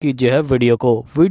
कि जो है वीडियो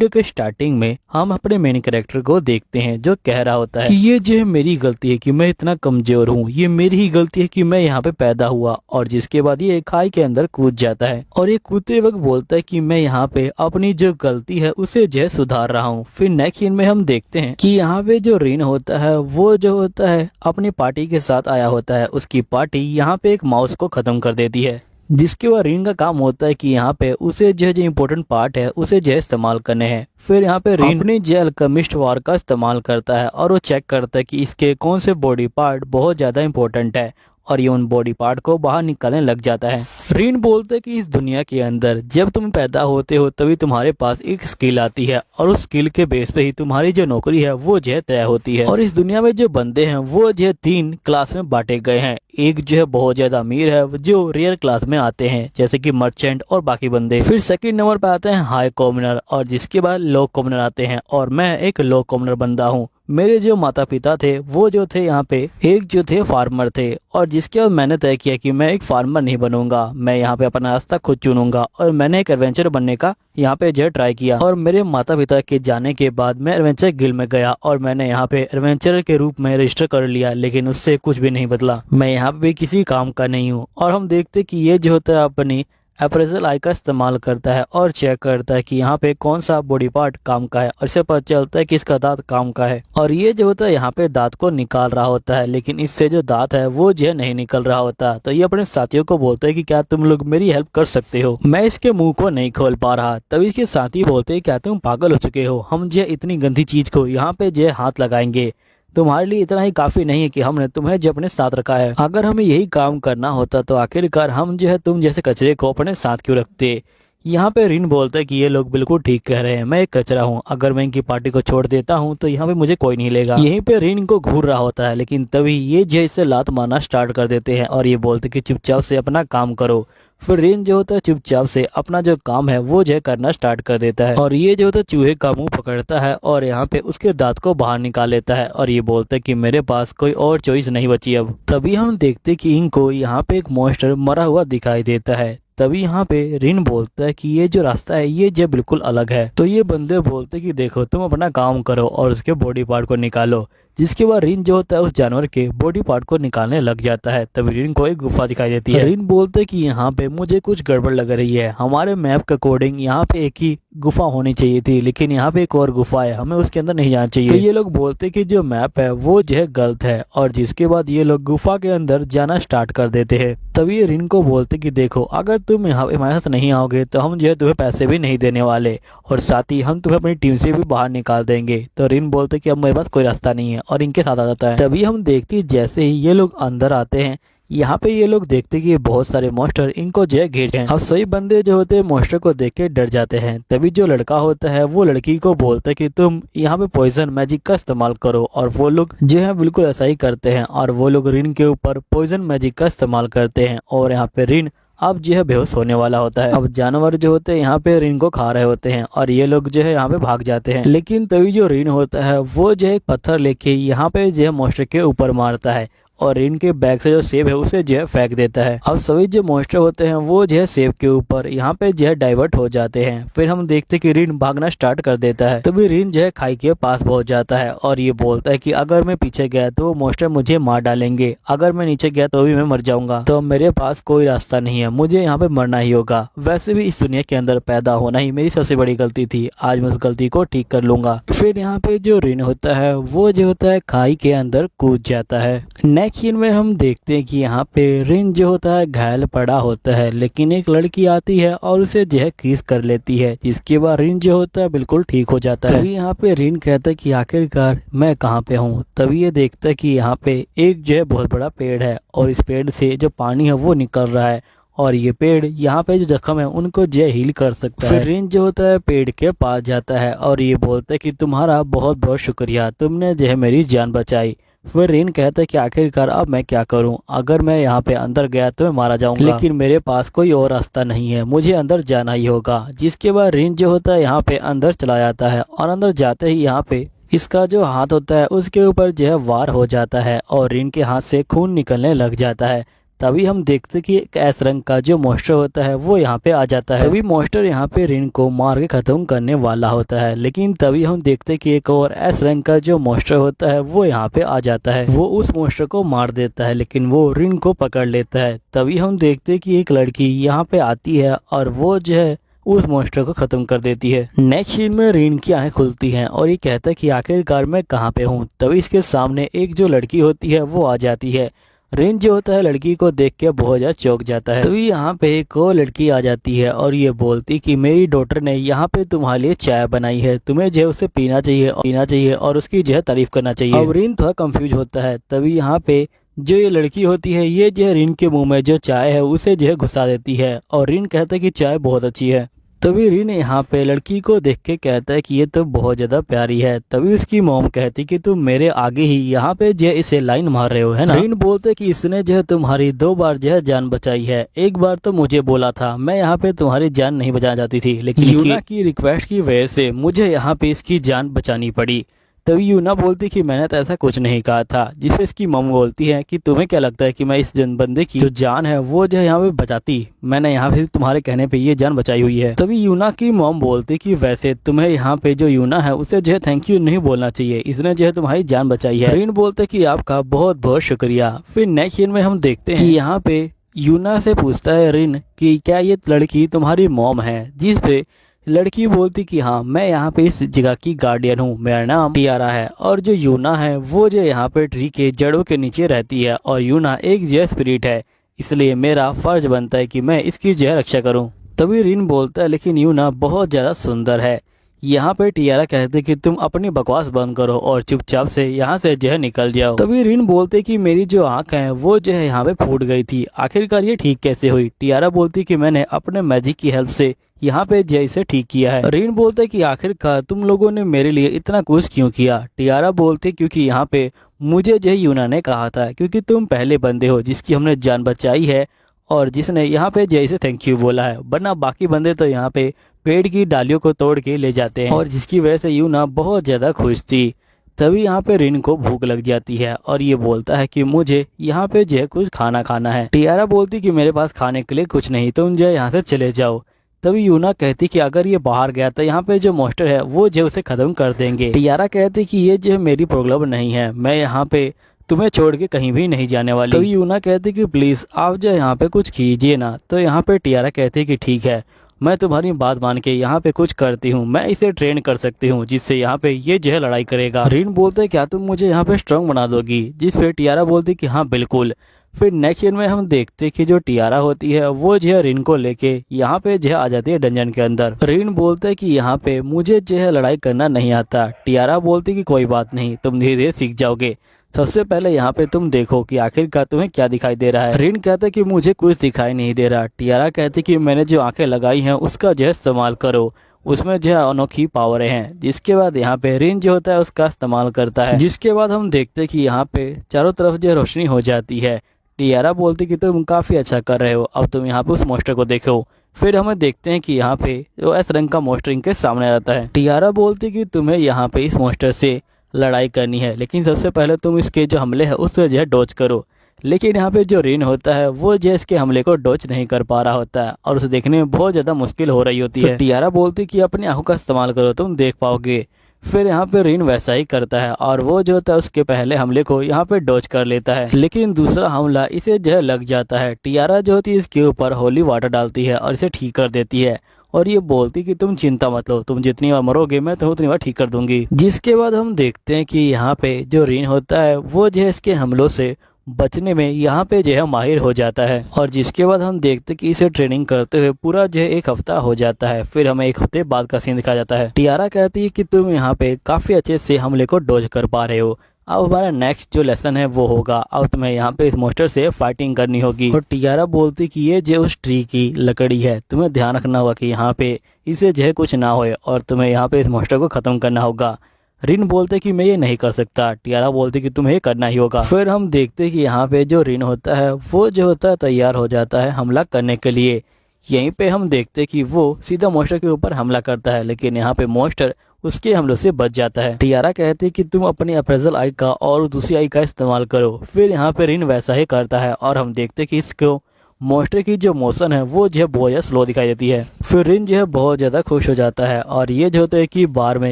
के स्टार्टिंग में हम अपने मेन कैरेक्टर को देखते हैं जो कह रहा होता है कि ये जो है मेरी गलती है कि मैं इतना कमजोर हूँ, ये मेरी ही गलती है कि मैं यहाँ पे पैदा हुआ। और जिसके बाद ये खाई के अंदर कूद जाता है और ये कूदते वक्त बोलता है कि मैं यहाँ पे अपनी जो गलती है उसे जो है सुधार रहा हूँ। फिर नेक्स्ट सीन में हम देखते हैं कि यहाँ पे जो रिन होता है वो जो होता है अपनी पार्टी के साथ आया होता है। उसकी पार्टी यहाँ पे एक माउस को खत्म कर देती है, जिसके बाद रिन का काम होता है कि यहाँ पे उसे जो इम्पोर्टेंट पार्ट है उसे जो इस्तेमाल करने हैं। फिर यहाँ पे रिन अपने जो अल्केमिस्ट वार का इस्तेमाल करता है और वो चेक करता है कि इसके कौन से बॉडी पार्ट बहुत ज्यादा इम्पोर्टेंट है और ये उन बॉडी पार्ट को बाहर निकालने लग जाता है। रिन बोलते हैं कि इस दुनिया के अंदर जब तुम पैदा होते हो तभी तुम्हारे पास एक स्किल आती है और उस स्किल के बेस पे ही तुम्हारी जो नौकरी है वो जो है तय होती है। और इस दुनिया में जो बंदे हैं वो जो है 3 क्लास में बांटे गए हैं। एक जो है बहुत ज्यादा अमीर है जो रेयर क्लास में आते हैं जैसे कि मर्चेंट और बाकी बंदे। फिर सेकंड नंबर पे आते हैं हाई कॉमनर और जिसके बाद लो कॉमनर आते हैं और मैं एक लो कॉमनर बंदा हूँ। मेरे जो माता पिता थे वो जो थे यहाँ पे एक जो थे फार्मर थे और जिसके बाद मैंने तय किया कि मैं एक फार्मर नहीं बनूंगा, मैं यहाँ पे अपना रास्ता खुद चुनूंगा और मैंने एक एडवेंचर बनने का यहाँ पे जो ट्राई किया। और मेरे माता पिता के जाने के बाद मैं एडवेंचर गिल्ड में गया और मैंने यहाँ पे एडवेंचर के रूप में रजिस्टर कर लिया, लेकिन उससे कुछ भी नहीं बदला। मैं यहाँ पे किसी काम का नहीं हूँ। और हम देखते कि ये जो होता है अपनी अप्रेजल आई का इस्तेमाल करता है और चेक करता है कि यहाँ पे कौन सा बॉडी पार्ट काम का है और इससे पता चलता है कि इसका दांत काम का है। और ये जो होता है यहाँ पे दांत को निकाल रहा होता है, लेकिन इससे जो दांत है वो जो नहीं निकल रहा होता। तो ये अपने साथियों को बोलते है कि क्या तुम लोग मेरी हेल्प कर सकते हो, मैं इसके मुंह को नहीं खोल पा रहा। तभी इसके साथी बोलते हैं क्या तुम पागल हो चुके हो, हम जो इतनी गंदी चीज को यहाँ पे जो हाथ लगाएंगे, तुम्हारे लिए इतना ही काफी नहीं है कि हमने तुम्हें जो अपने साथ रखा है। अगर हमें यही काम करना होता तो आखिरकार हम जो है तुम जैसे कचरे को अपने साथ क्यों रखते। यहाँ पे रिन बोलता है कि ये लोग बिल्कुल ठीक कह रहे हैं, मैं एक कचरा हूँ, अगर मैं इनकी पार्टी को छोड़ देता हूँ तो यहाँ पे मुझे कोई नहीं लेगा। यहीं पे रिन इनको घूर रहा होता है, लेकिन तभी ये जो इससे लात मारना स्टार्ट कर देते हैं और ये बोलते कि चुपचाप से अपना काम करो। फिर रिन जो होता है चुपचाप से अपना जो काम है वो जो करना स्टार्ट कर देता है और ये जो होता है चूहे का मुंह पकड़ता है और यहाँ पे उसके दांत को बाहर निकाल लेता है और ये बोलता है कि मेरे पास कोई और चॉइस नहीं बची अब। तभी हम देखते कि इनको यहाँ पे एक मॉन्स्टर मरा हुआ दिखाई देता है। तभी यहाँ पे रिन बोलता है कि ये जो रास्ता है ये जो बिल्कुल अलग है। तो ये बंदे बोलते कि देखो तुम अपना काम करो और उसके बॉडी पार्ट को निकालो। जिसके बाद रिन जो होता है उस जानवर के बॉडी पार्ट को निकालने लग जाता है। तभी रिन को एक गुफा दिखाई देती है। रिन बोलते है कि यहाँ पे मुझे कुछ गड़बड़ लग रही है, हमारे मैप के अकॉर्डिंग यहाँ पे एक ही गुफा होनी चाहिए थी, लेकिन यहाँ पे एक और गुफा है, हमें उसके अंदर नहीं जाना चाहिए। तो ये लोग बोलते कि जो मैप है वो जो है गलत है और जिसके बाद ये लोग गुफा के अंदर जाना स्टार्ट कर देते हैं। तभी रिन को बोलते कि देखो अगर तुम यहाँ हमारे साथ नहीं आओगे तो हम जो है तुम्हें पैसे भी नहीं देने वाले और साथ ही हम तुम्हें अपनी टीम से भी बाहर निकाल देंगे। तो रिन बोलते कि अब मेरे पास कोई रास्ता नहीं है और इनके साथ आ जाता है। तभी हम देखते जैसे ही ये लोग अंदर आते हैं यहाँ पे ये लोग देखते कि बहुत सारे मॉन्स्टर इनको जो है घेर हैं। अब सही बंदे जो होते हैं मॉन्स्टर को देख के डर जाते हैं। तभी जो लड़का होता है वो लड़की को बोलता है कि तुम यहाँ पे पॉइजन मैजिक का इस्तेमाल करो और वो लोग जो है बिल्कुल ऐसा ही करते हैं और वो लोग रिन के ऊपर पॉइजन मैजिक का इस्तेमाल करते हैं और यहाँ पे रिन अब जो है बेहोश होने वाला होता है। अब जानवर जो होते हैं यहाँ पे रिन को खा रहे होते हैं और ये लोग जो है यहाँ पे भाग जाते हैं, लेकिन तभी जो रिन होता है वो जो है एक पत्थर लेके यहाँ पे जो है मॉन्स्टर के ऊपर मारता है और रिन के बैग से जो सेब है उसे जो है फेंक देता है। अब सभी जो मॉन्स्टर होते हैं वो जो है सेब के ऊपर यहाँ पे जो है डाइवर्ट हो जाते हैं। फिर हम देखते कि रिन भागना स्टार्ट कर देता है। तभी रिन जो है खाई के पास पहुंच जाता है और ये बोलता है कि अगर मैं पीछे गया तो मॉन्स्टर मुझे मार डालेंगे, अगर मैं नीचे गया तो भी मैं मर जाऊंगा, तो मेरे पास कोई रास्ता नहीं है, मुझे यहाँ पे मरना ही होगा। वैसे भी इस दुनिया के अंदर पैदा होना ही मेरी सबसे बड़ी गलती थी, आज मैं उस गलती को ठीक कर लूंगा। फिर यहाँ पे जो रिन होता है वो जो होता है खाई के अंदर कूद जाता है। नेक्स्ट सीन में हम देखते हैं कि यहाँ पे रिन जो होता है घायल पड़ा होता है, लेकिन एक लड़की आती है और उसे जो है किस कर लेती है, जिसके बाद रिन जो होता है बिल्कुल ठीक हो जाता है। तभी यहाँ पे रिन कहता है कि आखिरकार मैं कहाँ पे हूँ। तभी ये देखता है कि यहाँ पे एक जो है बहुत बड़ा पेड़ है और इस पेड़ से जो पानी है वो निकल रहा है और ये पेड़ यहाँ पे जो जख्म है उनको जो हील कर सकता है। फिर रिन जो होता है पेड़ के पास जाता है और ये बोलता है कि तुम्हारा बहुत बहुत शुक्रिया, तुमने जो है मेरी जान बचाई। फिर रिन कहता है कि आखिरकार अब मैं क्या करूं, अगर मैं यहाँ पे अंदर गया तो मैं मारा जाऊंगा, लेकिन मेरे पास कोई और रास्ता नहीं है, मुझे अंदर जाना ही होगा। जिसके बाद रिन जो होता है यहाँ पे अंदर चला जाता है और अंदर जाते ही यहाँ पे इसका जो हाथ होता है उसके ऊपर जो है वार हो जाता है और रिन के हाथ से खून निकलने लग जाता है। तभी हम देखते कि एक एस रंग का जो मॉन्स्टर होता है वो यहाँ पे आ जाता है। तभी मॉन्स्टर यहाँ पे रिन को मार के खत्म करने वाला होता है, लेकिन तभी हम देखते कि एक और एस रंग का जो मॉन्स्टर होता है वो यहाँ पे आ जाता है। वो उस मॉन्स्टर को मार देता है, लेकिन वो रिन को पकड़ लेता है। तभी हम देखते कि एक लड़की यहाँ पे आती है और वो जो है उस मॉन्स्टर को खत्म कर देती है। नेक्स्ट सीन में रिन की आंखें खुलती हैं और ये कहता है कि आखिरकार मैं कहाँ पे हूँ। तभी इसके सामने एक जो लड़की होती है वो आ जाती है। रिन जो होता है लड़की को देख के बहुत ज्यादा चौंक जाता है। तभी यहाँ पे एक और लड़की आ जाती है और ये बोलती कि मेरी डॉटर ने यहाँ पे तुम्हारे लिए चाय बनाई है, तुम्हें जो है उसे पीना चाहिए और उसकी जो है तारीफ करना चाहिए। अब रिन थोड़ा कंफ्यूज होता है। तभी यहाँ पे जो ये लड़की होती है ये जो है रिन के मुंह में जो चाय है उसे जो है घुसा देती है और रिन कहता है कि चाय बहुत अच्छी है। तभी रिन यहाँ पे लड़की को देख के कहता है कि ये तो बहुत ज्यादा प्यारी है। तभी उसकी मॉम कहती कि तुम मेरे आगे ही यहाँ पे जो इसे लाइन मार रहे हो, है ना। रिन बोलते कि इसने जो है तुम्हारी 2 बार जो है जान बचाई है। एक बार तो मुझे बोला था, मैं यहाँ पे तुम्हारी जान नहीं बचाना चाहती थी, लेकिन यूना की रिक्वेस्ट की वजह से मुझे यहाँ पे इसकी जान बचानी पड़ी। तभी यूना बोलती कि मैंने तो ऐसा कुछ नहीं कहा था, जिसपे इसकी मम बोलती है कि तुम्हें क्या लगता है कि मैं इस बंदे की जो जान है वो जो है यहाँ पे बचाती, मैंने यहाँ पे तुम्हारे कहने पे ये जान बचाई हुई है। तभी यूना की मम बोलती कि वैसे तुम्हें यहाँ पे जो यूना है उसे जो है थैंक यू नहीं बोलना चाहिए, इसने जो है तुम्हारी जान बचाई है। रिन बोलते कि आपका बहुत बहुत शुक्रिया। फिर नेक्स्ट सीन में हम देखते हैं कि यहाँ पे यूना से पूछता है रिन कि क्या ये लड़की तुम्हारी मॉम है, जिस पे लड़की बोलती कि हाँ, मैं यहाँ पे इस जगह की गार्डियन हूँ, मेरा नाम टियारा है। और जो यूना है वो जो यहाँ पे ट्री के जड़ों के नीचे रहती है और यूना एक जो स्पिरिट है, इसलिए मेरा फर्ज बनता है कि मैं इसकी जो है रक्षा करूँ। तभी रिन बोलता है लेकिन यूना बहुत ज्यादा सुंदर है। यहाँ पे टियारा कहते कि तुम अपनी बकवास बंद करो और चुपचाप से यहाँ से जो है निकल जाओ। तभी रिन बोलते कि मेरी जो आंख है वो जो है यहाँ पे फूट गई थी, आखिरकार ये ठीक कैसे हुई। टियारा बोलती कि मैंने अपने मैजिक की हेल्प से यहाँ पे जैसे ठीक किया है। रिन बोलते कि आखिरकार तुम लोगों ने मेरे लिए इतना कुछ क्यों किया। टियारा बोलते क्योंकि यहाँ पे मुझे जो यूना ने कहा था, क्योंकि तुम पहले बंदे हो जिसकी हमने जान बचाई है और जिसने यहाँ पे जैसे थैंक यू बोला है, वरना बाकी बंदे तो यहाँ पे पेड़ की डालियों को तोड़ के ले जाते हैं, और जिसकी वजह से यूना बहुत ज्यादा खुश थी। तभी यहाँ पे रिन को भूख लग जाती है और ये बोलता है कि मुझे यहाँ पे जो है कुछ खाना खाना है। टियारा बोलती कि मेरे पास खाने के लिए कुछ नहीं, तुम जो है यहाँ से चले जाओ। तभी यूना कहती कि अगर ये बाहर गया तो यहाँ पे जो मॉन्स्टर है वो जो उसे खत्म कर देंगे। टियारा कहती कि ये जो है मेरी प्रॉब्लम नहीं है, मैं यहाँ पे तुम्हें छोड़ के कहीं भी नहीं जाने वाली। तो यूना कहती कि प्लीज आप जो यहाँ पे कुछ कीजिए ना। तो यहाँ पे टियारा कहती कि ठीक है, मैं तुम्हारी बात मान के यहाँ पे कुछ करती हूँ, मैं इसे ट्रेन कर सकती हूँ जिससे यहाँ पे ये जो है लड़ाई करेगा। रिन बोलते क्या तुम मुझे यहाँ पे स्ट्रांग बना दोगी, जिस पे टियारा बोलती कि हाँ बिल्कुल। फिर नेक्स्ट सीन में हम देखते कि जो टियारा होती है वो जो है रिन को लेके यहाँ पे जो है आ जाती है डंजन के अंदर। रिन बोलते कि यहाँ पे मुझे जो है लड़ाई करना नहीं आता। टियारा बोलती कि कोई बात नहीं, तुम धीरे धीरे सीख जाओगे, सबसे पहले यहाँ पे तुम देखो कि आखिरकार तुम्हें क्या दिखाई दे रहा है। रिन कहते कि मुझे कुछ दिखाई नहीं दे रहा। टियारा कहती कि मैंने जो आंखें लगाई हैं उसका जो है इस्तेमाल करो, उसमें जो है अनोखी पावरें हैं। जिसके बाद यहाँ पे रिन जो होता है उसका इस्तेमाल करता है। जिसके बाद हम देखते कि यहाँ पे चारों तरफ जो रोशनी हो जाती है। टियारा बोलती कि तुम काफी अच्छा कर रहे हो, अब तुम यहाँ पे उस मॉन्स्टर को देखो। फिर हमें देखते हैं कि यहाँ पे जो एस रंग का मॉन्स्टर इनके सामने आ जाता है। टियारा बोलती कि तुम्हें यहाँ पे इस मॉन्स्टर से लड़ाई करनी है, लेकिन सबसे पहले तुम इसके जो हमले है उससे जो है डॉज करो। लेकिन यहाँ पे जो रिन होता है वो जो इसके हमले को डॉज नहीं कर पा रहा होता है और उसे देखने में बहुत ज्यादा मुश्किल हो रही होती है। टियारा बोलती कि अपनी आंखों का इस्तेमाल करो, तुम देख पाओगे। फिर यहाँ पे रिन वैसा ही करता है और वो जो होता है उसके पहले हमले को यहाँ पे डॉज कर लेता है, लेकिन दूसरा हमला इसे जो है लग जाता है। टियारा जो होती है इसके ऊपर होली वाटर डालती है और इसे ठीक कर देती है और ये बोलती कि तुम चिंता मत लो, तुम जितनी बार मरोगे मैं तुम्हें उतनी बार ठीक कर दूंगी। जिसके बाद हम देखते हैं कि यहाँ पे जो रिन होता है वो जो है इसके हमलों से बचने में यहाँ पे जो है माहिर हो जाता है। और जिसके बाद हम देखते कि इसे ट्रेनिंग करते हुए पूरा जो है 1 हफ्ता हो जाता है। फिर हमें 1 हफ्ते बाद का सीन दिखाया जाता है। टियारा कहती है कि तुम यहाँ पे काफी अच्छे से हमले को डॉज कर पा रहे हो, अब हमारा नेक्स्ट जो लेसन है वो होगा, अब तुम्हें यहाँ पे इस मॉन्स्टर से फाइटिंग करनी होगी। और टियारा बोलती कि ये जो उस ट्री की लकड़ी है, तुम्हें ध्यान रखना होगा कि यहाँ पे इसे जो है कुछ ना होए और तुम्हें यहाँ पे इस मॉन्स्टर को खत्म करना होगा। रिन बोलते कि मैं ये नहीं कर सकता। टियारा बोलती कि तुम्हें करना ही होगा। फिर हम देखते कि यहाँ पे जो रिन होता है वो जो होता है तैयार हो जाता है हमला करने के लिए। यहीं पे हम देखते कि वो सीधा मॉन्स्टर के ऊपर हमला करता है, लेकिन यहाँ पे मॉन्स्टर उसके हमलों से बच जाता है। टियारा कहती है कि तुम अपनी अप्रेजल आई का और दूसरी आई का इस्तेमाल करो। फिर यहाँ पे रिन वैसा ही करता है और हम देखते कि इसको मॉन्स्टर की जो मोशन है वो जो है बहुत ज्यादा स्लो दिखाई देती है। फिर रिन जो है बहुत ज्यादा खुश हो जाता है और ये जो होता है कि बार में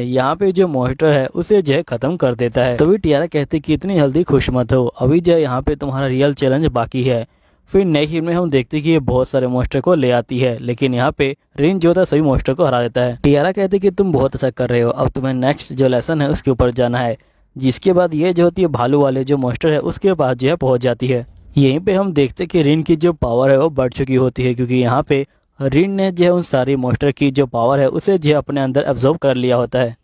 यहाँ पे जो मॉन्स्टर है उसे जो है खत्म कर देता है। तभी टियारा कहती है कि इतनी जल्दी खुश मत हो, अभी जो है यहाँ पे तुम्हारा रियल चैलेंज बाकी है। फिर नेक्स्ट सीन में हम देखते हैं कि ये बहुत सारे मॉन्स्टर को ले आती है, लेकिन यहाँ पे रिन जो था सभी मॉन्स्टर को हरा देता है। टियारा कहती है कि तुम बहुत अच्छा कर रहे हो, अब तुम्हें नेक्स्ट जो लेसन है उसके ऊपर जाना है। जिसके बाद ये जो होती है भालू वाले जो मॉन्स्टर है उसके पास जो है पहुंच जाती है। यहीं पे हम देखते हैं कि रिन की जो पावर है वो बढ़ चुकी होती है, क्योंकि यहाँ पे रिन ने जो है उन सारी मॉन्स्टर की जो पावर है उसे जो है अपने अंदर एब्जॉर्ब कर लिया होता है।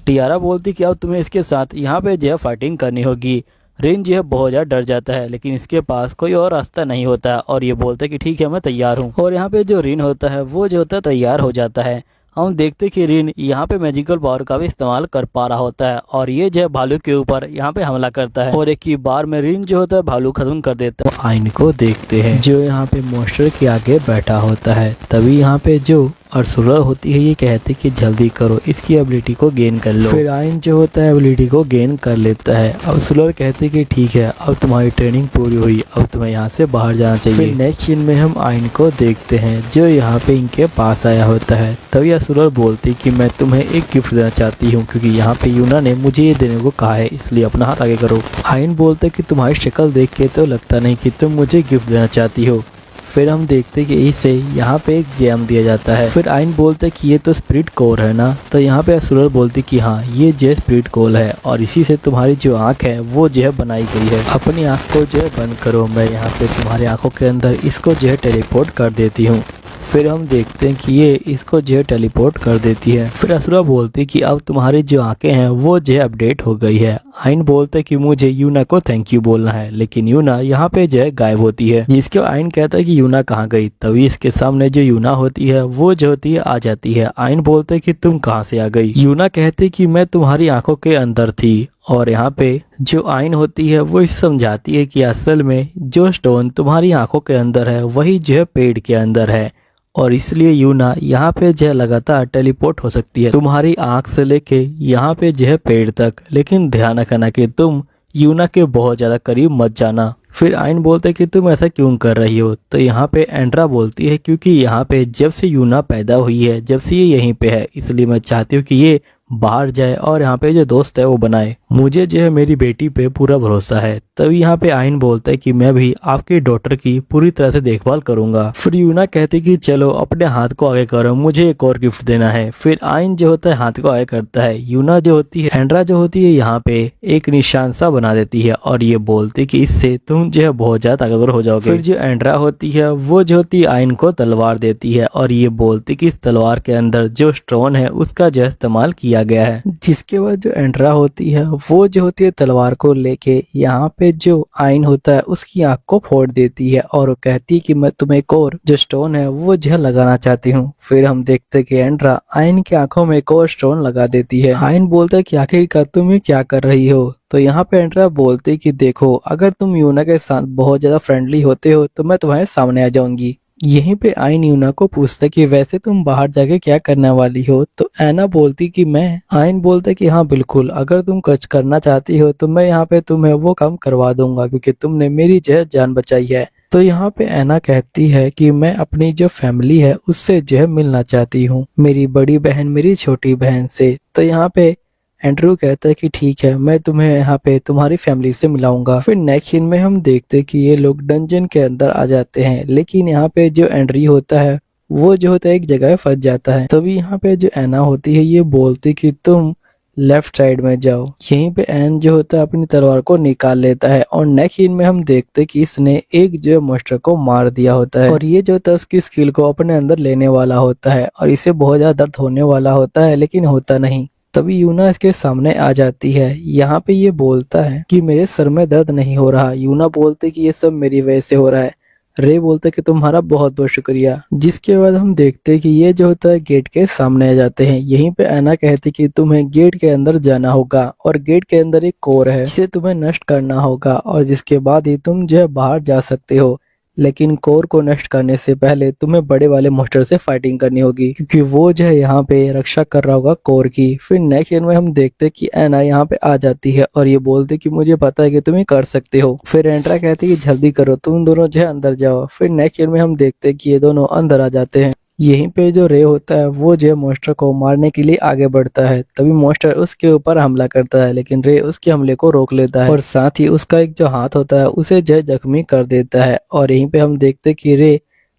टियारा बोलती कि अब तुम्हें इसके साथ यहाँ पे जो है फाइटिंग करनी होगी। रिन जो है बहुत ज़्यादा डर जाता है, लेकिन इसके पास कोई और रास्ता नहीं होता है और ये बोलता है कि ठीक है मैं तैयार हूँ। और यहाँ पे जो रिन होता है वो जो होता है तैयार हो जाता है। हम देखते कि रिन यहाँ पे मैजिकल पावर का भी इस्तेमाल कर पा रहा होता है और ये जो है भालू के ऊपर यहाँ पे हमला करता है और एक ही बार में रिन जो होता है भालू खत्म कर देता है। आइन को देखते हैं जो यहाँ पे मॉन्स्टर के आगे बैठा होता है। तभी यहाँ पे जो अर्सुला होती है ये कहती कि जल्दी करो, इसकी एबिलिटी को गेन कर लो। फिर आइन जो होता है एबिलिटी को गेन कर लेता है। अब सुलर कहती कि ठीक है अब तुम्हारी ट्रेनिंग पूरी हुई, अब तुम्हें यहाँ से बाहर जाना चाहिए। फिर नेक्स्ट सीन में हम आइन को देखते हैं जो यहाँ पे इनके पास आया होता है। तभी असुलर बोलती कि मैं तुम्हें एक गिफ्ट देना चाहती हूँ, क्योंकि यहाँ पे यूना ने मुझे ये देने को कहा है, इसलिए अपना हाथ आगे करो। आइन बोलते कि तुम्हारी शक्ल देख के तो लगता नहीं कि तुम मुझे गिफ्ट देना चाहती हो। फिर हम देखते कि इसे यहाँ पे एक जेम दिया जाता है। फिर आइन बोलते कि ये तो स्पिरिट कोर है ना, तो यहाँ पे असुरर बोलती कि हाँ ये जो स्पिरिट कोर है और इसी से तुम्हारी जो आँख है वो जो है बनाई गई है। अपनी आँख को जो है बंद करो, मैं यहाँ पे तुम्हारी आँखों के अंदर इसको जो है टेलीपोर्ट कर देती हूँ। फिर हम देखते हैं कि ये इसको जो है टेलीपोर्ट कर देती है। फिर असुरा बोलती कि अब तुम्हारी जो आंखें हैं वो जो है अपडेट हो गई है। आइन बोलते कि मुझे यूना को थैंक यू बोलना है, लेकिन यूना यहाँ पे जो है गायब होती है। जिसके आइन कहता है कि यूना कहाँ गई। तभी इसके सामने जो यूना होती है वो जो होती है आ जाती है। आइन बोलते कि तुम कहाँ से आ गई। यूना कहती कि मैं तुम्हारी आंखों के अंदर थी। और यहाँ पे जो आइन होती है वो इसे समझाती है कि असल में जो स्टोन तुम्हारी आंखों के अंदर है वही जो है पेड़ के अंदर है और इसलिए यूना यहाँ पे जो है लगातार टेलीपोर्ट हो सकती है तुम्हारी आंख से लेके यहाँ पे जो है पेड़ तक। लेकिन ध्यान रखना कि तुम यूना के बहुत ज्यादा करीब मत जाना। फिर आइन बोलते कि तुम ऐसा क्यों कर रही हो। तो यहाँ पे एंड्रा बोलती है क्योंकि यहाँ पे जब से यूना पैदा हुई है, जब से ये यहीं पे है, इसलिए मैं चाहती हूँ कि ये बाहर जाए और यहाँ पे जो दोस्त है वो बनाए। मुझे जो है मेरी बेटी पे पूरा भरोसा है। तभी यहाँ पे आइन बोलता है कि मैं भी आपकी डॉटर की पूरी तरह से देखभाल करूंगा। फिर यूना कहती कि चलो अपने हाथ को आगे करो, मुझे एक और गिफ्ट देना है। फिर आइन जो होता है हाथ को आगे करता है। यूना जो होती है एंड्रा जो होती है यहाँ पे एक निशान सा बना देती है और ये बोलती कि इससे तुम जो है बहुत ज्यादा ताकतवर हो जाओगे। फिर जो एंड्रा होती है वो जो होती है आइन को तलवार देती है और ये बोलती कि इस तलवार के अंदर जो स्टोन है उसका जो इस्तेमाल किया गया है। जिसके बाद जो एंड्रा होती है वो जो होती है तलवार को लेके यहाँ पे जो आइन होता है उसकी आंख को फोड़ देती है और वो कहती है कि मैं तुम्हें एक और जो स्टोन है वो जो है लगाना चाहती हूँ। फिर हम देखते कि एंड्रा आइन की आंखों में एक और स्टोन लगा देती है। आइन बोलता है कि आखिरकार तुम ये क्या कर रही हो। तो यहाँ पे एंड्रा बोलती कि देखो अगर तुम यूना के साथ बहुत ज्यादा फ्रेंडली होते हो तो मैं तुम्हारे सामने आ जाऊंगी। यहीं पे आइन यूना को पूछता कि वैसे तुम बाहर जाके क्या करने वाली हो। तो ऐना बोलती कि मैं। आइन बोलता कि हाँ बिल्कुल, अगर तुम कुछ करना चाहती हो तो मैं यहाँ पे तुम्हें वो काम करवा दूंगा क्योंकि तुमने मेरी जो है जान बचाई है। तो यहाँ पे ऐना कहती है कि मैं अपनी जो फैमिली है उससे जो है मिलना चाहती हूँ, मेरी बड़ी बहन मेरी छोटी बहन से। तो यहाँ पे एंड्रू कहता है कि ठीक है मैं तुम्हें यहाँ पे तुम्हारी फैमिली से मिलाऊंगा। फिर नेक्स्ट सीन में हम देखते हैं कि ये लोग डंजन के अंदर आ जाते हैं, लेकिन यहाँ पे जो एंड्री होता है वो जो होता है एक जगह फंस जाता है। तभी यहाँ पे जो ऐना होती है ये बोलती कि तुम लेफ्ट साइड में जाओ। यहीं पे एन जो होता है अपनी तलवार को निकाल लेता है और नेक्स्ट सीन में हम देखते कि इसने एक जो मॉन्स्टर को मार दिया होता है और ये जो होता है उसकी स्किल को अपने अंदर लेने वाला होता है और इसे बहुत ज्यादा दर्द होने वाला होता है, लेकिन होता नहीं। तभी यूना इसके सामने आ जाती है। यहाँ पे ये बोलता है कि मेरे सर में दर्द नहीं हो रहा। यूना बोलते कि ये सब मेरी वजह से हो रहा है। रे बोलते कि तुम्हारा बहुत बहुत शुक्रिया। जिसके बाद हम देखते कि ये जो होता है गेट के सामने आ जाते हैं। यहीं पे ऐना कहती कि तुम्हें गेट के अंदर जाना होगा और गेट के अंदर एक कोर है जिसे तुम्हें नष्ट करना होगा और जिसके बाद ही तुम जो है बाहर जा सकते हो। लेकिन कोर को नष्ट करने से पहले तुम्हें बड़े वाले मॉन्स्टर से फाइटिंग करनी होगी, क्योंकि वो जो है यहाँ पे रक्षा कर रहा होगा कोर की। फिर नेक्स्ट सीन में हम देखते कि एना यहाँ पे आ जाती है और ये बोलते कि मुझे पता है कि तुम ये कर सकते हो। फिर एंड्रा कहती कि जल्दी करो, तुम दोनों जो है अंदर जाओ। फिर नेक्स्ट सीन में हम देखते कि ये दोनों अंदर आ जाते हैं। यहीं पे जो रे होता है वो जो मॉन्स्टर को मारने के लिए आगे बढ़ता है, तभी मॉन्स्टर उसके ऊपर हमला करता है, लेकिन रे उसके हमले को रोक लेता है और साथ ही उसका एक जो हाथ होता है उसे जो जख्मी कर देता है। और यहीं पे हम देखते कि रे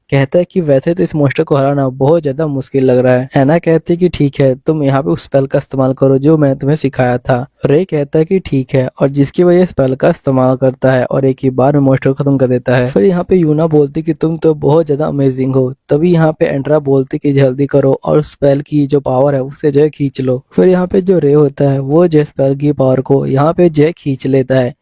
कहता है कि वैसे तो इस मॉन्स्टर को हराना बहुत ज्यादा मुश्किल लग रहा है। एना कहती है कि ठीक है, तुम यहाँ पे उस स्पेल का इस्तेमाल करो जो मैंने तुम्हें सिखाया था। रे कहता है कि ठीक है, और जिसकी वजह स्पेल का इस्तेमाल करता है और एक ही बार में मॉन्स्टर को खत्म कर देता है। फिर यहाँ पे यूना बोलती कि तुम तो बहुत ज्यादा अमेजिंग हो। तभी यहाँ पे एंड्रा बोलती कि जल्दी करो और स्पेल की जो पावर है उसे जो है खींच लो। फिर यहाँ पे जो रे होता है वो जो स्पेल की पावर को यहाँ पे जो है खींच लेता है।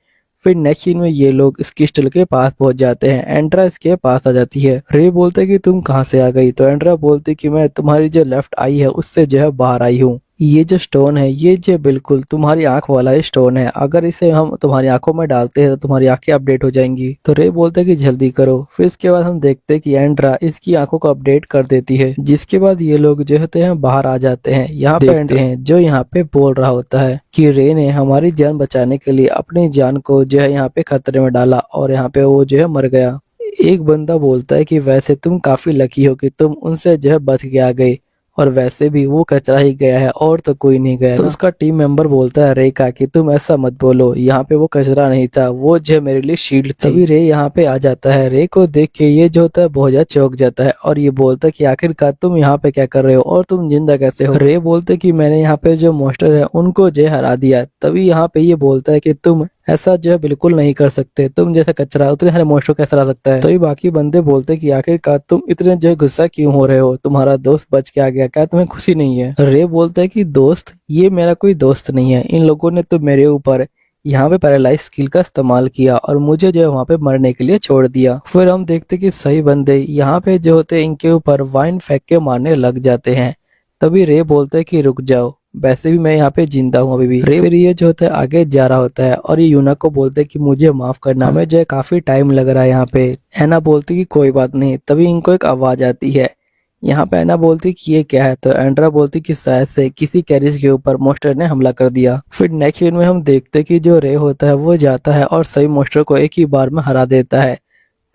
फिर नेक्स्ट सीन में ये लोग इस क्रिस्टल के पास पहुंच जाते हैं। एंड्रा इसके पास आ जाती है। रे बोलते कि तुम कहाँ से आ गई, तो एंड्रा बोलती कि मैं तुम्हारी जो लेफ्ट आई है उससे जो है बाहर आई हूँ। ये जो स्टोन है ये जो बिल्कुल तुम्हारी आंख वाला ही स्टोन है, अगर इसे हम तुम्हारी आंखों में डालते हैं तो तुम्हारी आंखें अपडेट हो जाएंगी। तो रे बोलते कि जल्दी करो। फिर इसके बाद हम देखते हैं कि एंड्रा इसकी आंखों को अपडेट कर देती है, जिसके बाद ये लोग जो होते हैं बाहर आ जाते हैं। यहाँ पे देखते हैं जो यहाँ पे बोल रहा होता है कि रे ने हमारी जान बचाने के लिए अपनी जान को जो है यहाँ पे खतरे में डाला और यहाँ पे वो जो है मर गया। एक बंदा बोलता है कि वैसे तुम काफी लकी हो कि तुम उनसे जो है बच के आ गए, और वैसे भी वो कचरा ही गया है और तो कोई नहीं गया। तो उसका टीम मेंबर बोलता है रे का कि तुम ऐसा मत बोलो, यहाँ पे वो कचरा नहीं था, वो जो मेरे लिए शील्ड थी। तभी रे यहाँ पे आ जाता है। रे को देख के ये जो होता है बहुत ज्यादा चौंक जाता है और ये बोलता है कि आखिरकार तुम यहाँ पे क्या कर रहे हो और तुम जिंदा कैसे हो। रे बोलते कि मैंने यहाँ पे जो मॉन्स्टर है उनको जो हरा दिया। तभी यहाँ पे ये बोलता है कि तुम ऐसा जो है बिल्कुल नहीं कर सकते, तुम जैसा कचरा उतने सारे मॉन्स्टर कैसे ला सकता है। तो ये बाकी बंदे बोलते कि आखिरकार तुम इतने जो है गुस्सा क्यों हो रहे हो, तुम्हारा दोस्त बच के आ गया, क्या तुम्हें खुशी नहीं है। रे बोलता है कि दोस्त, ये मेरा कोई दोस्त नहीं है, इन लोगों ने तो मेरे ऊपर यहाँ पे पैरालाइज स्किल का इस्तेमाल किया और मुझे जो है वहाँ पे मरने के लिए छोड़ दिया। फिर हम देखते कि सही बंदे यहाँ पे जो होते इनके ऊपर वाइन फेंक के मारने लग जाते हैं। तभी रे बोलते कि रुक जाओ, वैसे भी मैं यहाँ पे जिंदा हूँ अभी भी। फिर ये जो होता है आगे जा रहा होता है और ये यूना को बोलते कि मुझे माफ करना, हमें जो है काफी टाइम लग रहा है यहाँ पे। एना बोलती कि कोई बात नहीं। तभी इनको एक आवाज आती है। यहाँ पे एना बोलती कि ये क्या है, तो एंड्रा बोलती कि शायद से किसी कैरिज के ऊपर मॉन्स्टर ने हमला कर दिया। फिर नेक्स्ट सीन में हम देखते कि जो रे होता है वो जाता है और सही मॉन्स्टर को एक ही बार में हरा देता है।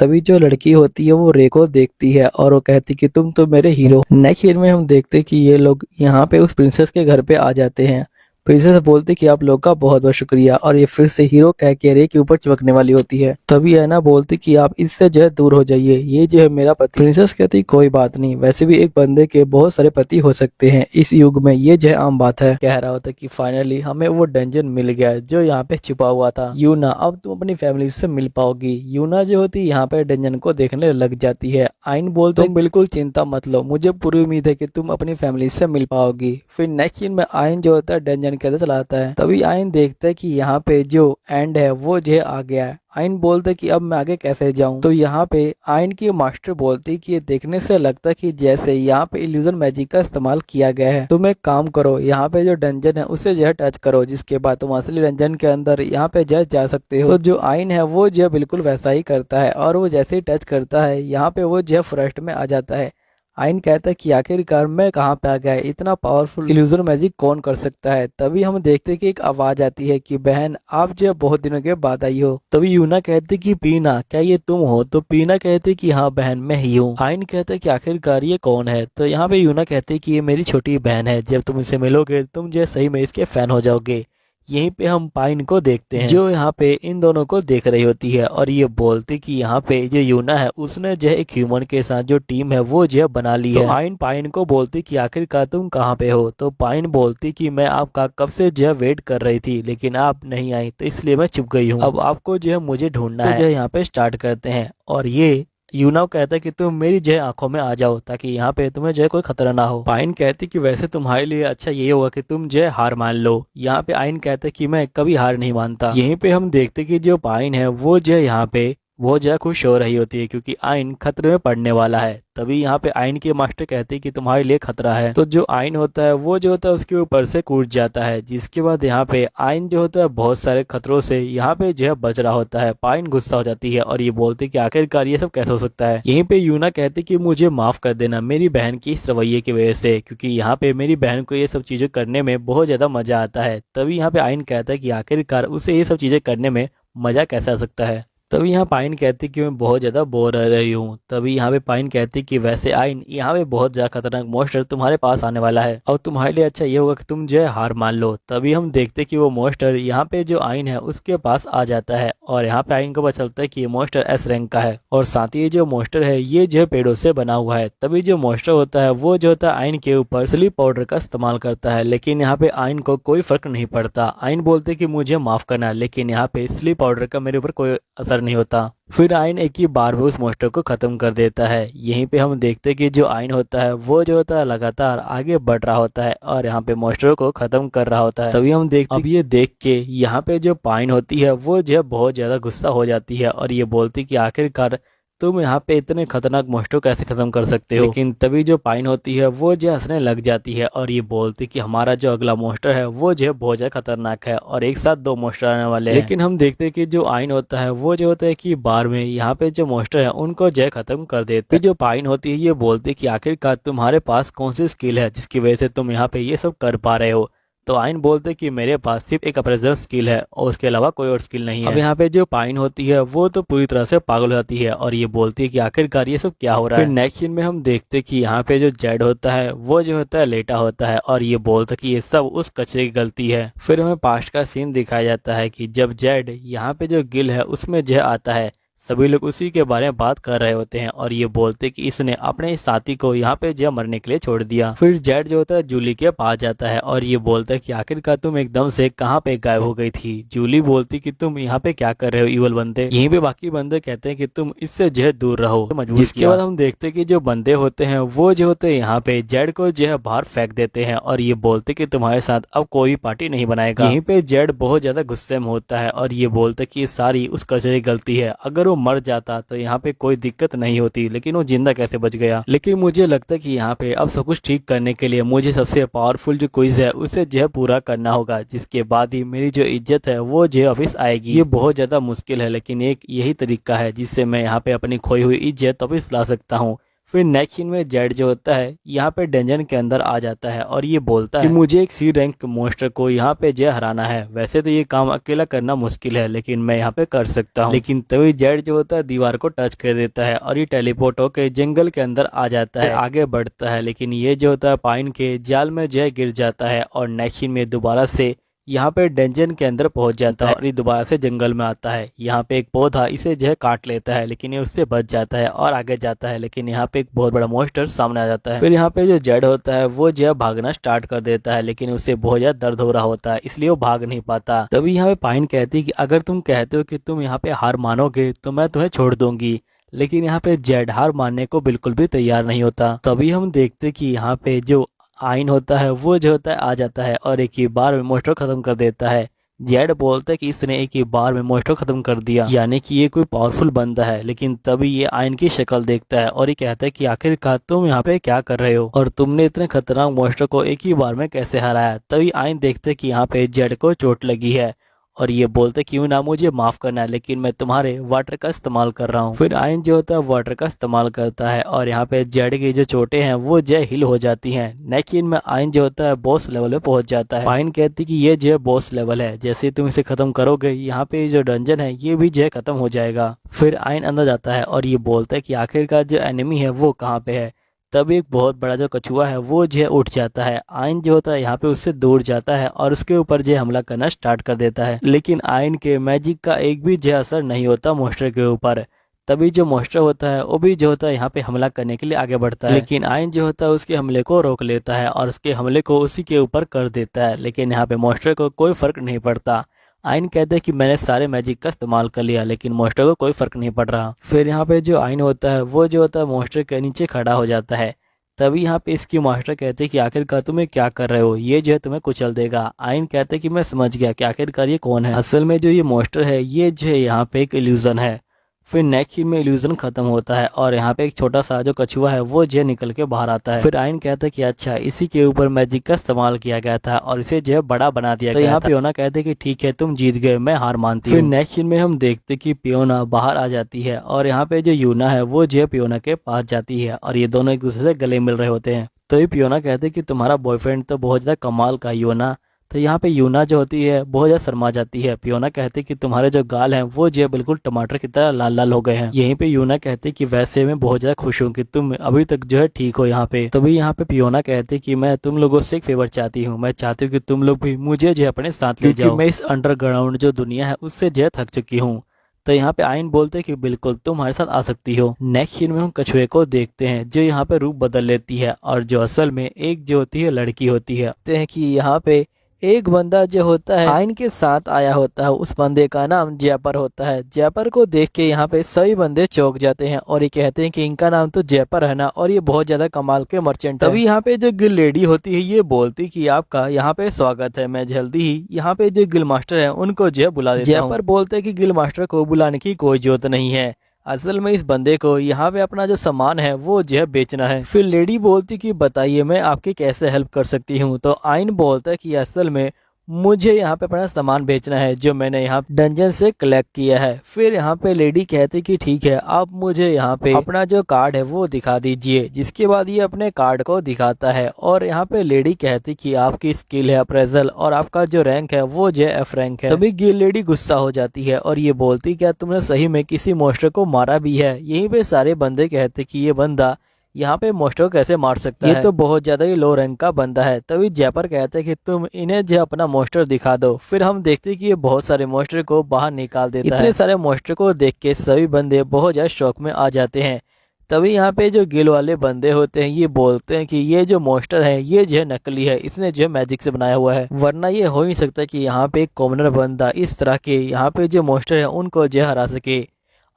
तभी जो लड़की होती है वो रे को देखती है और वो कहती कि तुम तो मेरे हीरो। नेक्स्ट सीन में हम देखते कि ये लोग यहाँ पे उस प्रिंसेस के घर पे आ जाते हैं। प्रिंसेस बोलती कि आप लोग का बहुत बहुत शुक्रिया, और ये फिर से हीरो कह के रे के ऊपर चिपकने वाली होती है। तभी एना बोलती कि आप इससे जो है दूर हो जाइए, ये जो है मेरा पति। प्रिंसेस कहती कोई बात नहीं, वैसे भी एक बंदे के बहुत सारे पति हो सकते हैं इस युग में, ये जो है आम बात है। कह रहा होता कि फाइनली हमें वो डंजन मिल गया जो यहाँ पे छुपा हुआ था। यूना, अब तुम अपनी फैमिली से मिल पाओगी। यूना जो होती यहाँ पे डंजन को देखने लग जाती है। आइन बोलते तुम बिल्कुल चिंता मत लो, मुझे पूरी उम्मीद है कि तुम अपनी फैमिली से मिल पाओगी। फिर नेक्स्ट सीन में आइन जो होता है डंजन के अंदर चलाता है। तभी आइन देखता है कि यहाँ पे जो एंड है वो जो आ गया है। आइन बोलते कि अब मैं आगे कैसे जाऊं। तो यहाँ पे आइन की मास्टर बोलती कि ये देखने से लगता है कि जैसे यहाँ पे इल्यूजन मैजिक का इस्तेमाल किया गया है। तुम एक काम करो, यहाँ पे जो डंजन है उसे जो है टच करो, जिसके बाद तुम असली डंजन के अंदर यहाँ पे जो जा सकते हो। तो जो आइन है वो जो बिल्कुल वैसा ही करता है और वो जैसे ही टच करता है यहाँ पे वो जो फॉरेस्ट में आ जाता है। आइन कहता है कि आखिरकार मैं कहाँ पे आ गया, इतना पावरफुल इल्यूजन मैजिक कौन कर सकता है। तभी हम देखते कि एक आवाज आती है कि बहन आप जो बहुत दिनों के बाद आई हो। तभी यूना कहती कि पीना, क्या ये तुम हो। तो पीना कहती कि हाँ बहन मैं ही हूँ। आइन कहता है कि आखिरकार ये कौन है। तो यहाँ पे यूना कहती कि ये मेरी छोटी बहन है, जब तुम इसे मिलोगे तुम जो सही में इसके फैन हो जाओगे। यहीं पे हम पाइन को देखते हैं जो यहाँ पे इन दोनों को देख रही होती है और ये बोलती कि यहाँ पे जो यूना है उसने जो है एक ह्यूमन के साथ जो टीम है वो जो बना ली है। तो आइन पाइन को बोलती कि आखिरकार तुम कहाँ पे हो। तो पाइन बोलती कि मैं आपका कब से जो है वेट कर रही थी, लेकिन आप नहीं आई तो इसलिए मैं चुप गई हूँ। अब आपको जो है मुझे ढूंढना है। जो यहाँ पे स्टार्ट करते हैं और ये यूना कहता है कि तुम मेरी जो है आंखों में आ जाओ ताकि यहाँ पे तुम्हें जो है कोई खतरा ना हो। पाइन कहती कि वैसे तुम्हारे लिए अच्छा ये होगा कि तुम जो है हार मान लो। यहाँ पे आइन कहता है कि मैं कभी हार नहीं मानता। यहीं पे हम देखते कि जो पाइन है वो जो है यहाँ पे बहुत ज्यादा खुश हो रही होती है क्योंकि आइन खतरे में पड़ने वाला है। तभी यहाँ पे आइन के मास्टर कहते हैं कि तुम्हारे लिए खतरा है। तो जो आइन होता है वो जो होता है उसके ऊपर से कूद जाता है, जिसके बाद यहाँ पे आइन जो होता है बहुत सारे खतरों से यहाँ पे जो है बच रहा होता है। आइन गुस्सा हो जाती है और ये बोलती है कि आखिरकार ये सब कैसे हो सकता है। यहीं पे यूना कहती कि मुझे माफ कर देना मेरी बहन की इस रवैये की वजह से, क्योंकि यहाँ पे मेरी बहन को ये सब चीजें करने में बहुत ज्यादा मजा आता है। तभी यहाँ पे आइन कहता है कि आखिरकार उसे ये सब चीजें करने में मजा कैसे आ सकता है। तभी यहाँ पाइन कहती कि मैं बहुत ज्यादा बोर रह रही हूँ। तभी यहाँ पे पाइन कहती कि वैसे आइन यहाँ पे बहुत ज्यादा खतरनाक मॉन्स्टर तुम्हारे पास आने वाला है और तुम्हारे लिए अच्छा ये होगा कि तुम जो है हार मान लो। तभी हम देखते कि वो मॉन्स्टर यहाँ पे जो आइन है उसके पास आ जाता है और यहाँ पे आइन को पता चलता है कि ये मॉन्स्टर एस रैंक का है और साथ ही जो मॉन्स्टर है ये जो पेड़ों से बना हुआ है। तभी जो मॉन्स्टर होता है वो जो होता है आइन के ऊपर स्लीप पाउडर का इस्तेमाल करता है, लेकिन यहाँ पे आइन को कोई फर्क नहीं पड़ता। आइन बोलते कि मुझे माफ करना, लेकिन यहाँ पे स्लीप पाउडर का मेरे ऊपर कोई असर नहीं होता। फिर आइन एक ही बार में उस मॉन्स्टर को खत्म कर देता है। यहीं पे हम देखते हैं कि जो आइन होता है वो जो होता है लगातार आगे बढ़ रहा होता है और यहाँ पे मॉन्स्टर को खत्म कर रहा होता है। तभी हम देखते अब ये देख के यहाँ पे जो पाइन होती है वो जो है बहुत ज्यादा गुस्सा हो जाती है और ये बोलती कि आखिरकार तुम यहाँ पे इतने खतरनाक मॉन्स्टर कैसे खत्म कर सकते हो। लेकिन तभी जो पाइन होती है वो जो हंसने लग जाती है और ये बोलती कि हमारा जो अगला मॉन्स्टर है वो जो है बहुत ज्यादा खतरनाक है और एक साथ 2 मॉन्स्टर आने वाले हैं। लेकिन हम देखते हैं कि जो आइन होता है वो जो होता है कि बार में यहाँ पे जो मॉन्स्टर है उनको जो है खत्म कर देते हैं। जो पाइन होती है ये बोलती कि आखिरकार तुम्हारे पास कौन सी स्किल है जिसकी वजह से तुम यहाँ पे ये सब कर पा रहे हो। तो आइन बोलते कि मेरे पास सिर्फ एक अप्रेजल स्किल है और उसके अलावा कोई और स्किल नहीं है। अब यहाँ पे जो पाइन होती है वो तो पूरी तरह से पागल हो जाती है और ये बोलती है कि आखिरकार ये सब क्या हो रहा है। फिर नेक्स्ट सीन में हम देखते कि यहाँ पे जो जेड होता है वो जो होता है लेटा होता है और ये बोलता कि ये सब उस कचरे की गलती है। फिर हमें पास्ट का सीन दिखाया जाता है कि जब जेड यहाँ पे जो गिल है उसमें जो आता है सभी लोग उसी के बारे में बात कर रहे होते हैं और ये बोलते कि इसने अपने साथी को यहाँ पे जो मरने के लिए छोड़ दिया। फिर जेड जो होता है जूली के पास जाता है और ये बोलता है कि आखिरकार तुम एकदम से कहाँ पे गायब हो गई थी। जूली बोलती कि तुम यहाँ पे क्या कर रहे हो इवल बंदे। यहीं पे बाकी बंदे कहते हैं कि तुम इससे जो है दूर रहो। जिसके बाद हम देखते कि जो बंदे होते हैं वो जो होते हैं यहाँ पे जेड को जो है बाहर फेंक देते हैं और ये बोलते कि तुम्हारे साथ अब कोई पार्टी नहीं बनाएगा। यहीं पे जेड बहुत ज्यादा गुस्से में होता है और ये बोलते कि सारी उस कचरे की गलती है, अगर वो मर जाता तो यहाँ पे कोई दिक्कत नहीं होती, लेकिन वो जिंदा कैसे बच गया। लेकिन मुझे लगता है कि यहाँ पे अब सब कुछ ठीक करने के लिए मुझे सबसे पावरफुल जो क्विज है उसे जो है पूरा करना होगा, जिसके बाद ही मेरी जो इज्जत है वो जो वापिस आएगी। ये बहुत ज्यादा मुश्किल है लेकिन एक यही तरीका है जिससे मैं यहाँ पे अपनी खोई हुई इज्जत वापिस ला सकता हूँ। फिर नेक्स्ट सीन में जेड जो होता है यहाँ पे डंजन के अंदर आ जाता है और ये बोलता है कि मुझे एक सी रैंक मॉन्स्टर को यहाँ पे जो हराना है। वैसे तो ये काम अकेला करना मुश्किल है लेकिन मैं यहाँ पे कर सकता हूँ। लेकिन तभी जेड जो होता है दीवार को टच कर देता है और ये टेलीपोर्ट होकर जंगल के अंदर आ जाता है, आगे बढ़ता है। लेकिन ये जो होता है पाइन के जाल में जो है गिर जाता है और नेक्स्ट सीन में दोबारा से यहाँ पे डंजन के अंदर पहुंच जाता है और ये दोबारा से जंगल में आता है। यहाँ पे एक पौधा इसे जो है काट लेता है लेकिन ये उससे बच जाता है और आगे जाता है, लेकिन यहाँ पे एक बहुत बड़ा मॉन्स्टर सामने आ जाता है। फिर यहाँ पे जो जेड होता है वो जो है भागना स्टार्ट कर देता है लेकिन उसे बहुत ज्यादा दर्द हो रहा होता है इसलिए वो भाग नहीं पाता। तभी यहाँ पे पाइन कहती है कि अगर तुम कहते हो कि तुम यहाँ पे हार मानोगे तो मैं तुम्हें छोड़ दूंगी, लेकिन यहाँ पे जेड हार मानने को बिल्कुल भी तैयार नहीं होता। तभी हम देखते कि यहाँ पे जो आइन होता है वो जो होता है आ जाता है और एक ही बार में मॉन्स्टर खत्म कर देता है। जेड बोलता है कि इसने एक ही बार में मॉन्स्टर खत्म कर दिया, यानी कि ये कोई पावरफुल बंदा है। लेकिन तभी ये आइन की शक्ल देखता है और ये कहता है कि आखिरकार तुम यहाँ पे क्या कर रहे हो और तुमने इतने खतरनाक मॉन्स्टर को एक ही बार में कैसे हराया। तभी आइन देखते है कि यहाँ पे जेड को चोट लगी है और ये बोलते क्यों ना मुझे माफ करना, लेकिन मैं तुम्हारे वाटर का इस्तेमाल कर रहा हूँ। फिर आइन जो होता है वाटर का इस्तेमाल करता है और यहाँ पे जेड की जो चोटें हैं वो जो हिल हो जाती हैं। नेक्स्ट में आइन जो होता है बॉस लेवल पे पहुंच जाता है। आइन कहती कि ये जो है बॉस लेवल है, जैसे तुम इसे खत्म करोगे यहाँ पे जो डंजन है ये भी जो है खत्म हो जाएगा। फिर आइन अंदर जाता है और ये बोलता है कि आखिरकार जो एनिमी है वो कहाँ पे है। तब एक बहुत बड़ा जो कछुआ है वो जो है उठ जाता है। आइन जो होता है यहाँ पे उससे दूर जाता है और उसके ऊपर जो हमला करना स्टार्ट कर देता है, लेकिन आइन के मैजिक का एक भी जो असर नहीं होता मॉन्स्टर के ऊपर। तभी जो मॉन्स्टर होता है वो भी जो होता है यहाँ पे हमला करने के लिए आगे बढ़ता है, लेकिन आइन जो होता है उसके हमले को रोक लेता है और उसके हमले को उसी के ऊपर कर देता है। लेकिन यहाँ पे मॉन्स्टर को कोई फर्क नहीं पड़ता। आइन कहते हैं कि मैंने सारे मैजिक का इस्तेमाल कर लिया लेकिन मॉन्स्टर को कोई फर्क नहीं पड़ रहा। फिर यहाँ पे जो आइन होता है वो जो होता है मॉन्स्टर के नीचे खड़ा हो जाता है। तभी यहाँ पे इसकी मास्टर कहते हैं कि आखिरकार तुम्हें क्या कर रहे हो, ये जो है तुम्हें कुचल देगा। आइन कहते हैं कि मैं समझ गया कि आखिरकार ये कौन है। असल में जो ये मॉन्स्टर है ये जो है यहाँ पे एक इल्यूजन है। फिर नेक्स्ट सीन में इल्यूजन खत्म होता है और यहाँ पे एक छोटा सा जो कछुआ है वो जो निकल के बाहर आता है। फिर आइन कहता है कि अच्छा इसी के ऊपर मैजिक का इस्तेमाल किया गया था और इसे जो है बड़ा बना दिया गया। यहाँ पे पियोना कहते हैं कि ठीक है तुम जीत गए, मैं हार मानती हूँ। फिर नेक्स्ट सीन में हम देखते कि पियोना बाहर आ जाती है और यहाँ पे जो यूना है वो जो पियोना के पास जाती है और ये दोनों एक दूसरे से गले मिल रहे होते हैं। तो ये पियोना कहते हैं कि तुम्हारा बॉयफ्रेंड तो बहुत ज्यादा कमाल का यूना। तो यहाँ पे यूना जो होती है बहुत ज्यादा शर्मा जाती है। पियोना कहते कि तुम्हारे जो गाल हैं वो जो बिल्कुल टमाटर की तरह लाल लाल हो गए हैं। यहीं पे यूना कहते कि वैसे मैं बहुत ज्यादा खुश हूँ कि तुम अभी तक जो है ठीक हो यहाँ पे। तभी यहाँ पे पियोना कहते कि मैं तुम लोगों से एक फेवर चाहती हूँ, मैं चाहती हूँ कि तुम लोग भी मुझे जो अपने साथ ले जाओ। मैं इस अंडरग्राउंड जो दुनिया है उससे जो थक चुकी हूँ। तो यहाँ पे आइन बोलते कि बिल्कुल तुम हमारे साथ आ सकती हो। नेक्स्ट सीन में हम कछुए को देखते हैं जो यहाँ पे रूप बदल लेती है और जो असल में एक जो होती है लड़की होती है। कहते हैं कि यहाँ पे एक बंदा जो होता है आइन के साथ आया होता है, उस बंदे का नाम जयपर होता है। जयपर को देख के यहाँ पे सभी बंदे चौंक जाते हैं और ये कहते हैं कि इनका नाम तो जयपर है ना, और ये बहुत ज्यादा कमाल के मर्चेंट है। तभी यहाँ पे जो गिल लेडी होती है ये बोलती कि आपका यहाँ पे स्वागत है, मैं जल्दी ही यहाँ पे जो गिल मास्टर है उनको जो बुला देता हूँ। जयपर बोलते कि गिल मास्टर को बुलाने की कोई जरूरत नहीं है, असल में इस बंदे को यहाँ पे अपना जो सामान है वो जो है बेचना है। फिर लेडी बोलती कि बताइए मैं आपकी कैसे हेल्प कर सकती हूँ। तो आइन बोलता है कि असल में मुझे यहाँ पे अपना सामान बेचना है जो मैंने यहाँ डंजन से कलेक्ट किया है। फिर यहाँ पे लेडी कहती कि ठीक है आप मुझे यहाँ पे अपना जो कार्ड है वो दिखा दीजिए, जिसके बाद ये अपने कार्ड को दिखाता है और यहाँ पे लेडी कहती कि आपकी स्किल है अप्रेजल और आपका जो रैंक है वो जो एफ रैंक है। तभी गिल लेडी गुस्सा हो जाती है और ये बोलती क्या तुमने सही में किसी मोस्टर को मारा भी है। यहीं पे सारे बंदे कहते कि ये बंदा यहाँ पे मोस्टर को कैसे मार सकता है, ये तो बहुत ज्यादा ही लो रैंक का बंदा है। तभी जयपर कहते हैं कि तुम इन्हें जो अपना मोस्टर दिखा दो। फिर हम देखते हैं कि ये बहुत सारे मोस्टर को बाहर निकाल देता है। इतने सारे मोस्टर को देख के सभी बंदे बहुत ज्यादा शौक में आ जाते हैं। तभी यहाँ पे जो गिल वाले बंदे होते हैं ये बोलते हैं कि ये जो मोस्टर है ये जो है नकली है, इसने जो है मैजिक से बनाया हुआ है, वरना ये हो ही सकता है कि यहाँ पे एक कॉमनर बंदा इस तरह के यहाँ पे जो मोस्टर है उनको जो हरा सके।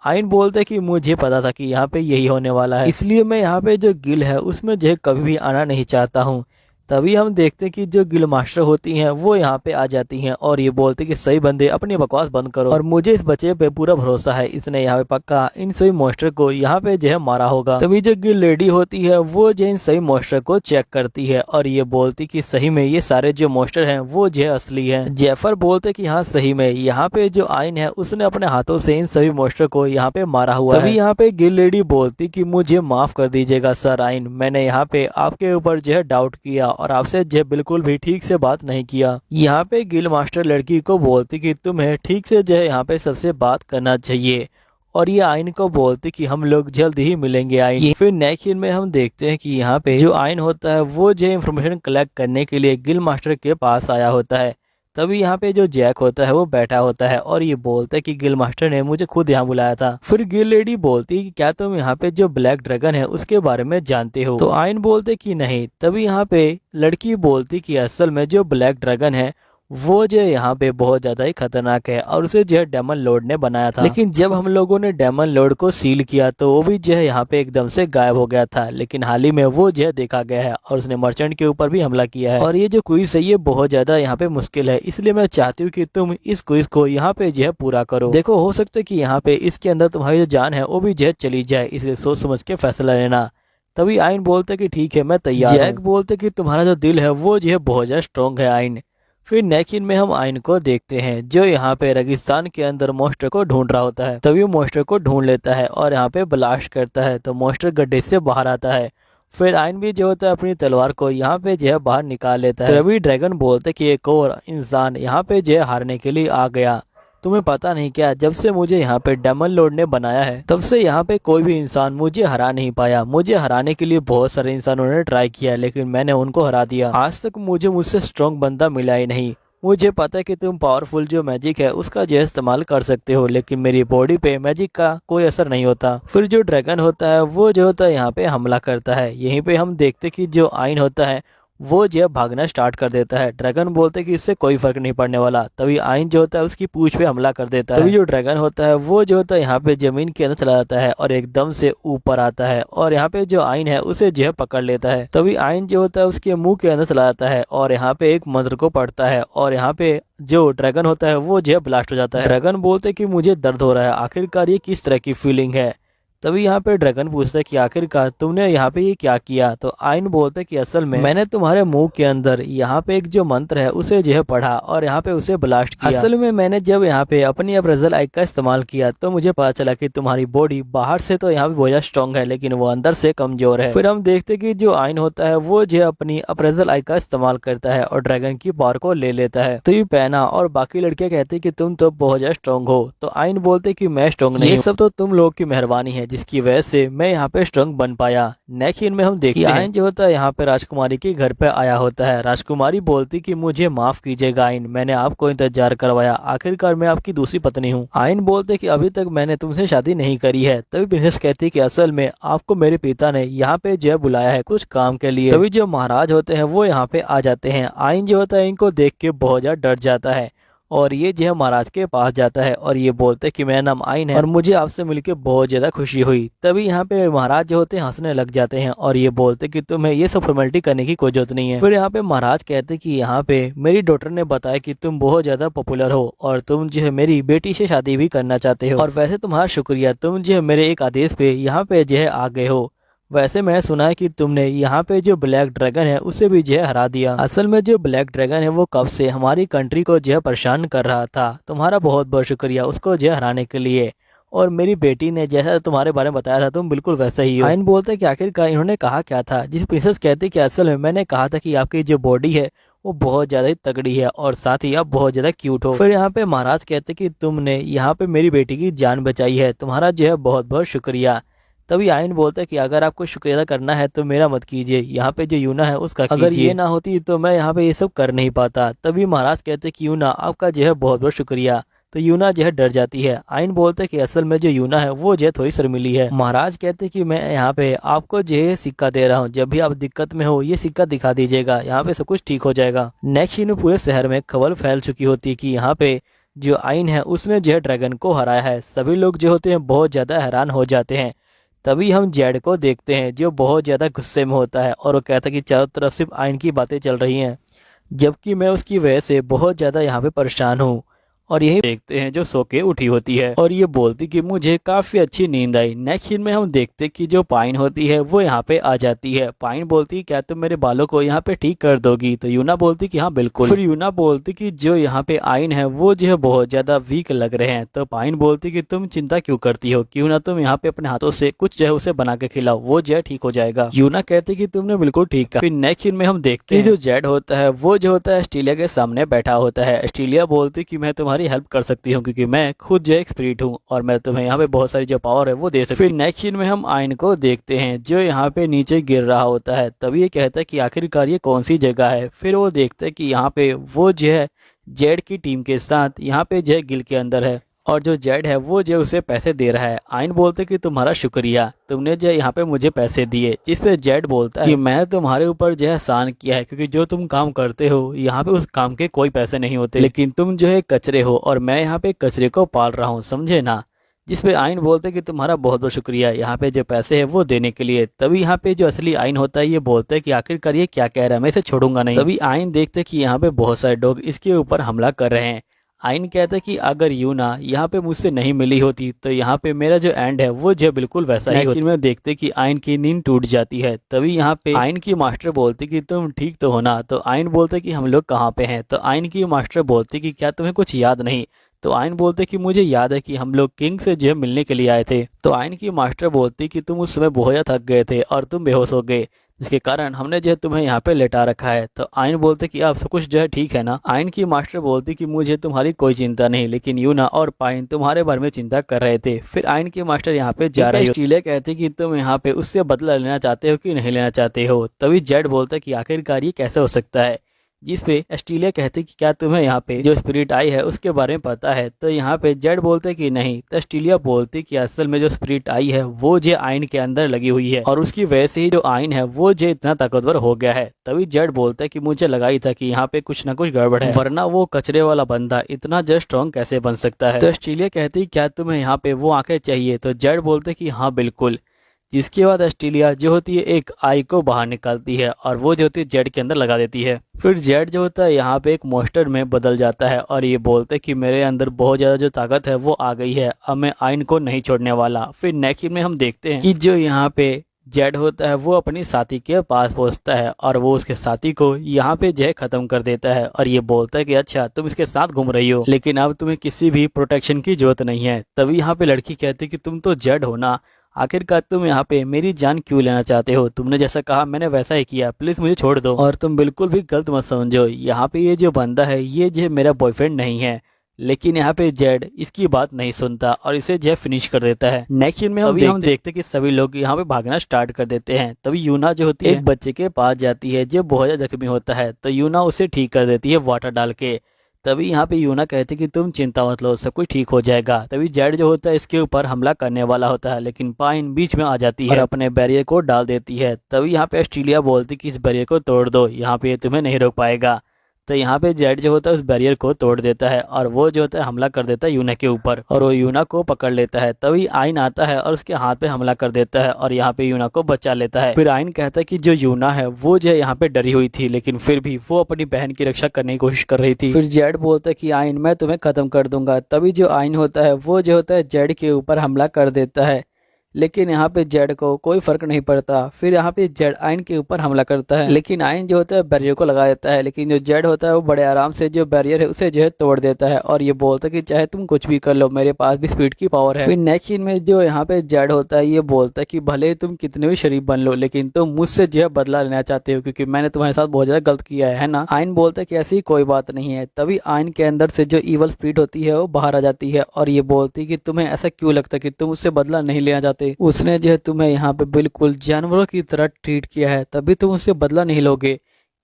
आइन बोलते कि मुझे पता था कि यहाँ पे यही होने वाला है, इसलिए मैं यहाँ पे जो गिल है उसमें जो कभी भी आना नहीं चाहता हूँ। तभी हम देखते कि जो गिल मास्टर होती हैं वो यहाँ पे आ जाती हैं और ये बोलते कि सही बंदे अपनी बकवास बंद करो और मुझे इस बच्चे पे पूरा भरोसा है, इसने यहाँ पे पक्का इन सभी मोस्टर को यहाँ पे जो है मारा होगा। तभी जो गिल लेडी होती है वो जो इन सभी मोस्टर को चेक करती है और ये बोलती कि सही में ये सारे जो मोस्टर हैं वो जो है असली है। जेफर बोलते कि हाँ सही में यहाँ पे जो आइन है उसने अपने हाथों से इन सभी मोस्टर को यहाँ पे मारा हुआ है। तभी यहाँ पे गिल लेडी बोलती कि मुझे माफ कर दीजिएगा सर आइन, मैंने यहाँ पे आपके ऊपर जो है डाउट किया और आपसे जो बिल्कुल भी ठीक से बात नहीं किया। यहाँ पे गिल मास्टर लड़की को बोलती कि तुम्हें ठीक से जो है यहाँ पे सबसे बात करना चाहिए और ये आइन को बोलती कि हम लोग जल्द ही मिलेंगे आइन। फिर नेक्स्ट सीन में हम देखते हैं कि यहाँ पे जो आइन होता है वो जो इन्फॉर्मेशन कलेक्ट करने के लिए गिल मास्टर के पास आया होता है। तभी यहाँ पे जो जैक होता है वो बैठा होता है और ये बोलता है कि गिल मास्टर ने मुझे खुद यहाँ बुलाया था। फिर गिल लेडी बोलती है कि क्या तुम यहाँ पे जो ब्लैक ड्रैगन है उसके बारे में जानते हो। तो आइन बोलते कि नहीं। तभी यहाँ पे लड़की बोलती कि असल में जो ब्लैक ड्रैगन है वो जो यहाँ पे बहुत ज्यादा ही खतरनाक है और उसे जो है डेमन लॉर्ड ने बनाया था, लेकिन जब हम लोगों ने डेमन लॉर्ड को सील किया तो वो भी जो है यहाँ पे एकदम से गायब हो गया था, लेकिन हाल ही में वो जो है देखा गया है और उसने मर्चेंट के ऊपर भी हमला किया है। और ये जो क्विज है ये बहुत ज्यादा यहाँ पे मुश्किल है, इसलिए मैं चाहती हूँ कि तुम इस क्विज को यहाँ पे जो है पूरा करो। देखो हो सकता है कि यहाँ पे इसके अंदर तुम्हारी जो जान है वो भी जो है चली जाए, इसलिए सोच समझ के फैसला लेना। तभी आइन बोलते कि ठीक है मैं तैयार। जैक बोलते कि तुम्हारा जो दिल है वो जो है बहुत ज्यादा स्ट्रॉन्ग है आइन। फिर नेक्स्ट सीन में हम आइन को देखते हैं जो यहाँ पे रेगिस्तान के अंदर मोस्टर को ढूंढ रहा होता है। तभी वो मोस्टर को ढूंढ लेता है और यहाँ पे ब्लास्ट करता है तो मोस्टर गड्ढे से बाहर आता है। फिर आइन भी जो होता है अपनी तलवार को यहाँ पे जो है बाहर निकाल लेता है। तभी ड्रैगन बोलते कि एक और इंसान यहाँ पे जो है हारने के लिए आ गया। तुम्हें पता नहीं क्या, जब से मुझे यहाँ पे डेमन लॉर्ड ने बनाया है तब से यहाँ पे कोई भी इंसान मुझे हरा नहीं पाया। मुझे हराने के लिए बहुत सारे इंसानों ने ट्राई किया लेकिन मैंने उनको हरा दिया। आज तक मुझे मुझसे स्ट्रॉन्ग बंदा मिला ही नहीं। मुझे पता है कि तुम पावरफुल जो मैजिक है उसका जो इस्तेमाल कर सकते हो, लेकिन मेरी बॉडी पे मैजिक का कोई असर नहीं होता। फिर जो ड्रैगन होता है वो जो होता है यहाँ पे हमला करता है। यहीं पे हम देखते कि जो आइन होता है वो जो है भागना स्टार्ट कर देता है। ड्रैगन बोलते हैं कि इससे कोई फर्क नहीं पड़ने वाला। तभी आइन जो होता है उसकी पूंछ पे हमला कर देता है। तभी जो ड्रैगन होता है वो जो होता है यहाँ पे जमीन के अंदर चला जाता है और एकदम से ऊपर आता है और यहाँ पे जो आइन है उसे जो है पकड़ लेता है। तभी आइन जो होता है उसके मुंह के अंदर चला जाता है और यहाँ पे एक मंत्र को पढ़ता है और यहाँ पे जो ड्रैगन होता है वो जो है ब्लास्ट हो जाता है। ड्रैगन बोलते कि मुझे दर्द हो रहा है, आखिरकार ये किस तरह की फीलिंग है। तभी यहाँ पे ड्रैगन पूछता है कि आखिरकार तुमने यहाँ पे ये क्या किया। तो आइन बोलते कि असल में मैंने तुम्हारे मुंह के अंदर यहाँ पे एक जो मंत्र है उसे जो है पढ़ा और यहाँ पे उसे ब्लास्ट किया। असल में मैंने जब यहाँ पे अपनी अप्रेजल आई का इस्तेमाल किया तो मुझे पता चला कि तुम्हारी बॉडी बाहर से तो यहाँ पे बहुत स्ट्रॉन्ग है लेकिन वो अंदर से कमजोर है। फिर हम देखते कि जो आइन होता है वो जो अपनी अप्रेजल आई का इस्तेमाल करता है और ड्रैगन की पावर को ले लेता है। तो ये पहना और बाकी लड़कियां कहती कि तुम तो बहुत ज्यादा स्ट्रॉन्ग हो। तो आइन बोलते कि मैं स्ट्रॉन्ग नहीं, ये सब तो तुम लोग की मेहरबानी है जिसकी वजह से मैं यहाँ पे स्ट्रॉन्ग बन पाया। नेक्स्ट सीन में हम देखते हैं आइन जो होता है यहाँ पे राजकुमारी के घर पे आया होता है। राजकुमारी बोलती कि मुझे माफ कीजिएगा आइन, मैंने आपको इंतजार करवाया, आखिरकार मैं आपकी दूसरी पत्नी हूँ। आइन बोलते कि अभी तक मैंने तुमसे शादी नहीं करी है। तभी प्रिंसेस कहती कि असल में आपको मेरे पिता ने यहाँ पे जो बुलाया है कुछ काम के लिए। तभी जो महाराज होते हैं वो यहाँ पे आ जाते हैं। आइन जो होता है इनको देख के बहुत ज्यादा डर जाता है और ये जो है महाराज के पास जाता है और ये बोलते कि मेरा नाम आइन है और मुझे आपसे मिलकर बहुत ज्यादा खुशी हुई। तभी यहाँ पे महाराज जो होते हैं हंसने लग जाते हैं और ये बोलते कि तुम्हें ये सब फॉर्मेलिटी करने की कोई जरूरत नहीं है। फिर यहाँ पे महाराज कहते कि यहाँ पे मेरी डॉटर ने बताया कि तुम बहुत ज्यादा पॉपुलर हो और तुम जो है मेरी बेटी से शादी भी करना चाहते हो और वैसे तुम्हारा शुक्रिया, तुम जो है मेरे एक आदेश पे यहाँ पे जो है आ गए हो। वैसे मैंने सुना है कि तुमने यहाँ पे जो ब्लैक ड्रैगन है उसे भी जो है हरा दिया। असल में जो ब्लैक ड्रैगन है वो कब से हमारी कंट्री को जो है परेशान कर रहा था। तुम्हारा बहुत बहुत शुक्रिया उसको जो है हराने के लिए। और मेरी बेटी ने जैसा तुम्हारे बारे में बताया था तुम बिल्कुल वैसा ही हो। आइन बोलते कि आखिरकार इन्होंने कहा क्या था। जिस प्रिंसेस कहती कि असल में मैंने कहा था कि आपकी जो बॉडी है वो बहुत ज्यादा ही तगड़ी है और साथ ही आप बहुत ज्यादा क्यूट हो। फिर यहाँ पे महाराज कहते कि तुमने यहाँ पे मेरी बेटी की जान बचाई है, तुम्हारा जो है बहुत बहुत शुक्रिया। तभी आइन बोलता है कि अगर आपको शुक्रिया अदा करना है तो मेरा मत कीजिए, यहाँ पे जो यूना है उसका कीजिए। अगर ये ना होती तो मैं यहाँ पे ये सब कर नहीं पाता। तभी महाराज कहते कि यूना आपका जो है बहुत बहुत शुक्रिया। तो यूना जो है डर जाती है। आइन बोलते है कि असल में जो यूना है वो जो है थोड़ी शर्मिली है। महाराज कहते कि मैं यहाँ पे आपको जो है सिक्का दे रहा हूँ, जब भी आप दिक्कत में हो ये सिक्का दिखा दीजिएगा, यहाँ पे सब कुछ ठीक हो जाएगा। नेक्स्ट सीन में पूरे शहर में खबर फैल चुकी होती है कि यहाँ पे जो आइन है उसने जो है ड्रैगन को हराया है। सभी लोग जो होते हैं बहुत ज्यादा हैरान हो जाते हैं। तभी हम जेड को देखते हैं जो बहुत ज्यादा गुस्से में होता है और वो कहता है कि चारों तरफ सिर्फ आइन की बातें चल रही हैं, जबकि मैं उसकी वजह से बहुत ज्यादा यहाँ पे परेशान हूँ। और यही देखते हैं जो सो के उठी होती है और ये बोलती कि मुझे काफी अच्छी नींद आई। नेक्स्ट सीन में हम देखते कि जो पाइन होती है वो यहाँ पे आ जाती है। पाइन बोलती क्या तुम मेरे बालों को यहाँ पे ठीक कर दोगी। तो यूना बोलती कि हाँ बिल्कुल। फिर यूना बोलती कि जो यहाँ पे आइन है वो जो है बहुत ज्यादा वीक लग रहे हैं। तो पाइन बोलती कि तुम चिंता क्यों करती हो, क्यों ना तुम यहाँ पे अपने हाथों से कुछ जो है उसे बना के खिलाओ, वो जो है ठीक हो जाएगा। यूना कहती कि तुमने बिल्कुल ठीक कहा। फिर नेक्स्ट सीन में हम देखते हैं जो जेड होता है वो जो होता है ऑस्ट्रेलिया के सामने बैठा होता है। ऑस्ट्रेलिया बोलती कि मैं तुम्हारी हेल्प कर सकती हूँ क्योंकि मैं खुद जो एक स्पिरिट हूँ और मैं तुम्हें यहाँ पे बहुत सारी जो पावर है वो दे सकती हूँ। फिर नेक्स्ट सीन में हम आइन को देखते हैं जो यहाँ पे नीचे गिर रहा होता है। तभी ये कहता है कि आखिरकार ये कौन सी जगह है। फिर वो देखता है कि यहाँ पे वो जो है जेड की टीम के साथ यहाँ पे जो है गिल के अंदर है और जो जेड है वो जो उसे पैसे दे रहा है। आइन बोलते कि तुम्हारा शुक्रिया, तुमने जो यहाँ पे मुझे पैसे दिए। जिस पे जेड बोलता है कि मैं तुम्हारे ऊपर जो है एहसान किया है क्योंकि जो तुम काम करते हो यहाँ पे उस काम के कोई पैसे नहीं होते, लेकिन तुम जो है कचरे हो और मैं यहाँ पे कचरे को पाल रहा हूँ, समझे ना। जिस पे आइन बोलते कि तुम्हारा बहुत बहुत शुक्रिया यहाँ पे जो पैसे है वो देने के लिए। तभी यहाँ पे जो असली आइन होता है ये बोलता है कि आखिरकार ये क्या कह रहा है, मैं इसे छोड़ूंगा नहीं। तभी आइन देखते कि यहाँ पे बहुत सारे लोग इसके ऊपर हमला कर रहे हैं। आइन कहता है कि अगर यूना यहाँ पे मुझसे नहीं मिली होती तो यहाँ पे मेरा जो एंड है वो जो बिल्कुल वैसा ही होता। में देखते कि आइन की नींद टूट जाती है। तभी यहाँ पे आइन की मास्टर बोलती कि तुम ठीक तो हो ना। तो आइन बोलते कि हम लोग कहाँ पे हैं। तो आइन की मास्टर बोलती कि क्या तुम्हें कुछ याद नहीं। तो आइन बोलते कि मुझे याद है कि हम लोग किंग से जो मिलने के लिए आए थे। तो आइन की मास्टर बोलती कि तुम उस समय बहुत ज्यादा थक गए थे और तुम बेहोश हो गए, जिसके कारण हमने जो है तुम्हें यहाँ पे लेटा रखा है। तो आइन बोलते कि अब सब कुछ जो है ठीक है ना। आइन की मास्टर बोलती कि मुझे तुम्हारी कोई चिंता नहीं, लेकिन यूना और पाइन तुम्हारे बारे में चिंता कर रहे थे। फिर आइन की मास्टर यहाँ पे जा रही है। कहती कि तुम यहाँ पे उससे बदला लेना चाहते हो कि नहीं लेना चाहते हो। तभी जेड बोलता कि आखिरकार ये कैसे हो सकता है जिसपे ऑस्ट्रेलिया कहते कि क्या तुम्हें यहाँ पे जो स्पिरिट आई है उसके बारे में पता है। तो यहाँ पे जेड बोलते कि नहीं। तो ऑस्ट्रेलिया बोलती कि असल में जो स्पिरिट आई है वो जे आयन के अंदर लगी हुई है और उसकी वजह से ही जो आयन है वो जे इतना ताकतवर हो गया है। तभी जेड बोलता है कि मुझे लगा ही था कि यहाँ पे कुछ ना कुछ गड़बड़ है, वरना वो कचरे वाला बंदा इतना जो स्ट्रॉन्ग कैसे बन सकता है। तो ऑस्ट्रेलिया कहती क्या तुम्हें यहाँ पे वो आंखें चाहिए। तो जेड बोलते कि हाँ बिल्कुल। जिसके बाद ऑस्ट्रेलिया जो होती है एक आई को बाहर निकालती है और वो जो होती है जेड के अंदर लगा देती है। फिर जेड जो होता है यहाँ पे एक मॉन्स्टर में बदल जाता है और ये बोलते कि मेरे अंदर बहुत ज़्यादा जो ताकत है वो आ गई है, अब मैं आयन को नहीं छोड़ने वाला। फिर नेक्स्ट में हम देखते हैं कि जो यहाँ पे जेड होता है वो अपनी साथी के पास पहुंचता है और वो उसके साथी को यहाँ पे जो है खत्म कर देता है और ये बोलता है कि अच्छा तुम इसके साथ घूम रही हो लेकिन अब तुम्हें किसी भी प्रोटेक्शन की जरूरत नहीं है। तभी यहाँ पे लड़की कहती है कि तुम तो जेड हो ना, आखिरकार तुम यहाँ पे मेरी जान क्यों लेना चाहते हो? तुमने जैसा कहा मैंने वैसा ही किया, प्लीज मुझे छोड़ दो। और तुम बिल्कुल भी गलत मत समझो, यहाँ पे ये जो बंदा है ये जो मेरा बॉयफ्रेंड नहीं है। लेकिन यहाँ पे जेड इसकी बात नहीं सुनता और इसे जेड फिनिश कर देता है। नेक्स्ट सीन में हम देखते कि सभी लोग यहाँ पे भागना स्टार्ट कर देते हैं। तभी यूना जो होती है एक बच्चे के पास जाती है जो बहुत ज्यादा जख्मी होता है। तो यूना उसे ठीक कर देती है वाटर डाल के। तभी यहाँ पे यूना कहती कि तुम चिंता मत लो, सब कुछ ठीक हो जाएगा। तभी जेड जो होता है इसके ऊपर हमला करने वाला होता है लेकिन पाइन बीच में आ जाती है और अपने बैरियर को डाल देती है। तभी यहाँ पे ऑस्ट्रेलिया बोलती कि इस बैरियर को तोड़ दो, यहाँ पे तुम्हें नहीं रोक पाएगा। तो यहाँ पे जेड जो होता है उस बैरियर को तोड़ देता है और वो जो होता है हमला कर देता है यूना के ऊपर और वो यूना को पकड़ लेता है। तभी आयन आता है और उसके हाथ पे हमला कर देता है और यहाँ पे यूना को बचा लेता है। फिर आयन कहता है कि जो यूना है वो जो है यहाँ पे डरी हुई थी लेकिन फिर भी वो अपनी बहन की रक्षा करने की कोशिश कर रही थी। फिर जेड बोलता है कि आयन मैं तुम्हें खत्म कर दूंगा। तभी जो आयन होता है वो जो होता है जेड के ऊपर हमला कर देता है लेकिन यहाँ पे जेड को कोई फर्क नहीं पड़ता। फिर यहाँ पे जेड आयन के ऊपर हमला करता है लेकिन आयन जो होता है बैरियर को लगा देता है लेकिन जो जेड होता है वो बड़े आराम से जो बैरियर है उसे जो है तोड़ देता है और ये बोलता है कि चाहे तुम कुछ भी कर लो, मेरे पास भी स्पीड की पावर है। फिर नेक्स्ट सीन में जो यहाँ पे जेड होता है ये बोलता है कि भले तुम कितने भी शरीफ बन लो लेकिन तुम मुझसे जो है बदला लेना चाहते हो क्योंकि मैंने तुम्हारे साथ बहुत ज्यादा गलत किया है ना। आयन बोलता है कि ऐसी कोई बात नहीं है। तभी आयन के अंदर से जो ईवल स्पिरिट होती है वो बाहर आ जाती है और ये बोलती है कि तुम्हें ऐसा क्यों लगता है कि तुम उससे बदला नहीं लेना चाहते? उसने जो तुम्हें यहाँ पे बिल्कुल जानवरों की तरह ट्रीट किया है, तभी तुम उससे बदला नहीं लोगे?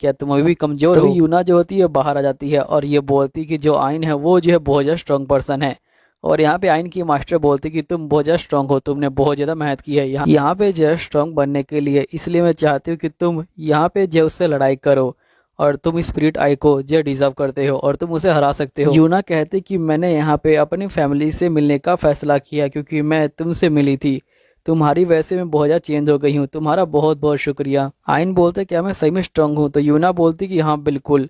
क्या तुम अभी भी कमजोर हो? यूना जो होती है बाहर आ जाती है और ये बोलती कि जो आयन है वो जो है बहुत ज्यादा स्ट्रॉन्ग पर्सन है और यहाँ पे आयन की मास्टर बोलती कि तुम बहुत ज्यादा स्ट्रॉन्ग हो, तुमने बहुत ज्यादा मेहनत की है यहाँ पे जो है स्ट्रॉन्ग बनने के लिए, इसलिए मैं चाहती हूँ कि तुम यहाँ पे जो उससे लड़ाई करो और तुम स्पिरिट आई को जो डिजर्व करते हो और तुम उसे हरा सकते हो। यूना कहती कि मैंने यहाँ पे अपनी फैमिली से मिलने का फैसला किया क्योंकि मैं तुमसे मिली थी, तुम्हारी वजह से मैं बहुत ज़्यादा चेंज हो गई हूँ, तुम्हारा बहुत बहुत शुक्रिया। आयन बोलते क्या मैं सही में स्ट्रांग हूँ? तो यूना बोलती कि हाँ बिल्कुल।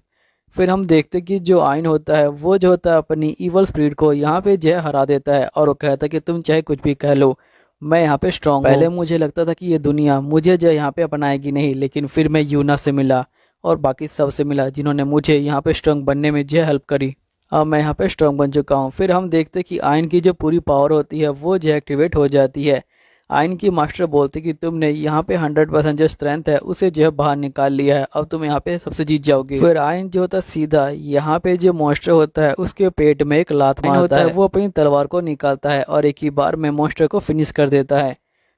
फिर हम देखते कि जो आयन होता है वो जो होता है अपनी ईवल स्पिरिट को यहाँ पे जय हरा देता है और वो कहता है कि तुम चाहे कुछ भी कह लो, मैं यहाँ पे स्ट्रांग। पहले मुझे लगता था कि ये दुनिया मुझे जो यहाँ पे अपनाएगी नहीं, लेकिन फिर मैं यूना से मिला और बाकी सबसे मिला जिन्होंने मुझे यहाँ पे स्ट्रांग बनने में जो हेल्प करी। अब मैं यहाँ पे स्ट्रांग बन चुका हूँ। फिर हम देखते कि आयन की जो पूरी पावर होती है वो जो एक्टिवेट हो जाती है। आयन की मास्टर बोलती कि तुमने यहाँ पे 100% जो स्ट्रेंथ है उसे जो है बाहर निकाल लिया है, अब तुम यहाँ पे सबसे जीत जाओगे। फिर आयन जो होता है सीधा यहाँ पे जो मॉन्स्टर होता है उसके पेट में एक लात मारता है, वो अपनी तलवार को निकालता है और एक ही बार में मॉन्स्टर को फिनिश कर देता है।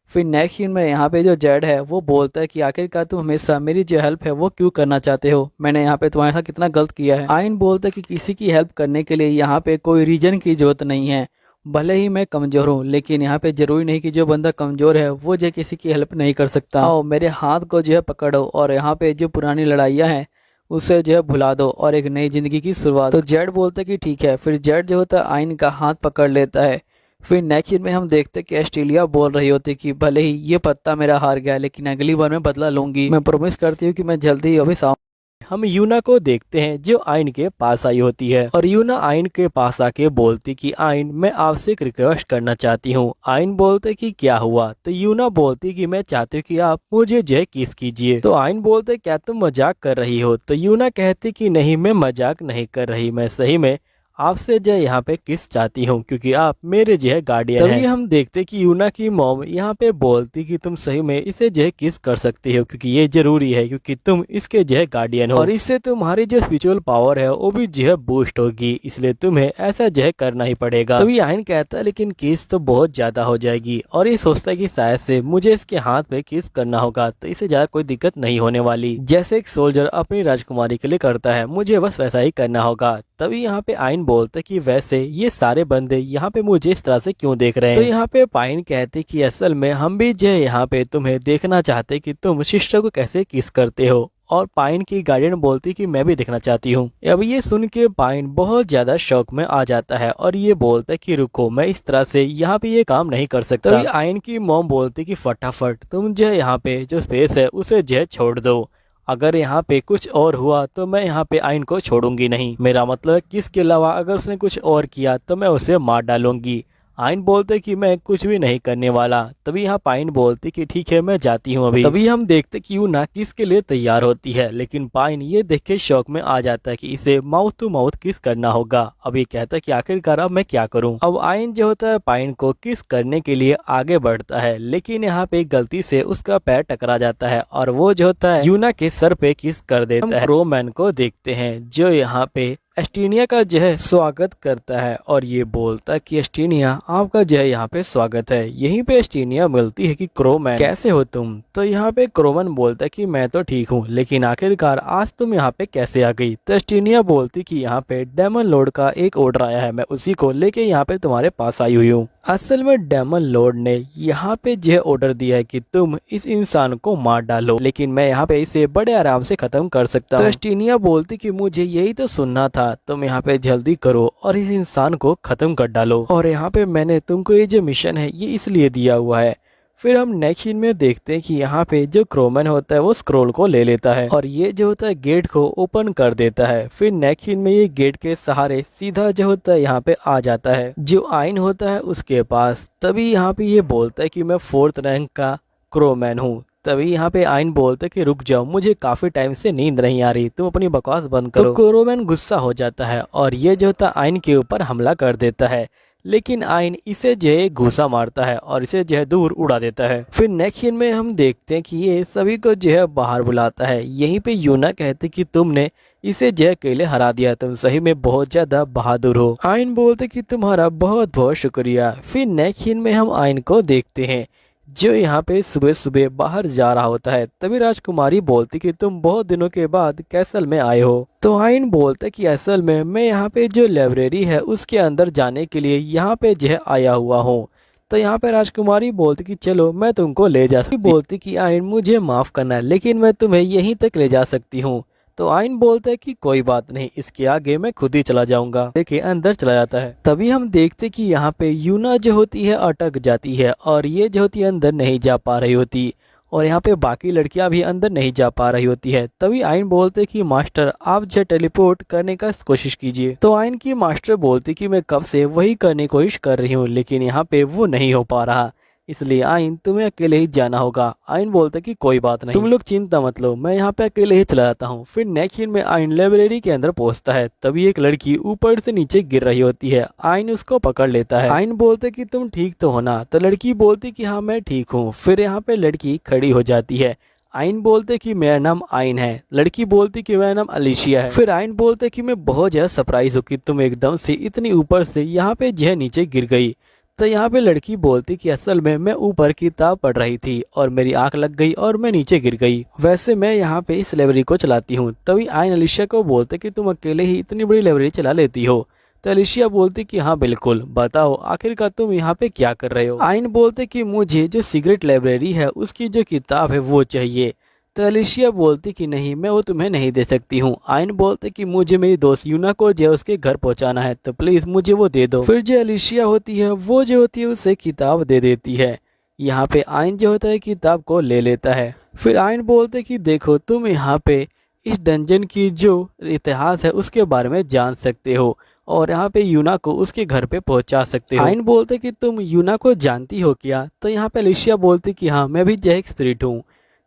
फिर नेक्स्ट सीन में यहाँ पे जो जेड है वो बोलता है कि आखिरकार तुम हमेशा मेरी जो हेल्प है वो क्यों करना चाहते हो? मैंने यहाँ पे तुम्हारे साथ कितना गलत किया है। आयन बोलता है कि किसी की हेल्प करने के लिए यहाँ पे कोई रीजन की जरूरत नहीं है, भले ही मैं कमजोर हूँ लेकिन यहाँ पे जरूरी नहीं कि जो बंदा कमजोर है वो जो किसी की हेल्प नहीं कर सकता। आओ मेरे हाथ को जो है पकड़ो और यहाँ पे जो पुरानी लड़ाइयाँ हैं उसे जो है भुला दो और एक नई जिंदगी की शुरुआत। तो जेड बोलता है कि ठीक है। फिर जेड जो होता है आयन का हाथ पकड़ लेता है। फिर नेक्स्ट सीन में हम देखते कि ऑस्ट्रेलिया बोल रही होती कि भले ही ये पत्ता मेरा हार गया लेकिन अगली बार मैं बदला लूंगी, मैं प्रॉमिस करती हूँ कि मैं जल्दी ही वापस आऊँ। हम यूना को देखते हैं जो आयन के पास आई होती है और यूना आयन के पास आके बोलती कि आयन मैं आपसे एक रिक्वेस्ट करना चाहती हूँ। आयन बोलते कि क्या हुआ? तो यूना बोलती कि मैं चाहती हूँ कि आप मुझे जय किस कीजिए। तो आयन बोलते क्या तुम मजाक कर रही हो? तो यूना कहती कि नहीं मैं मजाक नहीं कर रही, मैं सही में आपसे जो है यहाँ पे किस चाहती हूँ क्योंकि आप मेरे जो है गार्डियन हैं। तभी हम देखते कि यूना की मॉम यहाँ पे बोलती कि तुम सही में इसे जो है किस कर सकती हो क्योंकि ये जरूरी है क्योंकि तुम इसके जो है गार्डियन हो और इससे तुम्हारी जो स्पिरिचुअल पावर है वो भी जो है बूस्ट होगी, इसलिए तुम्हें ऐसा जो है करना ही पड़ेगा। तभी आयन कहता है लेकिन किस तो बहुत ज्यादा हो जाएगी और ये सोचता है कि शायद से मुझे इसके हाथ पे किस करना होगा तो इससे ज्यादा कोई दिक्कत नहीं होने वाली, जैसे एक सोल्जर अपनी राजकुमारी के लिए करता है मुझे बस वैसा ही करना होगा। तभी यहाँ पे आयन बोलते कि वैसे ये सारे बंदे यहाँ पे मुझे इस तरह से क्यों देख रहे हैं। तो यहाँ पे पाइन कहते कि असल में हम भी जो यहाँ पे तुम्हें देखना चाहते कि तुम शिष्य को कैसे किस करते हो, और पाइन की गार्डियन बोलती कि मैं भी देखना चाहती हूँ। अब ये सुन के पाइन बहुत ज्यादा शौक में आ जाता है और ये बोलता है कि रुको मैं इस तरह से यहाँ पे ये काम नहीं कर सकता। तभी आयन की मॉम बोलती कि फटाफट तुम जो यहाँ पे जो स्पेस है उसे जो छोड़ दो, अगर यहाँ पे कुछ और हुआ तो मैं यहाँ पे आयन को छोड़ूंगी नहीं, मेरा मतलब किसके अलावा अगर उसने कुछ और किया तो मैं उसे मार डालूंगी। आयन बोलते कि मैं कुछ भी नहीं करने वाला। तभी यहाँ पाइन बोलती कि ठीक है मैं जाती हूँ अभी। तभी हम देखते कि यूना किस के लिए तैयार होती है, लेकिन पाइन ये देख के शौक में आ जाता है कि इसे माउथ टू माउथ किस करना होगा। अब ये कहता है कि आखिरकार अब मैं क्या करूँ। अब आयन जो होता है पाइन को किस करने के लिए आगे बढ़ता है, लेकिन यहाँ पे गलती से उसका पैर टकरा जाता है और वो जो होता है यूना के सर पे किस कर देता है। क्रोमैन को देखते हैं जो यहाँ पे एस्टीनिया का जो है स्वागत करता है और ये बोलता है कि एस्टीनिया आपका जो है यहाँ पे स्वागत है। यहीं पे एस्टीनिया मिलती है कि क्रोमैन कैसे हो तुम। तो यहाँ पे क्रोमैन बोलता है कि मैं तो ठीक हूँ लेकिन आखिरकार आज तुम यहाँ पे कैसे आ गई। तो एस्टीनिया बोलती कि यहाँ पे डेमन लॉर्ड का एक ऑर्डर आया है, मैं उसी को लेके यहाँ पे तुम्हारे पास आई हुई हूँ। असल में डेमन लॉर्ड ने यहाँ पे जो ऑर्डर दिया है कि तुम इस इंसान को मार डालो, लेकिन मैं यहाँ पे इसे बड़े आराम से खत्म कर सकता हूँ। तो एस्टीनिया बोलती कि मुझे यही तो सुनना था, तुम यहाँ पे जल्दी करो और इस इंसान को खत्म कर डालो, और यहाँ पे मैंने तुमको ये जो मिशन है ये इसलिए दिया हुआ है। फिर हम नेक्स्ट सीन में देखते हैं कि यहाँ पे जो क्रोमैन होता है वो स्क्रोल को ले लेता है और ये जो होता है गेट को ओपन कर देता है। फिर नेक्स्ट सीन में ये गेट के सहारे सीधा जो होता है यहाँ पे आ जाता है जो आयन होता है उसके पास। तभी यहाँ पे ये बोलता है कि मैं 4th रैंक का क्रोमैन हूँ। तभी यहाँ पे आयन बोलते कि रुक जाओ मुझे काफी टाइम से नींद नहीं आ रही, तुम अपनी बकवास बंद करो। तो क्रोमैन गुस्सा हो जाता है और ये जो होता है आयन के ऊपर हमला कर देता है, लेकिन आयन इसे जो है घूसा मारता है और इसे जो है दूर उड़ा देता है। फिर नेक्स्ट सीन में हम देखते हैं कि ये सभी को जो है बाहर बुलाता है। यहीं पे यूना कहते कि तुमने इसे जो है अकेले हरा दिया, तुम सही में बहुत ज्यादा बहादुर हो। आयन बोलते कि तुम्हारा बहुत बहुत शुक्रिया। फिर नेक्स्ट सीन में हम आयन को देखते हैं जो यहाँ पे सुबह सुबह बाहर जा रहा होता है। तभी राजकुमारी बोलती कि तुम बहुत दिनों के बाद कैसल में आए हो। तो आयन बोलता कि असल में मैं यहाँ पे जो लाइब्रेरी है उसके अंदर जाने के लिए यहाँ पे जो है आया हुआ हूँ। तो यहाँ पे राजकुमारी बोलती कि चलो मैं तुमको ले जा सकती। बोलती कि आयन मुझे माफ करना है लेकिन मैं तुम्हें यहीं तक ले जा सकती हूँ। तो आयन बोलता है कि कोई बात नहीं, इसके आगे मैं खुद ही चला जाऊंगा। देखिए अंदर चला जाता है। तभी हम देखते कि यहाँ पे यूना जो होती है अटक जाती है और ये जो होती है अंदर नहीं जा पा रही होती, और यहाँ पे बाकी लड़कियां भी अंदर नहीं जा पा रही होती है। तभी आयन बोलते कि मास्टर आप जो टेलीपोर्ट करने का कोशिश कीजिए। तो आयन की मास्टर बोलती कि मैं कब से वही करने की कोशिश कर रही हूँ लेकिन यहाँ पे वो नहीं हो पा रहा, इसलिए आयन तुम्हें अकेले ही जाना होगा। आयन बोलते कि कोई बात नहीं, तुम लोग चिंता मत लो, मैं यहाँ पे अकेले ही चला जाता हूँ। फिर नेक्स्ट सीन में आयन लाइब्रेरी के अंदर पहुँचता है। तभी एक लड़की ऊपर से नीचे गिर रही होती है। आयन उसको पकड़ लेता है। आयन बोलते कि तुम ठीक तो हो ना। तो लड़की बोलती कि हाँ मैं ठीक हूँ। फिर यहाँ पे लड़की खड़ी हो जाती है। आयन बोलते कि मेरा नाम आयन है। लड़की बोलती कि मेरा नाम अलिशिया है। फिर आयन बोलते कि मैं बहुत ज्यादा सरप्राइज हूँ कि तुम एकदम से इतनी ऊपर से यहाँ पे जो नीचे गिर गई। तो यहाँ पे लड़की बोलती कि असल में मैं ऊपर किताब पढ़ रही थी और मेरी आंख लग गई और मैं नीचे गिर गई, वैसे मैं यहाँ पे इस लाइब्रेरी को चलाती हूँ। तभी आयन अलिशिया को बोलते कि तुम अकेले ही इतनी बड़ी लाइब्रेरी चला लेती हो। तो अलिशिया बोलती कि हाँ बिल्कुल, बताओ आखिरकार तुम यहाँ पे क्या कर रहे हो। आयन बोलते कि मुझे जो सीक्रेट लाइब्रेरी है उसकी जो किताब है वो चाहिए। तो अलिशिया बोलती कि नहीं मैं वो तुम्हें नहीं दे सकती हूँ। आयन बोलते कि मुझे मेरी दोस्त यूना को जो उसके घर पहुँचाना है तो प्लीज मुझे वो दे दो। फिर जो अलिशिया होती है वो जो होती है उसे किताब दे देती है। यहाँ पे आयन जो होता है किताब को ले लेता है। फिर आयन बोलते कि देखो तुम यहाँ पे इस डंजन की जो इतिहास है उसके बारे में जान सकते हो और यहाँ पे यूना को उसके घर पे पहुंचा सकते हो। आयन बोलते कि तुम यूना को जानती हो क्या। तो यहाँ पे अलिशिया बोलती कि हाँ मैं भी जय स्पिरिट हूँ।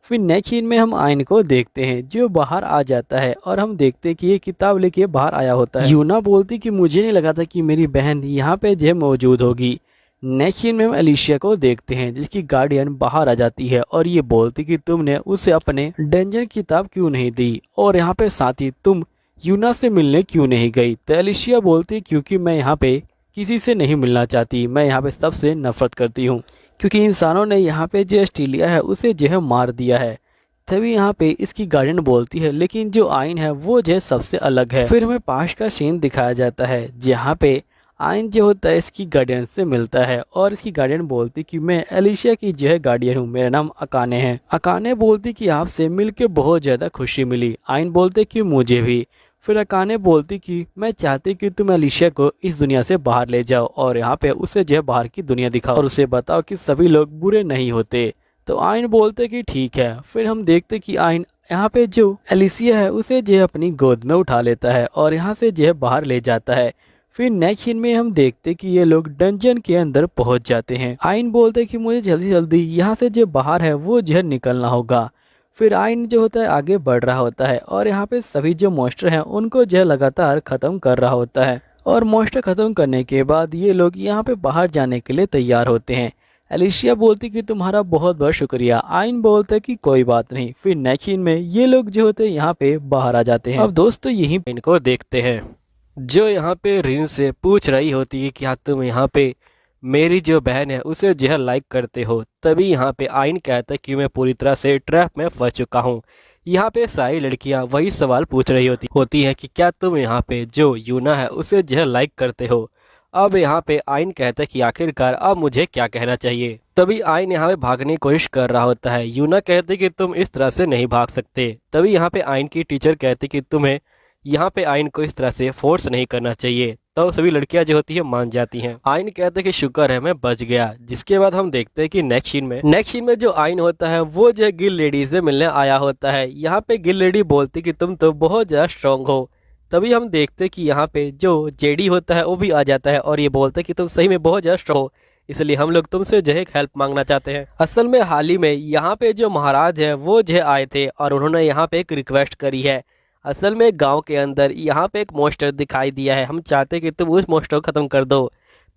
फिर नेक्स्ट सीन में हम आयन को देखते हैं जो बाहर आ जाता है और हम देखते हैं कि ये किताब लेके बाहर आया होता है। यूना बोलती कि मुझे नहीं लगा था कि मेरी बहन यहाँ पे जो मौजूद होगी। नेक्स्ट सीन में हम एलिशिया को देखते हैं जिसकी गार्डियन बाहर आ जाती है और ये बोलती कि तुमने उसे अपने डेंजर किताब क्यों नहीं दी और यहाँ पे साथ ही तुम यूना से मिलने क्यों नहीं गई। तो एलिशिया बोलती क्योंकि मैं यहाँ पे किसी से नहीं मिलना चाहती, मैं यहाँ पे सबसे नफरत करती हूँ क्योंकि इंसानों ने यहाँ पे जो ऑस्ट्रेलिया है उसे जो है मार दिया है। तभी यहाँ पे इसकी गार्डियन बोलती है लेकिन जो आयन है वो जो है सबसे अलग है। फिर हमें पास का सीन दिखाया जाता है जहाँ पे आयन जो होता है इसकी गार्डियन से मिलता है और इसकी गार्डियन बोलती कि मैं एलिशिया की जो है गार्डियन हूँ, मेरा नाम अकाने है। अकाने बोलती कि आपसे मिलके बहुत ज़्यादा खुशी मिली। आयन बोलते कि मुझे भी। फिर अकाने बोलती कि मैं चाहती कि तुम एलिशिया को इस दुनिया से बाहर ले जाओ और यहाँ पे उसे जो है बाहर की दुनिया दिखाओ और उसे बताओ कि सभी लोग बुरे नहीं होते। तो आयन बोलते कि ठीक है। फिर हम देखते कि आयन यहाँ पे जो एलिशिया है उसे जो है अपनी गोद में उठा लेता है और यहाँ से जो है बाहर ले जाता है। फिर नेक्स्ट सीन में हम देखते कि ये लोग डंजन के अंदर पहुंच जाते हैं। आयन बोलते कि मुझे जल्दी जल्दी यहाँ से जो बाहर है वो जो है निकलना होगा। फिर आयन जो होता है आगे बढ़ रहा होता है और यहाँ पे सभी जो मॉन्स्टर हैं उनको जो है लगातार ख़त्म कर रहा होता है और मॉन्स्टर ख़त्म करने के बाद ये लोग यहाँ पे बाहर जाने के लिए तैयार होते हैं। एलिशिया बोलती कि तुम्हारा बहुत बहुत शुक्रिया। आयन बोलते कि कोई बात नहीं। फिर नेक्स्ट सीन में ये लोग जो होते हैं यहाँ पे बाहर आ जाते हैं। अब दोस्तों यही इनको देखते हैं जो यहाँ पे रिन से पूछ रही होती है कि क्या तुम यहाँ पे मेरी जो बहन है उसे जो है लाइक करते हो। तभी यहाँ पे आयन कहता है कि मैं पूरी तरह से ट्रैप में फंस चुका हूँ। यहाँ पे सारी लड़कियाँ वही सवाल पूछ रही होती है कि क्या तुम यहाँ पे जो यूना है उसे जो है लाइक करते हो। अब यहाँ पे आयन कहता है कि आखिरकार अब मुझे क्या कहना चाहिए। तभी आयन यहाँ पे भागने की कोशिश कर रहा होता है। यूना कहते कि तुम इस तरह से नहीं भाग सकते। तभी यहाँ पे आयन की टीचर कहती कि तुम्हें यहाँ पे आयन को इस तरह से फोर्स नहीं करना चाहिए। तो सभी लड़कियां जो होती है मान जाती हैं। आयन कहते हैं कि शुक्र है मैं बच गया। जिसके बाद हम देखते हैं कि नेक्स्ट सीन में जो आयन होता है वो जो गिल लेडी से मिलने आया होता है। यहाँ पे गिल लेडी बोलती कि तुम तो बहुत ज्यादा स्ट्रांग हो। तभी हम देखते हैं कि यहाँ पे जो जेडी होता है वो भी आ जाता है और ये बोलता है कि तुम सही में बहुत ज्यादा स्ट्रांग हो, इसलिए हम लोग तुमसे जो है हेल्प मांगना चाहते हैं। असल में हाल ही में यहाँ पे जो महाराज है वो जो आए थे और उन्होंने यहाँ पे एक रिक्वेस्ट करी है। असल में गांव के अंदर यहाँ पे एक मॉन्स्टर दिखाई दिया है, हम चाहते कि तुम उस मॉन्स्टर को खत्म कर दो।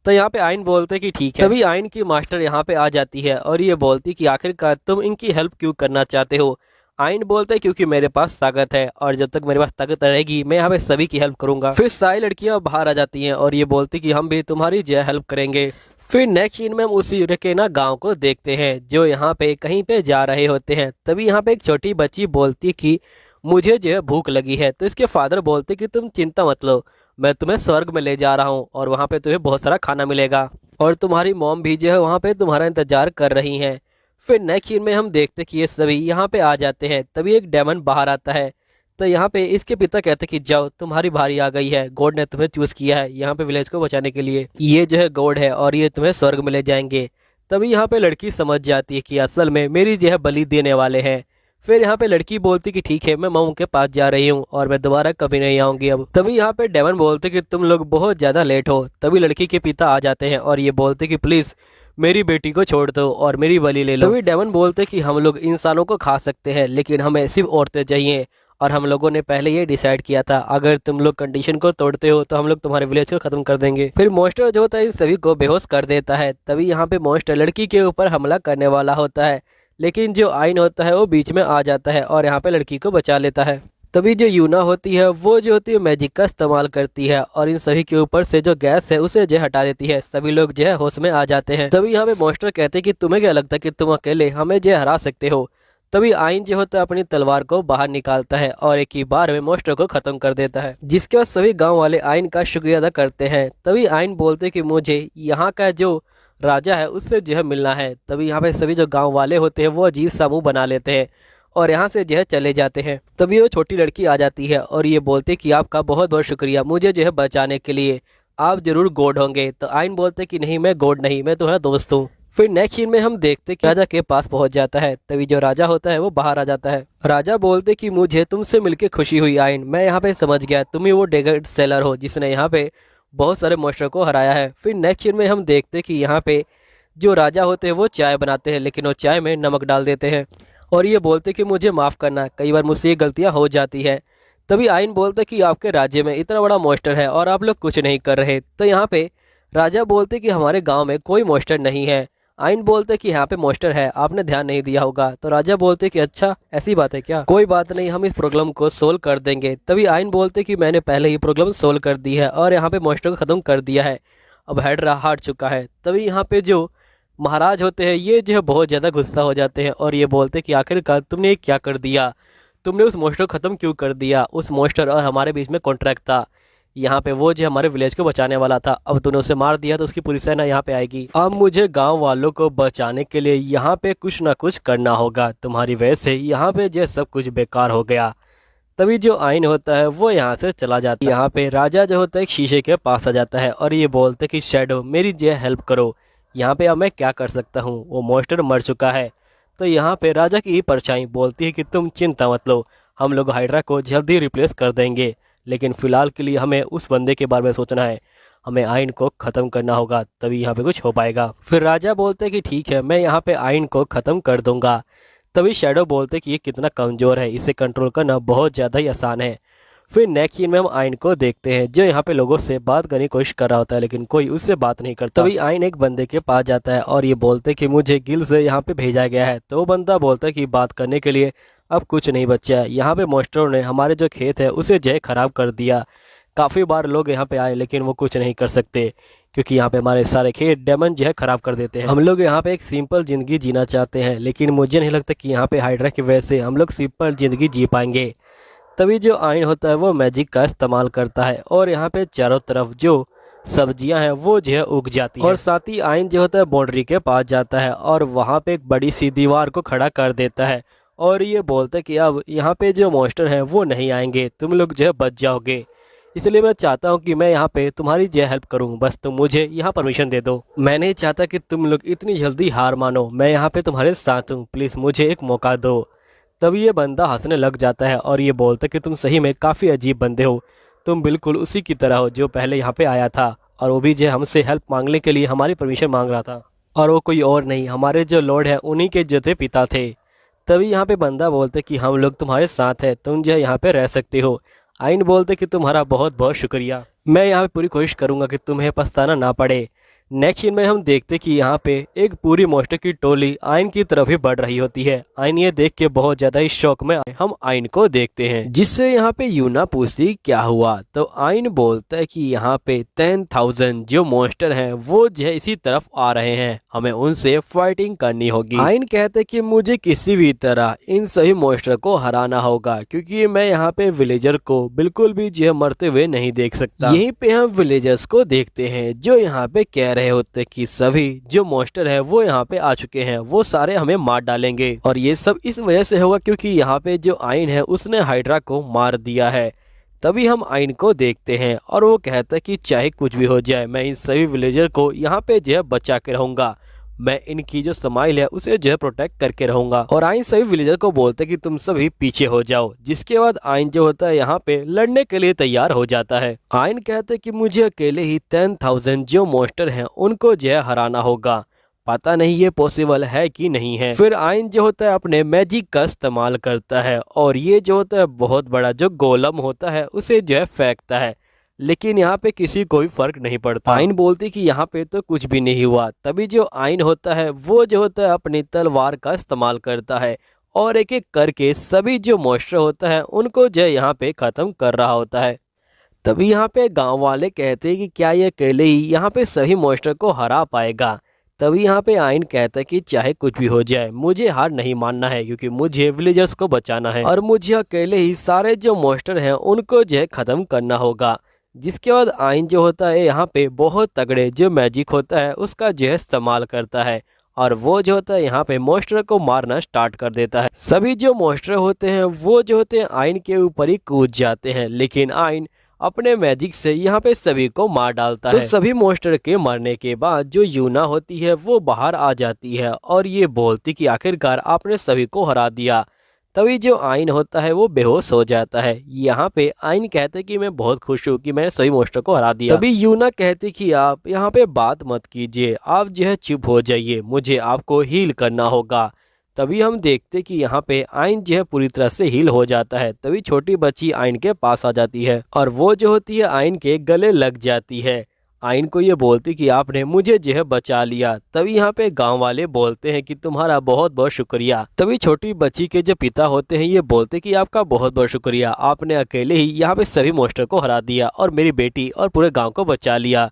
तो यहाँ पे आयन बोलते कि ठीक है। तभी आयन की मास्टर यहाँ पे आ जाती है और ये बोलती कि आखिरकार तुम इनकी हेल्प क्यों करना चाहते हो। आयन बोलते हैं क्योंकि मेरे पास ताकत है और जब तक मेरे पास ताकत रहेगी मैं यहाँ पे सभी की हेल्प करूंगा। फिर सारी लड़कियां बाहर आ जाती हैं और ये बोलती कि हम भी तुम्हारी जो हेल्प करेंगे। फिर नेक्स्ट सीन में हम उसी रकेना गांव को देखते हैं जो यहाँ पे कहीं पे जा रहे होते हैं। तभी यहाँ पे एक छोटी बच्ची बोलती कि मुझे जो है भूख लगी है। तो इसके फादर बोलते कि तुम चिंता मत लो, मैं तुम्हें स्वर्ग में ले जा रहा हूँ और वहाँ पे तुम्हें बहुत सारा खाना मिलेगा और तुम्हारी मॉम भी जो है वहाँ पे तुम्हारा इंतजार कर रही हैं। फिर नेक्स्ट सीन में हम देखते कि ये सभी यहाँ पे आ जाते हैं। तभी एक डेमन बाहर आता है। तो यहाँ पे इसके पिता कहते कि जाओ तुम्हारी बारी आ गई है, गॉड ने तुम्हें चूज किया है यहाँ पे विलेज को बचाने के लिए, ये जो है गॉड है और ये तुम्हें स्वर्ग में ले जाएंगे। तभी यहाँ पे लड़की समझ जाती है कि असल में मेरी जो है बलि देने वाले हैं। फिर यहाँ पे लड़की बोलती कि ठीक है मैं मॉम के पास जा रही हूँ और मैं दोबारा कभी नहीं आऊंगी अब। तभी यहाँ पे डेमन बोलते कि तुम लोग बहुत ज्यादा लेट हो। तभी लड़की के पिता आ जाते हैं और ये बोलते कि प्लीज मेरी बेटी को छोड़ दो और मेरी बलि ले लो। तभी डेमन बोलते कि हम लोग इंसानों को खा सकते हैं लेकिन हमें सिर्फ औरतें चाहिए और हम लोगों ने पहले ये डिसाइड किया था अगर तुम लोग कंडीशन को तोड़ते हो तो हम लोग तुम्हारे विलेज को खत्म कर देंगे। फिर मॉन्स्टर जो होता है इन सभी को बेहोश कर देता है। तभी यहाँ पे मॉन्स्टर लड़की के ऊपर हमला करने वाला होता है लेकिन जो आयन होता है वो बीच में आ जाता है और यहाँ पे लड़की को बचा लेता है। तभी जो यूना होती है वो जो होती है मैजिक का इस्तेमाल करती है और इन सभी के ऊपर से जो गैस है उसे जो हटा देती है। सभी लोग जो है होश में आ जाते हैं। तभी यहाँ पे मॉन्स्टर कहते हैं कि तुम्हें क्या लगता है कि तुम अकेले हमें जो हरा सकते हो। तभी आयन जो होता है अपनी तलवार को बाहर निकालता है और एक ही बार में मॉन्स्टर को खत्म कर देता है, जिसके बाद सभी गाँव वाले आयन का शुक्रिया अदा करते हैं। तभी आयन बोलते कि मुझे यहाँ का जो राजा है उससे जो है मिलना है। तभी यहाँ पे सभी जो गांव वाले होते हैं वो अजीब सा मुंह बना लेते हैं और यहाँ से जो है चले जाते हैं। तभी वो छोटी लड़की आ जाती है और ये बोलते कि आपका बहुत बहुत शुक्रिया मुझे जो है बचाने के लिए, आप जरूर गॉड होंगे। तो आयन बोलते कि नहीं मैं गॉड नहीं, मैं तुम्हारा दोस्त हूँ। फिर नेक्स्ट सीन में हम देखते कि राजा के पास पहुंच जाता है। तभी जो राजा होता है वो बाहर आ जाता है। राजा बोलते कि मुझे तुमसे मिलके खुशी हुई आयन, मैं यहाँ पे समझ गया तुम ही वो डेजर्ट सेलर हो जिसने यहाँ पे बहुत सारे मॉन्स्टर को हराया है। फिर नेक्स्ट सीन में हम देखते कि यहाँ पे जो राजा होते हैं वो चाय बनाते हैं लेकिन वो चाय में नमक डाल देते हैं और ये बोलते कि मुझे माफ़ करना, कई बार मुझसे ये गलतियाँ हो जाती है। तभी आइन बोलते कि आपके राज्य में इतना बड़ा मॉन्स्टर है और आप लोग कुछ नहीं कर रहे। तो यहाँ पे राजा बोलते कि हमारे गांव में कोई मॉन्स्टर नहीं है। आइन बोलते कि यहाँ पे मॉन्स्टर है, आपने ध्यान नहीं दिया होगा। तो राजा बोलते कि अच्छा ऐसी बात है क्या, कोई बात नहीं, हम इस प्रॉब्लम को सोल्व कर देंगे। तभी आइन बोलते कि मैंने पहले ही प्रॉब्लम सोल्व कर दी है और यहाँ पे मॉन्स्टर को खत्म कर दिया है, अब हाइड्रा हार चुका है। तभी यहाँ पे जो महाराज होते हैं ये जो है बहुत ज़्यादा गुस्सा हो जाते हैं और ये बोलते कि आखिरकार तुमने ये क्या कर दिया, तुमने उस मॉन्स्टर को ख़त्म क्यों कर दिया। उस मॉन्स्टर और हमारे बीच में कॉन्ट्रैक्ट था, यहाँ पे वो जो हमारे विलेज को बचाने वाला था, अब तूने उसे मार दिया तो उसकी पूरी सेना यहाँ पे आएगी। अब मुझे गांव वालों को बचाने के लिए यहाँ पे कुछ ना कुछ करना होगा, तुम्हारी वजह से यहाँ पे जो सब कुछ बेकार हो गया। तभी जो आइन होता है वो यहाँ से चला जाता है। यहाँ पे राजा जो होता है एक शीशे के पास आ जाता है और ये बोलते कि शैडो मेरी जो हेल्प करो, यहाँ पे अब मैं क्या कर सकता हूँ, वो मॉन्स्टर मर चुका है। तो यहाँ पे राजा की परछाई बोलती है कि तुम चिंता मत लो, हम लोग हाइड्रा को जल्दी रिप्लेस कर देंगे, लेकिन फिलहाल के लिए हमें उस बंदे के बारे में सोचना है, हमें आइन को ख़त्म करना होगा, तभी यहाँ पे कुछ हो पाएगा। फिर राजा बोलते हैं कि ठीक है, मैं यहाँ पे आइन को ख़त्म कर दूंगा। तभी शैडो बोलते कि ये कितना कमज़ोर है, इसे कंट्रोल करना बहुत ज़्यादा ही आसान है। फिर नेक्स्ट सीन में हम आइन को देखते हैं जो यहाँ पे लोगों से बात करने की कोशिश कर रहा होता है, लेकिन कोई उससे बात नहीं करता। तभी आइन एक बंदे के पास जाता है और ये बोलते कि मुझे गिल से यहाँ पे भेजा गया है। तो वो बंदा बोलता है कि बात करने के लिए अब कुछ नहीं बचा है, यहाँ पे मॉन्स्टरों ने हमारे जो खेत है उसे जो है ख़राब कर दिया। काफ़ी बार लोग यहाँ पे आए लेकिन वो कुछ नहीं कर सकते, क्योंकि यहाँ पे हमारे सारे खेत डेमन जो है ख़राब कर देते हैं। हम लोग यहाँ पे एक सिंपल ज़िंदगी जीना चाहते हैं, लेकिन मुझे नहीं लगता कि यहाँ पे हाइड्रा की वजह से हम लोग सिंपल ज़िंदगी जी पाएंगे। तभी जो आइन होता है वो मैजिक का इस्तेमाल करता है और यहाँ पे चारों तरफ जो सब्जियां हैं वो जो है उग जाती हैं। और साथ ही आइन जो होता है बाउंड्री के पास जाता है और वहाँ पे एक बड़ी सी दीवार को खड़ा कर देता है और ये बोलता है कि अब यहाँ पे जो मॉन्स्टर हैं वो नहीं आएंगे, तुम लोग जो है बच जाओगे। इसलिए मैं चाहता हूँ कि मैं यहाँ पे तुम्हारी जो हेल्प करूँ, बस तुम मुझे यहाँ परमिशन दे दो। मैं नहीं चाहता कि तुम लोग इतनी जल्दी हार मानो, मैं यहाँ पे तुम्हारे साथ हूँ, प्लीज़ मुझे एक मौका दो। तभी ये बंदा हंसने लग जाता है और ये बोलता है कि तुम सही में काफ़ी अजीब बंदे हो, तुम बिल्कुल उसी की तरह हो जो पहले यहाँ पे आया था और वो भी जो हमसे हेल्प मांगने के लिए हमारी परमिशन मांग रहा था, और वो कोई और नहीं हमारे जो लॉर्ड है उन्हीं के जो थे पिता थे। तभी यहाँ पे बंदा बोलते कि हम लोग तुम्हारे साथ हैं, तुम जो यहाँ पे रह सकते हो। आइन बोलते कि तुम्हारा बहुत बहुत शुक्रिया, मैं यहाँ पे पूरी कोशिश करूँगा कि तुम्हें पछताना ना पड़े। नेक्स्ट सीन में हम देखते कि यहाँ पे एक पूरी मॉन्स्टर की टोली आइन की तरफ ही बढ़ रही होती है। आइन ये देख के बहुत ज्यादा ही शौक में हम आइन को देखते हैं, जिससे यहाँ पे यूना पूछती क्या हुआ। तो आइन बोलता है कि यहाँ पे 10,000 जो मॉन्स्टर हैं वो जो है इसी तरफ आ रहे हैं, हमें उनसे फाइटिंग करनी होगी। आइन कहते कि मुझे किसी भी तरह इन सभी मॉन्स्टर को हराना होगा, क्योंकि मैं यहाँ पे विलेजर को बिल्कुल भी जो है मरते हुए नहीं देख सकता। यहीं पे हम विलेजर्स को देखते हैं जो यहाँ पे कह रहे होते कि सभी जो मॉन्स्टर है वो यहाँ पे आ चुके हैं, वो सारे हमें मार डालेंगे। और ये सब इस वजह से होगा क्योंकि यहाँ पे जो आइन है उसने हाइड्रा को मार दिया है। तभी हम आइन को देखते हैं और वो कहता है कि चाहे कुछ भी हो जाए मैं इन सभी विलेजर को यहाँ पे जो है बचा के रहूंगा, मैं इनकी जो स्माइल है उसे जो है प्रोटेक्ट करके रहूंगा। और आइन सभी विलेजर को बोलते कि तुम सभी पीछे हो जाओ, जिसके बाद आइन जो होता है यहाँ पे लड़ने के लिए तैयार हो जाता है। आइन कहते कि मुझे अकेले ही 10,000 जो मॉन्स्टर हैं उनको जो है हराना होगा, पता नहीं ये पॉसिबल है कि नहीं है। फिर आइन जो होता है अपने मैजिक का इस्तेमाल करता है और ये जो होता है बहुत बड़ा जो गोलम होता है उसे जो है फेंकता है, लेकिन यहाँ पे किसी को भी फर्क नहीं पड़ता। आइन बोलती कि यहाँ पे तो कुछ भी नहीं हुआ। तभी जो आइन होता है वो जो होता है अपनी तलवार का इस्तेमाल करता है और एक एक करके सभी जो मॉन्स्टर होता है उनको जो यहाँ पे ख़त्म कर रहा होता है। तभी यहाँ पे गांव वाले कहते हैं कि क्या ये अकेले ही यहाँ पे सभी मॉन्स्टर को हरा पाएगा। तभी यहाँ पे आइन कहता है कि चाहे कुछ भी हो जाए मुझे हार नहीं मानना है, क्योंकि मुझे विलेजर्स को बचाना है और मुझे अकेले ही सारे जो मॉन्स्टर हैं उनको जो है ख़त्म करना होगा। जिसके बाद आइन जो होता है यहाँ पे बहुत तगड़े जो मैजिक होता है उसका जो है इस्तेमाल करता है और वो जो होता है यहाँ पे मॉन्स्टर को मारना स्टार्ट कर देता है। सभी जो मॉन्स्टर होते हैं वो जो होते हैं आइन के ऊपर ही कूद जाते हैं, लेकिन आइन अपने मैजिक से यहाँ पे सभी को मार डालता है। तो सभी मॉन्स्टर के मरने के बाद जो यूना होती है वो बाहर आ जाती है और ये बोलती कि आखिरकार आपने सभी को हरा दिया। तभी जो आइन होता है वो बेहोश हो जाता है। यहाँ पे आइन कहते कि मैं बहुत खुश हूँ कि मैंने सभी मॉन्स्टर को हरा दिया। तभी यूना कहती कि आप यहाँ पे बात मत कीजिए, आप जो है चुप हो जाइए, मुझे आपको हील करना होगा। तभी हम देखते कि यहाँ पे आइन जो है पूरी तरह से हील हो जाता है। तभी छोटी बच्ची आइन के पास आ जाती है और वो जो होती है आइन के गले लग जाती है। आइन को ये बोलती कि आपने मुझे जो है बचा लिया। तभी यहाँ पे गांव वाले बोलते हैं कि तुम्हारा बहुत बहुत शुक्रिया। तभी छोटी बच्ची के जो पिता होते हैं ये बोलते कि आपका बहुत बहुत शुक्रिया, आपने अकेले ही यहाँ पे सभी मॉन्स्टर को हरा दिया और मेरी बेटी और पूरे गाँव को बचा लिया।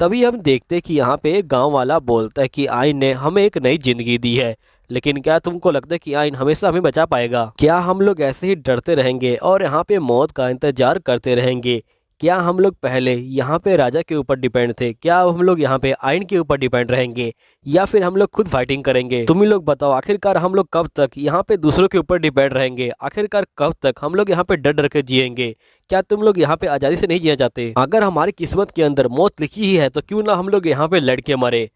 तभी हम देखते कि यहाँ पे एक गाँव वाला बोलता है कि आइन ने हमें एक नई जिंदगी दी है, लेकिन क्या तुमको लगता है कि आइन हमेशा हमें बचा पाएगा? क्या हम लोग ऐसे ही डरते रहेंगे और यहाँ पे मौत का इंतजार करते रहेंगे? क्या हम लोग पहले यहाँ पे राजा के ऊपर डिपेंड थे, क्या अब हम लोग यहाँ पे आइन के ऊपर डिपेंड रहेंगे या फिर हम लोग खुद फाइटिंग करेंगे? तुम ही लोग बताओ, आखिरकार हम लोग कब तक यहाँ पे दूसरों के ऊपर डिपेंड रहेंगे? आखिरकार कब तक हम लोग यहाँ पे डर डर के जिएंगे? क्या तुम लोग यहाँ पे आज़ादी से नहीं जिया चाहते? अगर हमारी किस्मत के अंदर मौत लिखी ही है तो क्यों ना हम लोग यहाँ पे लड़ के मरे।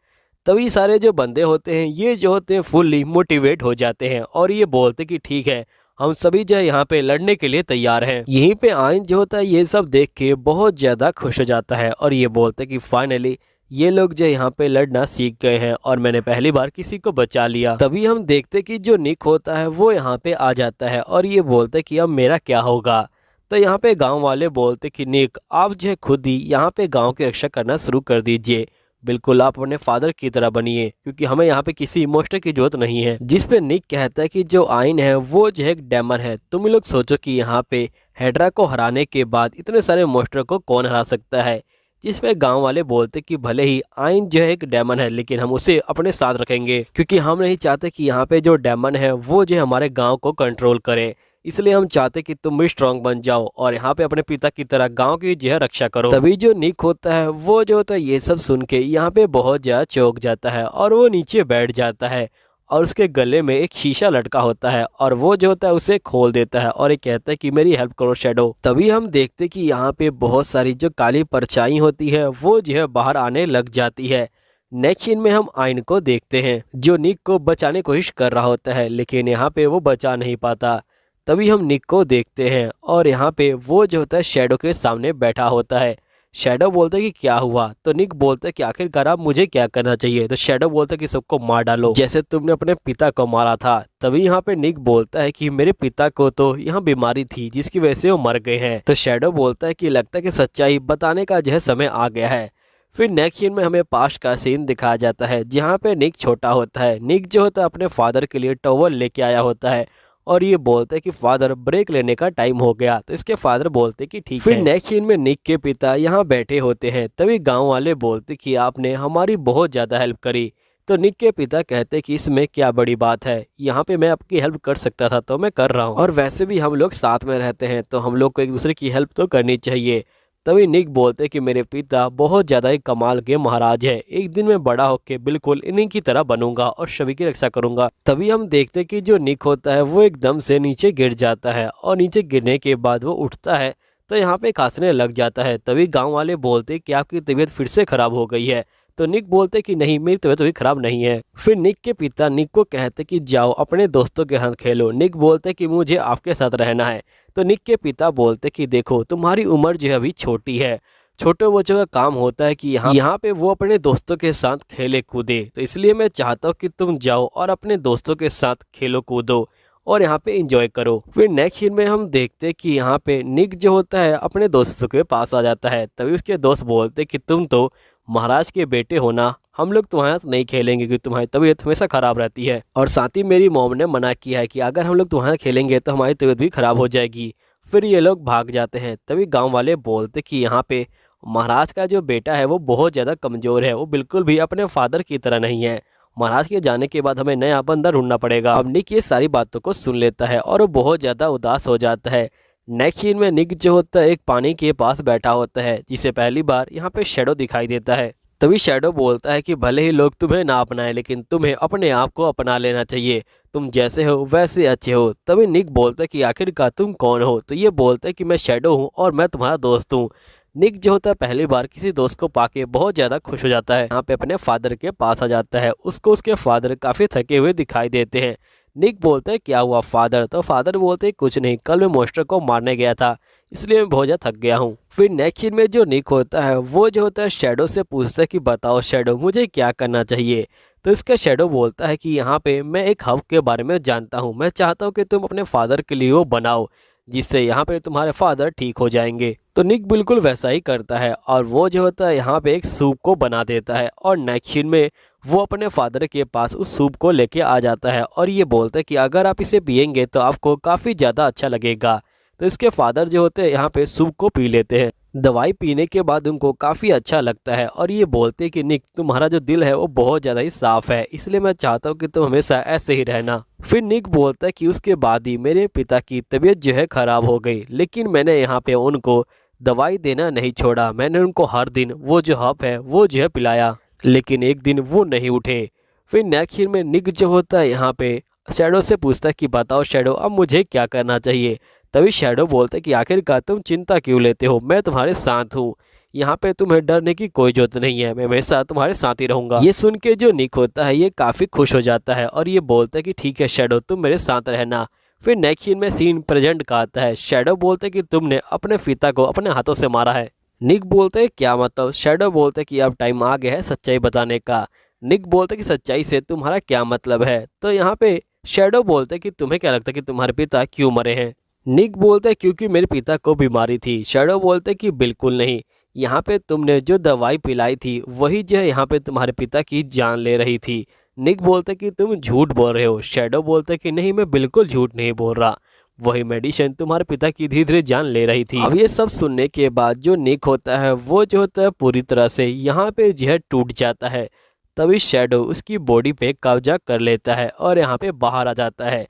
तभी सारे जो बंदे होते हैं ये जो होते हैं फुल्ली मोटिवेट हो जाते हैं और ये बोलते कि ठीक है, हम सभी जो है यहाँ पे लड़ने के लिए तैयार हैं। यहीं पे आइन जो होता है ये सब देख के बहुत ज़्यादा खुश हो जाता है और ये बोलते कि फाइनली ये लोग जो यहाँ पे लड़ना सीख गए हैं और मैंने पहली बार किसी को बचा लिया। तभी हम देखते कि जो निक होता है वो यहाँ पे आ जाता है और ये बोलते कि अब मेरा क्या होगा। तो यहाँ पे गाँव वाले बोलते कि निक, आप जो है खुद ही यहाँ पे गाँव की रक्षा करना शुरू कर दीजिए। बिल्कुल आप अपने फादर की तरह बनिए, क्योंकि हमें यहाँ पे किसी मॉन्स्टर की जरूरत नहीं है। जिस पे निक कहता है कि जो आइन है वो जो है एक डेमन है। तुम लोग सोचो कि यहाँ पे हेड्रा को हराने के बाद इतने सारे मॉन्स्टर को कौन हरा सकता है? जिस पे गांव वाले बोलते कि भले ही आइन जो है एक डेमन है, लेकिन हम उसे अपने साथ रखेंगे, क्योंकि हम नहीं चाहते कि यहाँ पे जो डेमन है वो जो हमारे गाँव को कंट्रोल करे। इसलिए हम चाहते कि तुम भी स्ट्रांग बन जाओ और यहाँ पे अपने पिता की तरह गांव की जो है रक्षा करो। तभी जो निक होता है वो जो होता है ये सब सुन के यहाँ पे बहुत ज्यादा चौंक जाता है और वो नीचे बैठ जाता है और उसके गले में एक शीशा लटका होता है और वो जो होता है उसे खोल देता है और ये कहता है कि मेरी हेल्प करो शैडो। तभी हम देखते कि यहाँ पे बहुत सारी जो काली परछाई होती है वो जो है बाहर आने लग जाती है। नेक्स्ट सीन में हम आइन को देखते हैं जो निक को बचाने की कोशिश कर रहा होता है, लेकिन यहाँ पे वो बचा नहीं पाता। तभी हम निक को देखते हैं और यहाँ पे वो जो होता है शैडो के सामने बैठा होता है। शैडो बोलता है कि क्या हुआ? तो निक बोलता है कि आखिरकार अब मुझे क्या करना चाहिए? तो शैडो बोलता है कि सबको मार डालो जैसे तुमने अपने पिता को मारा था। तभी यहाँ पे निक बोलता है कि मेरे पिता को तो यहाँ बीमारी थी जिसकी वजह से वो मर गए हैं। तो शैडो बोलता है कि लगता है कि सच्चाई बताने का जो है समय आ गया है। फिर नेक्स्ट सीन में हमें पास्ट का सीन दिखाया जाता है जहाँ पे निक छोटा होता है। निक जो होता है अपने फादर के लिए टॉवल लेके आया होता है और ये बोलते कि फादर ब्रेक लेने का टाइम हो गया। तो इसके फादर बोलते कि ठीक है। फिर नेक्स्ट सीन में निक के पिता यहाँ बैठे होते हैं। तभी गांव वाले बोलते कि आपने हमारी बहुत ज़्यादा हेल्प करी। तो निक के पिता कहते कि इसमें क्या बड़ी बात है, यहाँ पे मैं आपकी हेल्प कर सकता था तो मैं कर रहा हूँ, और वैसे भी हम लोग साथ में रहते हैं तो हम लोग को एक दूसरे की हेल्प तो करनी चाहिए। तभी निक बोलते कि मेरे पिता बहुत ज़्यादा ही कमाल के महाराज है, एक दिन मैं बड़ा होकर बिल्कुल इन्हीं की तरह बनूंगा और सभी की रक्षा करूंगा। तभी हम देखते कि जो निक होता है वो एकदम से नीचे गिर जाता है और नीचे गिरने के बाद वो उठता है तो यहाँ पे खांसने लग जाता है। तभी गांव वाले बोलते कि आपकी तबीयत फिर से खराब हो गई है। तो निक बोलते कि नहीं, मेरी तबीयत अभी खराब नहीं है। फिर निक के पिता निक को कहते कि जाओ अपने दोस्तों के साथ खेलो। निक बोलते कि मुझे आपके साथ रहना है। तो निक के पिता बोलते कि देखो तुम्हारी उम्र जो है अभी छोटी है, छोटे बच्चों का काम होता है कि यहाँ पे वो अपने दोस्तों के साथ खेले कूदे, तो इसलिए मैं चाहता हूँ कि तुम जाओ और अपने दोस्तों के साथ खेलो कूदो और यहाँ पे एंजॉय करो। फिर नेक्स्ट सीन में हम देखते कि यहाँ पे निक जो होता है अपने दोस्तों के पास आ जाता है। तभी उसके दोस्त बोलते कि तुम तो महाराज के बेटे हो ना, हम लोग तुम्हारे साथ नहीं खेलेंगे क्योंकि तुम्हारी तबीयत हमेशा खराब रहती है, और साथ ही मेरी मॉम ने मना किया है कि अगर हम लोग तुम्हारे खेलेंगे तो हमारी तबीयत भी खराब हो जाएगी। फिर ये लोग भाग जाते हैं। तभी गांव वाले बोलते कि यहाँ पे महाराज का जो बेटा है वो बहुत ज़्यादा कमज़ोर है, वो बिल्कुल भी अपने फादर की तरह नहीं है। महाराज के जाने के बाद हमें नया बंदा ढूंढना पड़ेगा। अब निक ये सारी बातों को सुन लेता है और वो बहुत ज़्यादा उदास हो जाता है। नेक्स्ट सीन में निक जो होता है एक पानी के पास बैठा होता है जिसे पहली बार यहाँ पे शैडो दिखाई देता है। तभी शैडो बोलता है कि भले ही लोग तुम्हें ना अपनाएं लेकिन तुम्हें अपने आप को अपना लेना चाहिए, तुम जैसे हो वैसे अच्छे हो। तभी निक बोलता है कि आखिरकार तुम कौन हो? तो ये बोलता है कि मैं शैडो हूँ और मैं तुम्हारा दोस्त हूँ। निक जो होता है पहली बार किसी दोस्त को पाके बहुत ज़्यादा खुश हो जाता है। यहाँ पे अपने फादर के पास आ जाता है। उसको उसके फादर काफ़ी थके हुए दिखाई देते हैं। निक बोलते हैं क्या हुआ फादर? तो फादर बोलते हैं कुछ नहीं, कल मैं मॉन्स्टर को मारने गया था इसलिए मैं बहुत ज़्यादा थक गया हूँ। फिर नेक्स्ट सीन में जो निक होता है वो जो होता है शैडो से पूछता है कि बताओ शैडो मुझे क्या करना चाहिए? तो इसका शैडो बोलता है कि यहाँ पे मैं एक हब के बारे में जानता हूँ, मैं चाहता हूँ कि तुम अपने फादर के लिए वो बनाओ जिससे यहाँ पे तुम्हारे फादर ठीक हो जाएंगे। तो निक बिल्कुल वैसा ही करता है और वो जो होता है यहाँ पे एक सूप को बना देता है और नेक्स्ट सीन में वो अपने फादर के पास उस सूप को लेके आ जाता है और ये बोलता है कि अगर आप इसे पियेंगे तो आपको काफ़ी ज़्यादा अच्छा लगेगा। तो इसके फादर जो होते हैं यहाँ पे सूप को पी लेते हैं। दवाई पीने के बाद उनको काफ़ी अच्छा लगता है और ये बोलते हैं कि निक तुम्हारा जो दिल है वो बहुत ज़्यादा ही साफ़ है, इसलिए मैं चाहता हूँ कि तुम हमेशा ऐसे ही रहना। फिर निक बोलता है कि उसके बाद ही मेरे पिता की तबीयत जो है ख़राब हो गई, लेकिन मैंने यहाँ पे उनको दवाई देना नहीं छोड़ा, मैंने उनको हर दिन वो जो हब है वो जो है पिलाया, लेकिन एक दिन वो नहीं उठे। फिर नेक्स्ट सीन में निक जो होता है यहाँ पे शैडो से पूछता है कि बताओ शैडो अब मुझे क्या करना चाहिए। तभी शैडो बोलता है कि आखिरकार तुम चिंता क्यों लेते हो, मैं तुम्हारे साथ हूँ, यहाँ पे तुम्हें डरने की कोई जरूरत नहीं है, मैं हमेशा तुम्हारे साथ ही रहूंगा। ये सुन के जो निक होता है ये काफ़ी खुश हो जाता है और ये बोलता है कि ठीक है शैडो तुम मेरे साथ रहना। फिर नेक्स्ट सीन में सीन प्रेजेंट का आता है। शैडो बोलते है कि तुमने अपने पिता को अपने हाथों से मारा है। निक बोलते है क्या मतलब। शैडो बोलते है कि अब टाइम आ गया है सच्चाई बताने का। निक बोलते है कि सच्चाई से तुम्हारा क्या मतलब है। तो यहाँ पे शैडो बोलते है कि तुम्हें क्या लगता है कि तुम्हारे पिता क्यों मरे हैं। निक बोलते है क्योंकि मेरे पिता को बीमारी थी। शैडो बोलते है कि बिल्कुल नहीं, यहाँ पे तुमने जो दवाई पिलाई थी वही जो है यहाँ पे तुम्हारे पिता की जान ले रही थी। निक बोलते कि तुम झूठ बोल रहे हो। शैडो बोलते कि नहीं मैं बिल्कुल झूठ नहीं बोल रहा, वही मेडिसिन तुम्हारे पिता की धीरे धीरे जान ले रही थी। अब ये सब सुनने के बाद जो निक होता है वो जो होता है पूरी तरह से यहाँ पे जो है टूट जाता है। तभी शैडो उसकी बॉडी पे कब्जा कर लेता है और यहाँ पे बाहर आ जाता है।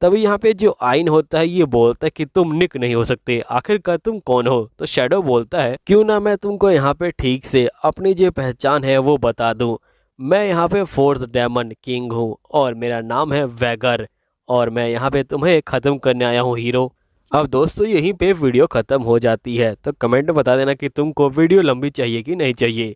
तभी यहाँ पे जो आइन होता है ये बोलता है कि तुम निक नहीं हो सकते, आखिरकार तुम कौन हो। तो शैडो बोलता है क्यों ना मैं तुमको यहाँ पे ठीक से अपनी जो पहचान है वो बता दूं। मैं यहाँ पे फोर्थ डायमंड किंग हूँ और मेरा नाम है वैगर और मैं यहाँ पे तुम्हें ख़त्म करने आया हूँ हीरो। अब दोस्तों यहीं पे वीडियो ख़त्म हो जाती है, तो कमेंट में बता देना कि तुमको वीडियो लंबी चाहिए कि नहीं चाहिए।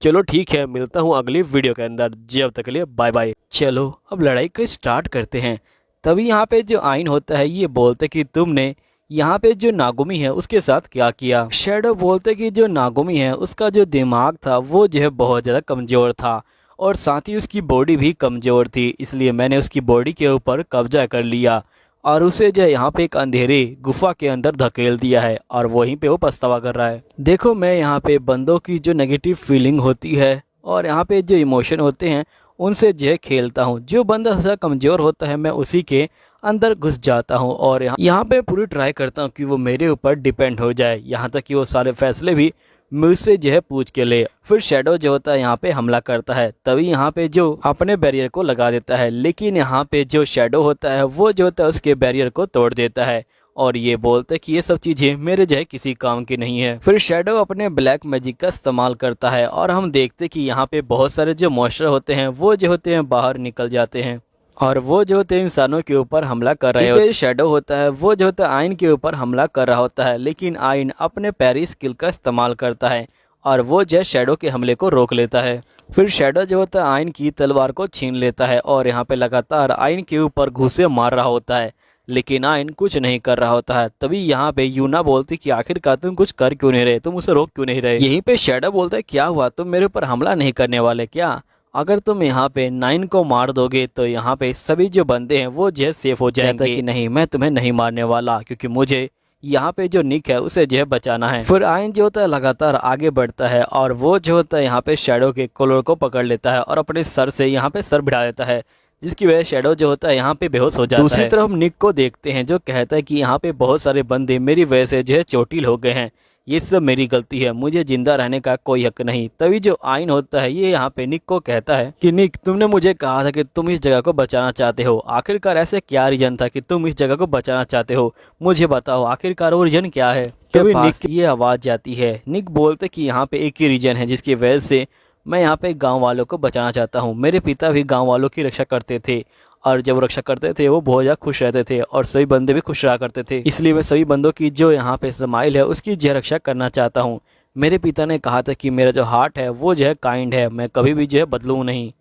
चलो ठीक है, मिलता हूँ अगली वीडियो के अंदर, जब तक के लिए बाय बाय। चलो अब लड़ाई को स्टार्ट करते हैं। तभी यहाँ पे जो आइन होता है ये बोलते कि तुमने यहाँ पे जो नागुमी है उसके साथ क्या किया। शैडो बोलते कि जो नागुमी है उसका जो दिमाग था वो जो है बहुत ज़्यादा कमज़ोर था और साथ ही उसकी बॉडी भी कमज़ोर थी, इसलिए मैंने उसकी बॉडी के ऊपर कब्जा कर लिया और उसे जो है यहाँ पे एक अंधेरे गुफा के अंदर धकेल दिया है और वहीं पे वो पछतावा कर रहा है। देखो मैं यहाँ पे बंदों की जो नेगेटिव फीलिंग होती है और यहाँ पे जो इमोशन होते हैं उनसे जो है खेलता हूँ। जो बंदा ऐसा कमज़ोर होता है मैं उसी के अंदर घुस जाता हूँ और यहाँ पे पूरी ट्राई करता हूँ कि वो मेरे ऊपर डिपेंड हो जाए, यहाँ तक कि वो सारे फैसले भी मुझसे जो है पूछ के ले। फिर शैडो जो होता है यहाँ पे हमला करता है, तभी यहाँ पे जो अपने बैरियर को लगा देता है, लेकिन यहाँ पे जो शैडो होता है वो जो होता है उसके बैरियर को तोड़ देता है और ये बोलते कि ये सब चीज़ें मेरे जो है किसी काम की नहीं है। फिर शैडो अपने ब्लैक मैजिक का इस्तेमाल करता है और हम देखते कि यहाँ पे बहुत सारे जो मॉन्स्टर होते हैं वो जो होते हैं बाहर निकल जाते हैं और वो जो होते हैं इंसानों के ऊपर हमला कर रहे होते हैं। शैडो होता है वो जो होता है आइन के ऊपर हमला कर रहा होता है, लेकिन आइन अपने पैरी स्किल का इस्तेमाल करता है और वो जो शैडो के हमले को रोक लेता है। फिर शैडो जो होता है आइन की तलवार को छीन लेता है और यहाँ पे लगातार आइन के ऊपर घूंसे मार रहा होता है, लेकिन आइन कुछ नहीं कर रहा होता है। तभी यहाँ पे यूना बोलती कि आखिरकार तुम कुछ कर क्यों नहीं रहे, तुम उसे रोक क्यों नहीं रहे। यहीं पे शैडो बोलता है क्या हुआ, तुम मेरे ऊपर हमला नहीं करने वाले क्या? अगर तुम यहाँ पे 9 को मार दोगे तो यहाँ पे सभी जो बंदे हैं वो जो है सेफ हो जाएंगे। कि नहीं मैं तुम्हें नहीं मारने वाला, क्योंकि मुझे यहाँ पे जो निक है उसे जो है बचाना है। फिर आइन जो होता है लगातार आगे बढ़ता है और वो जो होता है यहाँ पे शैडो के कॉलर को पकड़ लेता है और अपने सर से यहाँ पे सर भिड़ा देता है, जिसकी वजह शैडो जो होता है यहाँ पे बेहोश हो जाता है। दूसरी तरफ निक को देखते हैं जो कहता है कि यहाँ पे बहुत सारे बंदे मेरी वजह से जो है चोटिल हो गए हैं, ये सब मेरी गलती है, मुझे जिंदा रहने का कोई हक नहीं। तभी जो आइन होता है ये यहाँ पे निक को कहता है कि निक तुमने मुझे कहा था कि तुम इस जगह को बचाना चाहते हो, आखिरकार ऐसे क्या रीजन था कि तुम इस जगह को बचाना चाहते हो, मुझे बताओ आखिरकार वो रीजन क्या है। तभी निक की ये आवाज़ जाती है। निक बोलते कि यहाँ पे एक ही रीजन है जिसकी वजह से मैं यहाँ पे गाँव वालों को बचाना चाहता हूँ। मेरे पिता भी गाँव वालों की रक्षा करते थे और जब रक्षा करते थे वो बहुत ज़्यादा खुश रहते थे और सभी बंदे भी खुश रहा करते थे, इसलिए मैं सभी बंदों की जो यहाँ पे स्माइल है उसकी जो रक्षा करना चाहता हूँ। मेरे पिता ने कहा था कि मेरा जो हार्ट है वो जो है काइंड है, मैं कभी भी जो है बदलूँ नहीं।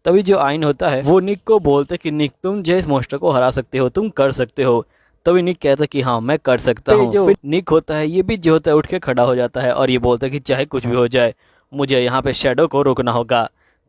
तभी जो आइन होता है वो निक को बोलते कि निक तुम जो इस मॉन्स्टर को हरा सकते हो, तुम कर सकते हो। तभी निक कहता कि हाँ मैं कर सकता हूँ। फिर निक होता है ये भी जो होता है उठ के खड़ा हो जाता है और ये बोलता है कि चाहे कुछ भी हो जाए मुझे यहाँ पे शैडो को रोकना होगा।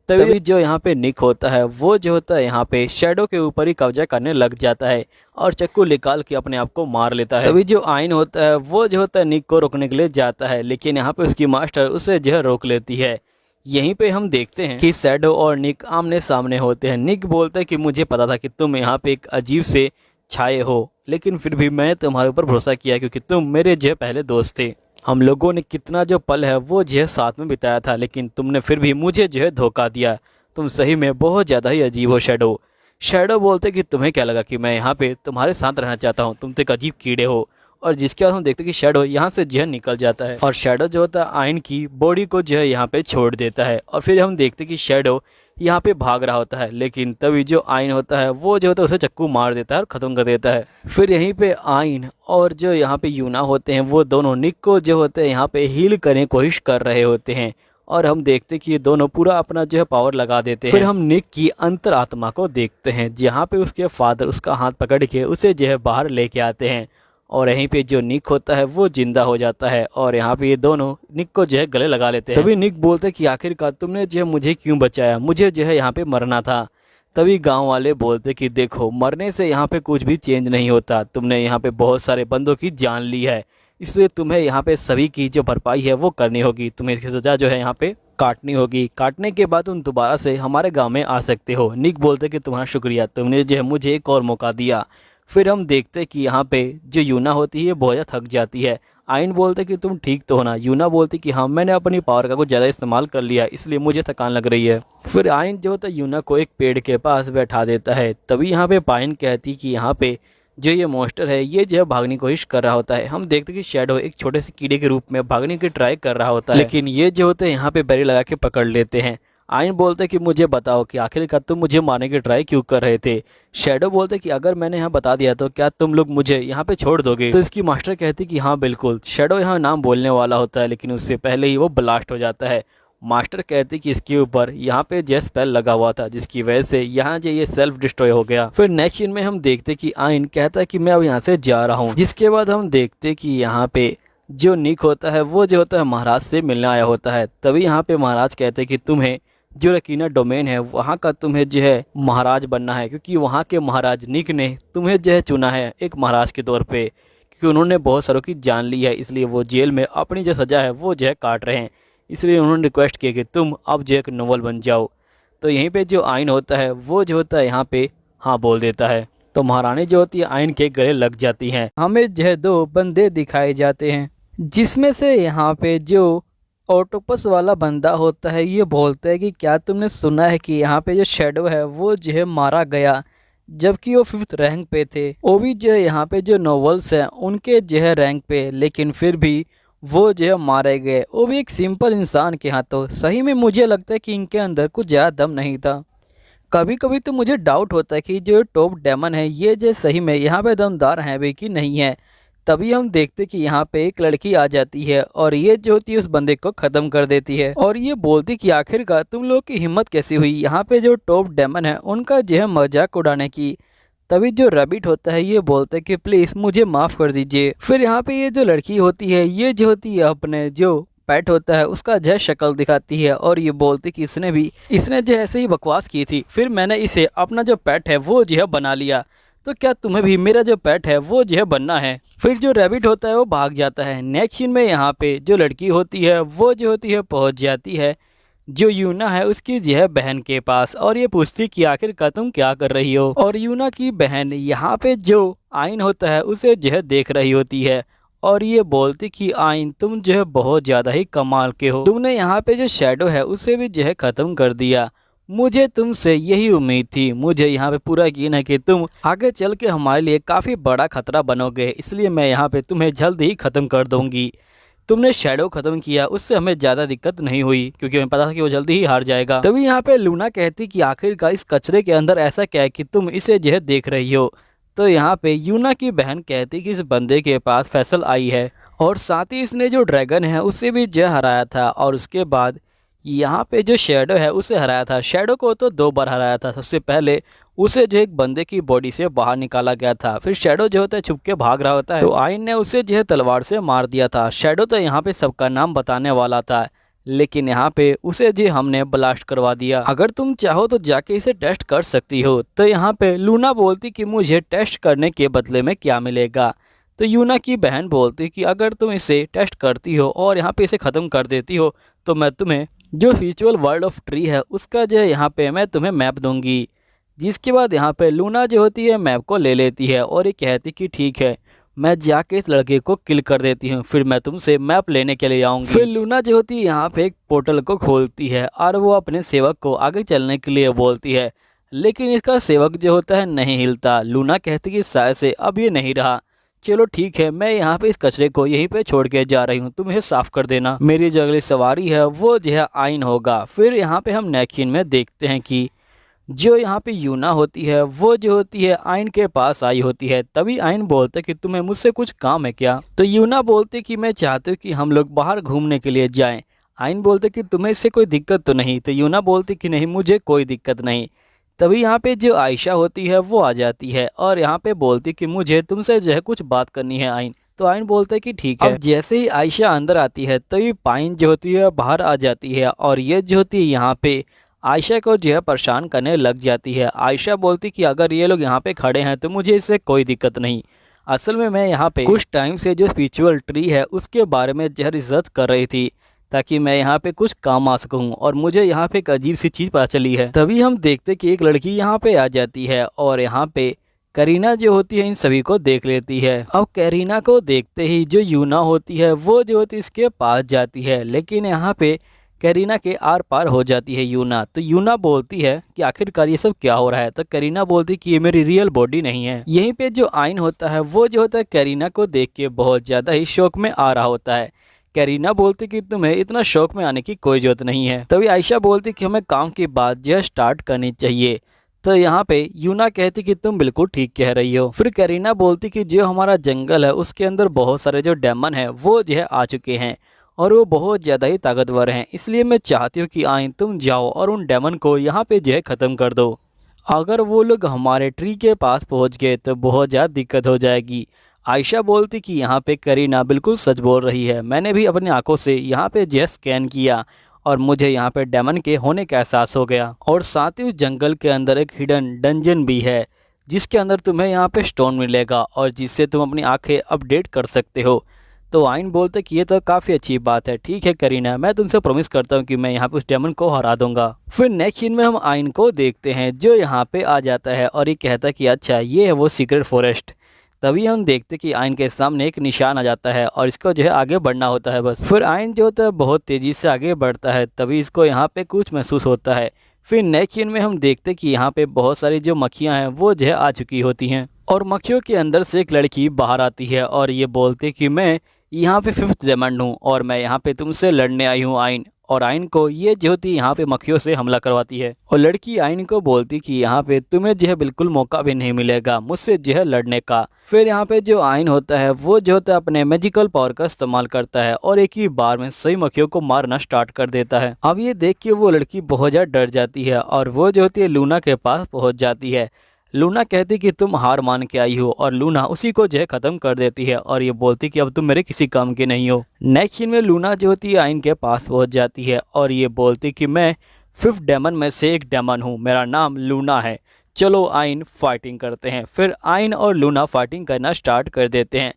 तभी जो यहाँ पे निक होता है वो जो होता है यहाँ पे शैडो के ऊपर ही कब्जा करने लग जाता है और चाकू निकाल के अपने आप को मार लेता है। तभी जो आइन होता है वो जो होता है निक को रोकने के लिए जाता है, लेकिन यहाँ पे उसकी मास्टर उसे जो है रोक लेती है। यहीं पे हम देखते हैं कि शैडो और निक आमने सामने होते हैं। निक बोलता है कि मुझे पता था कि तुम यहाँ पे एक अजीब से छाए हो, लेकिन फिर भी मैंने तुम्हारे ऊपर भरोसा किया क्योंकि तुम मेरे जो पहले दोस्त थे। हम लोगों ने कितना जो पल है वो जो है साथ में बिताया था, लेकिन तुमने फिर भी मुझे जो है धोखा दिया। तुम सही में बहुत ज़्यादा ही अजीब हो शैडो। शैडो बोलते कि तुम्हें क्या लगा कि मैं यहाँ पे तुम्हारे साथ रहना चाहता हूँ, तुम तो एक अजीब कीड़े हो। और जिसके बाद हम देखते कि शैडो यहाँ से जो है निकल जाता है और शैडो जो होता है आइन की बॉडी को जो है यहाँ पे छोड़ देता है। और फिर हम देखते कि शैडो यहाँ पे भाग रहा होता है, लेकिन तभी जो आइन होता है वो जो होता है उसे चाकू मार देता है और ख़त्म कर देता है। फिर यहीं पे आइन और जो यहाँ पे यूना होते हैं वो दोनों निक को जो होते हैं यहाँ पे हील करने की कोशिश कर रहे होते हैं और हम देखते कि ये दोनों पूरा अपना जो है पावर लगा देते हैं। फिर हम निक की अंतरात्मा को देखते हैं जहाँ पे उसके फादर उसका हाथ पकड़ के उसे जो है बाहर लेके आते हैं और यहीं पे जो निक होता है वो जिंदा हो जाता है और यहाँ पे ये दोनों निक को जो है गले लगा लेते हैं। तभी निक बोलते हैं कि आखिरकार तुमने जो है मुझे क्यों बचाया, मुझे जो है यहाँ पे मरना था। तभी गांव वाले बोलते कि देखो मरने से यहाँ पे कुछ भी चेंज नहीं होता, तुमने यहाँ पे बहुत सारे बंदों की जान ली है, इसलिए तुम्हें यहाँ पे सभी की जो भरपाई है वो करनी होगी, तुम्हें इसकी सजा जो है यहाँ पे काटनी होगी। काटने के बाद तुम दोबारा से हमारे गाँव में आ सकते हो। निक बोलते कि तुम्हारा शुक्रिया, तुमने जो है मुझे एक और मौका दिया। फिर हम देखते कि यहाँ पे जो यूना होती है बहुत ज़्यादा थक जाती है। आइन बोलते कि तुम ठीक तो हो ना। यूना बोलती कि हाँ मैंने अपनी पावर का कुछ ज़्यादा इस्तेमाल कर लिया इसलिए मुझे थकान लग रही है। फिर आइन जो होता है यूना को एक पेड़ के पास बैठा देता है। तभी यहाँ पे पाइन कहती कि यहाँ पे जो ये मॉन्स्टर है ये जो है भागने की कोशिश कर रहा होता है। हम देखते कि शैडो एक छोटे से कीड़े के रूप में भागने की ट्राई कर रहा होता है, लेकिन ये जो होते हैं यहाँ पे बैरी लगा के पकड़ लेते हैं। आइन बोलते कि मुझे बताओ कि आखिरकार तुम मुझे मारने की ट्राई क्यों कर रहे थे। शैडो बोलते कि अगर मैंने यहाँ बता दिया तो क्या तुम लोग मुझे यहाँ पे छोड़ दोगे। तो इसकी मास्टर कहती कि हाँ बिल्कुल। शैडो यहाँ नाम बोलने वाला होता है लेकिन उससे पहले ही वो ब्लास्ट हो जाता है। मास्टर कहती कि इसके ऊपर यहाँ पे जो स्पेल लगा हुआ था जिसकी वजह से यहाँ जो ये सेल्फ डिस्ट्रॉय हो गया। फिर नेक्स्ट सीन में हम देखते कि आइन कहता है कि मैं अब यहाँ से जा रहा हूँ। जिसके बाद हम देखते कि यहाँ पे जो निक होता है वो जो होता है महाराज से मिलने आया होता है। तभी यहाँ पे महाराज कहते हैं कि तुम्हें जो रकीना डोमेन है वहाँ का तुम्हें जो है महाराज बनना है, क्योंकि वहाँ के महाराज निक ने तुम्हें जो है चुना है एक महाराज के तौर पे, क्योंकि उन्होंने बहुत सारों की जान ली है इसलिए वो जेल में अपनी जो सज़ा है वो जो है काट रहे हैं। इसलिए उन्होंने रिक्वेस्ट किया कि तुम अब जो एक नोवेल बन जाओ। तो यहीं पे जो आइन होता है वो जो होता है यहाँ पे हाँ बोल देता है। तो महारानी जो होती है आइन के गले लग जाती हैं। हमें जो है 2 बंदे दिखाए जाते हैं जिसमें से यहाँ पे जो ऑक्टोपस वाला बंदा होता है ये बोलता है कि क्या तुमने सुना है कि यहाँ पे जो शैडो है वो जो है मारा गया, जबकि वो 5th रैंक पे थे। वो भी जो है यहाँ पे जो नॉवेल्स हैं उनके जो है रैंक पे, लेकिन फिर भी वो जो है मारे गए, वो भी एक सिंपल इंसान के हाथों। सही में मुझे लगता है कि इनके अंदर कुछ ज़्यादा दम नहीं था। कभी कभी तो मुझे डाउट होता है कि जो टॉप डेमन है ये जो सही में यहाँ पे दमदार हैं भी कि नहीं है। तभी हम देखते कि यहाँ पे एक लड़की आ जाती है और ये जो होती है उस बंदे को ख़त्म कर देती है और ये बोलती कि आखिरकार तुम लोग की हिम्मत कैसी हुई यहाँ पे जो टॉप डेमन है उनका जो है मजाक उड़ाने की। तभी जो रैबिट होता है ये बोलता है कि प्लीज़ मुझे माफ़ कर दीजिए। फिर यहाँ पे ये जो लड़की होती है ये जो होती है अपने जो पेट होता है उसका जो शक्ल दिखाती है और ये बोलती कि इसने जो ऐसे ही बकवास की थी, फिर मैंने इसे अपना जो पेट है वो जो है बना लिया, तो क्या तुम्हें भी मेरा जो पेट है वो जो है बनना है। फिर जो रैबिट होता है वो भाग जाता है। नेक्स्ट सीन में यहाँ पे जो लड़की होती है वो जो होती है पहुँच जाती है जो यूना है उसकी जो है बहन के पास और ये पूछती कि आखिरकार तुम क्या कर रही हो। और यूना की बहन यहाँ पे जो आइन होता है उसे जो है देख रही होती है और ये बोलती कि आइन तुम जो है बहुत ज़्यादा ही कमाल के हो, तुमने यहाँ पे जो शैडो है उसे भी जो है ख़त्म कर दिया। मुझे तुमसे यही उम्मीद थी, मुझे यहाँ पे पूरा यकीन है कि तुम आगे चल के हमारे लिए काफ़ी बड़ा खतरा बनोगे, इसलिए मैं यहाँ पे तुम्हें जल्द ही ख़त्म कर दूँगी। तुमने शैडो ख़त्म किया उससे हमें ज़्यादा दिक्कत नहीं हुई क्योंकि हमें पता था कि वो जल्दी ही हार जाएगा। तभी यहाँ पे लूना कहती कि आखिरकार इस कचरे के अंदर ऐसा क्या है कि तुम इसे जो है देख रही हो। तो यहाँ पे यूना की बहन कहती कि इस बंदे के पास फैसल आई है और साथ ही इसने जो ड्रैगन है उसे भी जो हराया था और उसके बाद यहाँ पे जो शैडो है उसे हराया था। शैडो को तो 2 बार हराया था। सबसे पहले उसे जो एक बंदे की बॉडी से बाहर निकाला गया था, फिर शैडो जो होता है छुप के भाग रहा होता है तो आइन ने उसे जो है तलवार से मार दिया था। शैडो तो यहाँ पे सबका नाम बताने वाला था लेकिन यहाँ पे उसे जो हमने ब्लास्ट करवा दिया। अगर तुम चाहो तो जाके इसे टेस्ट कर सकती हो। तो यहाँ पे लूना बोलती कि मुझे टेस्ट करने के बदले में क्या मिलेगा। तो यूना की बहन बोलती कि अगर तुम इसे टेस्ट करती हो और यहाँ पे इसे ख़त्म कर देती हो तो मैं तुम्हें जो वर्चुअल वर्ल्ड ऑफ ट्री है उसका जो है यहाँ पे मैं तुम्हें मैप दूंगी। जिसके बाद यहाँ पे लूना जो होती है मैप को ले लेती है और ये कहती कि ठीक है, मैं जाके इस लड़के को किल कर देती हूँ, फिर मैं तुमसे मैप लेने के लिए आऊँगी। फिर लूना जो होती है यहाँ पे एक पोर्टल को खोलती है और वो अपने सेवक को आगे चलने के लिए बोलती है, लेकिन इसका सेवक जो होता है नहीं हिलता। लूना कहती कि शायद से अब ये नहीं रहा, चलो ठीक है, मैं यहाँ पे इस कचरे को यहीं पे छोड़ के जा रही हूँ, तुम इसे साफ कर देना। मेरी जो अगली सवारी है वो जो है आइन होगा। फिर यहाँ पे हम नेक्स्ट में देखते हैं कि जो यहाँ पे यूना होती है वो जो होती है आइन के पास आई होती है। तभी आइन बोलते कि तुम्हें मुझसे कुछ काम है क्या। तो यूना बोलते कि मैं चाहती हूँ कि हम लोग बाहर घूमने के लिए जाएं। आइन बोलते कि तुम्हें इससे कोई दिक्कत तो नहीं। तो यूना बोलती कि नहीं, मुझे कोई दिक्कत नहीं। तभी यहाँ पे जो आयशा होती है वो आ जाती है और यहाँ पे बोलती कि मुझे तुमसे जो है कुछ बात करनी है आइन। तो आइन बोलते कि ठीक है। अब जैसे ही आयशा अंदर आती है तभी पाइन जो होती है बाहर आ जाती है और ये जो होती है यहाँ पे आयशा को जो है परेशान करने लग जाती है। आयशा बोलती कि अगर ये लोग यहाँ पे खड़े हैं तो मुझे इससे कोई दिक्कत नहीं। असल में मैं यहाँ पे कुछ टाइम से जो स्पिरिचुअल ट्री है उसके बारे में जो है रिसर्च कर रही थी ताकि मैं यहाँ पे कुछ काम आ सकूँ और मुझे यहाँ पे एक अजीब सी चीज़ पता चली है। तभी हम देखते कि एक लड़की यहाँ पे आ जाती है और यहाँ पे करीना जो होती है इन सभी को देख लेती है। अब करीना को देखते ही जो यूना होती है वो जो होती है इसके पास जाती है, लेकिन यहाँ पे करीना के आर पार हो जाती है यूना। तो यूना बोलती है कि आखिरकार ये सब क्या हो रहा है। तो करीना बोलती है कि ये मेरी रियल बॉडी नहीं है। यहीं पे जो आइन होता है वो जो होता है करीना को देख के बहुत ज़्यादा ही शौक में आ रहा होता है। करीना बोलती कि तुम्हें इतना शौक में आने की कोई जरूरत नहीं है। तभी आयशा बोलती कि हमें काम की बात जो है स्टार्ट करनी चाहिए। तो यहाँ पे यूना कहती कि तुम बिल्कुल ठीक कह रही हो। फिर करीना बोलती कि जो हमारा जंगल है उसके अंदर बहुत सारे जो डेमन है वो जो है आ चुके हैं और वो बहुत ज़्यादा ही ताकतवर हैं, इसलिए मैं चाहती हूँ कि आइन तुम जाओ और उन डेमन को यहाँ पे जो है ख़त्म कर दो। अगर वो लोग हमारे ट्री के पास पहुँच गए तो बहुत ज़्यादा दिक्कत हो जाएगी। आयशा बोलती कि यहाँ पे करीना बिल्कुल सच बोल रही है, मैंने भी अपनी आंखों से यहाँ पे जो स्कैन किया और मुझे यहाँ पे डेमन के होने का एहसास हो गया। और साथ ही उस जंगल के अंदर एक हिडन डंजन भी है जिसके अंदर तुम्हें यहाँ पे स्टोन मिलेगा और जिससे तुम अपनी आंखें अपडेट कर सकते हो। तो आइन बोलते कि ये तो काफ़ी अच्छी बात है, ठीक है करीना, मैं तुमसे प्रॉमिस करता हूँ कि मैं यहाँ पे उस डेमन को हरा दूंगा। फिर नेक्स्ट सीन में हम आइन को देखते हैं जो यहाँ पे आ जाता है और ये कहता है कि अच्छा ये है वो सीक्रेट फॉरेस्ट। तभी हम देखते कि आइन के सामने एक निशान आ जाता है और इसको जो है आगे बढ़ना होता है बस। फिर आइन जो होता है बहुत तेज़ी से आगे बढ़ता है, तभी इसको यहाँ पे कुछ महसूस होता है। फिर नेक्स्ट सीन में हम देखते कि यहाँ पे बहुत सारी जो मक्खियाँ हैं वो जो है आ चुकी होती हैं और मक्खियों के अंदर से एक लड़की बाहर आती है और ये बोलती कि मैं यहाँ पे 5th डायमंड हूँ और मैं यहाँ पे तुमसे लड़ने आई हूँ आइन। और आइन को ये जो होती है यहाँ पे मक्खियों से हमला करवाती है और लड़की आइन को बोलती कि यहाँ पे तुम्हें जो है बिल्कुल मौका भी नहीं मिलेगा मुझसे जो है लड़ने का। फिर यहाँ पे जो आइन होता है वो जो होता है अपने मैजिकल पावर का इस्तेमाल करता है और एक ही बार में सही मक्खियों को मारना स्टार्ट कर देता है। अब ये देख के वो लड़की बहुत ज़्यादा डर जाती है और वो जो होती है लूना के पास पहुँच जाती है। लूना कहती कि तुम हार मान के आई हो और लूना उसी को जो है ख़त्म कर देती है और ये बोलती कि अब तुम मेरे किसी काम की नहीं हो। नेक्स्ट सीन में लूना जो होती है आइन के पास पहुंच जाती है और ये बोलती कि मैं 5th डेमन में से एक डेमन हूँ, मेरा नाम लूना है, चलो आइन फाइटिंग करते हैं। फिर आइन और लूना फाइटिंग करना स्टार्ट कर देते हैं।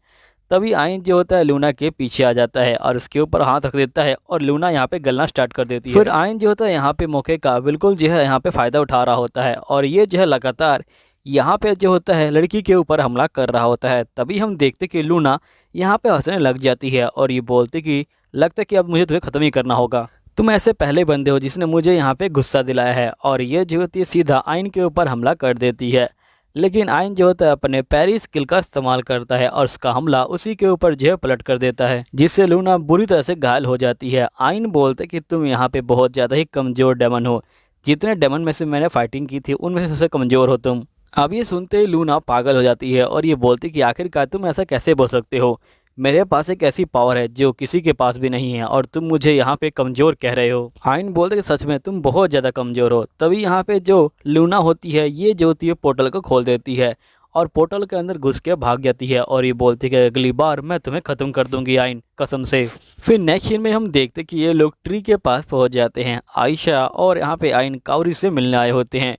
तभी आइन जो होता है लूना के पीछे आ जाता है और उसके ऊपर हाथ रख देता है और लूना यहाँ पे गलना स्टार्ट कर देती है। फिर आइन जो होता है यहाँ पे मौके का बिल्कुल जो है यहाँ पे फ़ायदा उठा रहा होता है और ये जो है लगातार यहाँ पे जो होता है लड़की के ऊपर हमला कर रहा होता है। तभी हम देखते कि लूना यहाँ पे हंसने लग जाती है और ये बोलती कि लगता है कि अब मुझे तुम्हें ख़त्म ही करना होगा, तुम ऐसे पहले बंदे हो जिसने मुझे यहाँ पे गुस्सा दिलाया है। और ये जो होती है सीधा आइन के ऊपर हमला कर देती है, लेकिन आइन जो होता है अपने पैरी स्किल का इस्तेमाल करता है और उसका हमला उसी के ऊपर जो है पलट कर देता है जिससे लूना बुरी तरह से घायल हो जाती है। आइन बोलते कि तुम यहाँ पे बहुत ज़्यादा ही कमज़ोर डेमन हो, जितने डेमन में से मैंने फाइटिंग की थी उनमें से सबसे कमज़ोर हो तुम। अब ये सुनते ही लूना पागल हो जाती है और ये बोलती कि आखिरकार तुम ऐसा कैसे बोल सकते हो, मेरे पास एक ऐसी पावर है जो किसी के पास भी नहीं है और तुम मुझे यहाँ पे कमज़ोर कह रहे हो। आइन बोलते कि सच में तुम बहुत ज़्यादा कमज़ोर हो। तभी यहाँ पे जो लूना होती है ये जो होती है पोर्टल को खोल देती है और पोर्टल के अंदर घुस के भाग जाती है और ये बोलती है कि अगली बार मैं तुम्हें ख़त्म कर दूंगी आइन, कसम से। फिर नेक्स्ट सीन में हम देखते कि ये लोग ट्री के पास पहुंच जाते हैं। आयशा और यहाँ पे आइन कावरी से मिलने आए होते हैं।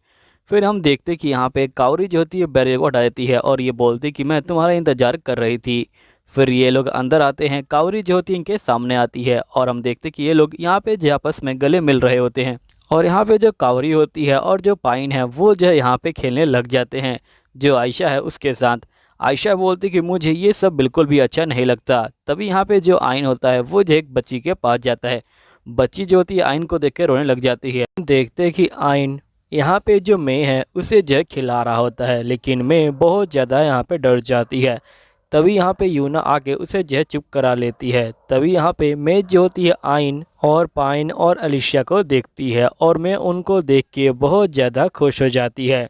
फिर हम देखते कि यहाँ पे कावरी जो होती है बैरियर को हटा देती है और ये बोलती कि मैं तुम्हारा इंतज़ार कर रही थी। फिर ये लोग अंदर आते हैं, कावरी जो होती है इनके सामने आती है और हम देखते कि ये लोग यहाँ पे जो आपस में गले मिल रहे होते हैं। और यहाँ पे जो कावरी होती है और जो पाइन है वो जो है यहाँ पे खेलने लग जाते हैं जो आयशा है उसके साथ। आयशा बोलती कि मुझे ये सब बिल्कुल भी अच्छा नहीं लगता। तभी यहाँ पे जो आइन होता है वो जो एक बच्ची के पास जाता है। बच्ची जो होती है आइन को देख के रोने लग जाती है। देखते हैं कि आइन यहाँ पे जो मे है उसे जो खिला रहा होता है, लेकिन मे बहुत ज़्यादा यहाँ पे डर जाती है। तभी यहाँ पे यूना आके उसे जो चुप करा लेती है। तभी यहाँ पे मे जो होती है आइन और पाइन और अलिशिया को देखती है और मैं उनको देख के बहुत ज़्यादा खुश हो जाती है।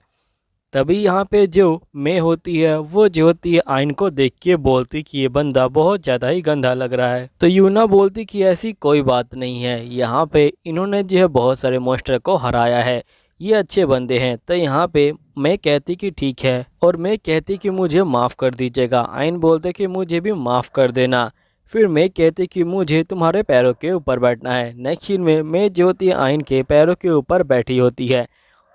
तभी यहाँ पे जो मे होती है वो जो होती है आइन को देख के बोलती कि ये बंदा बहुत ज़्यादा ही गंदा लग रहा है। तो यूना बोलती कि ऐसी कोई बात नहीं है, यहाँ पे इन्होंने जो है बहुत सारे मॉन्स्टर को हराया है, ये अच्छे बंदे हैं। तो यहाँ पे मैं कहती कि ठीक है और मैं कहती कि मुझे माफ़ कर दीजिएगा। आइन बोलते कि मुझे भी माफ़ कर देना। फिर मैं कहती कि मुझे तुम्हारे पैरों के ऊपर बैठना है। नेक्स्ट सीन में मैं जो होती है आइन के पैरों के ऊपर बैठी होती है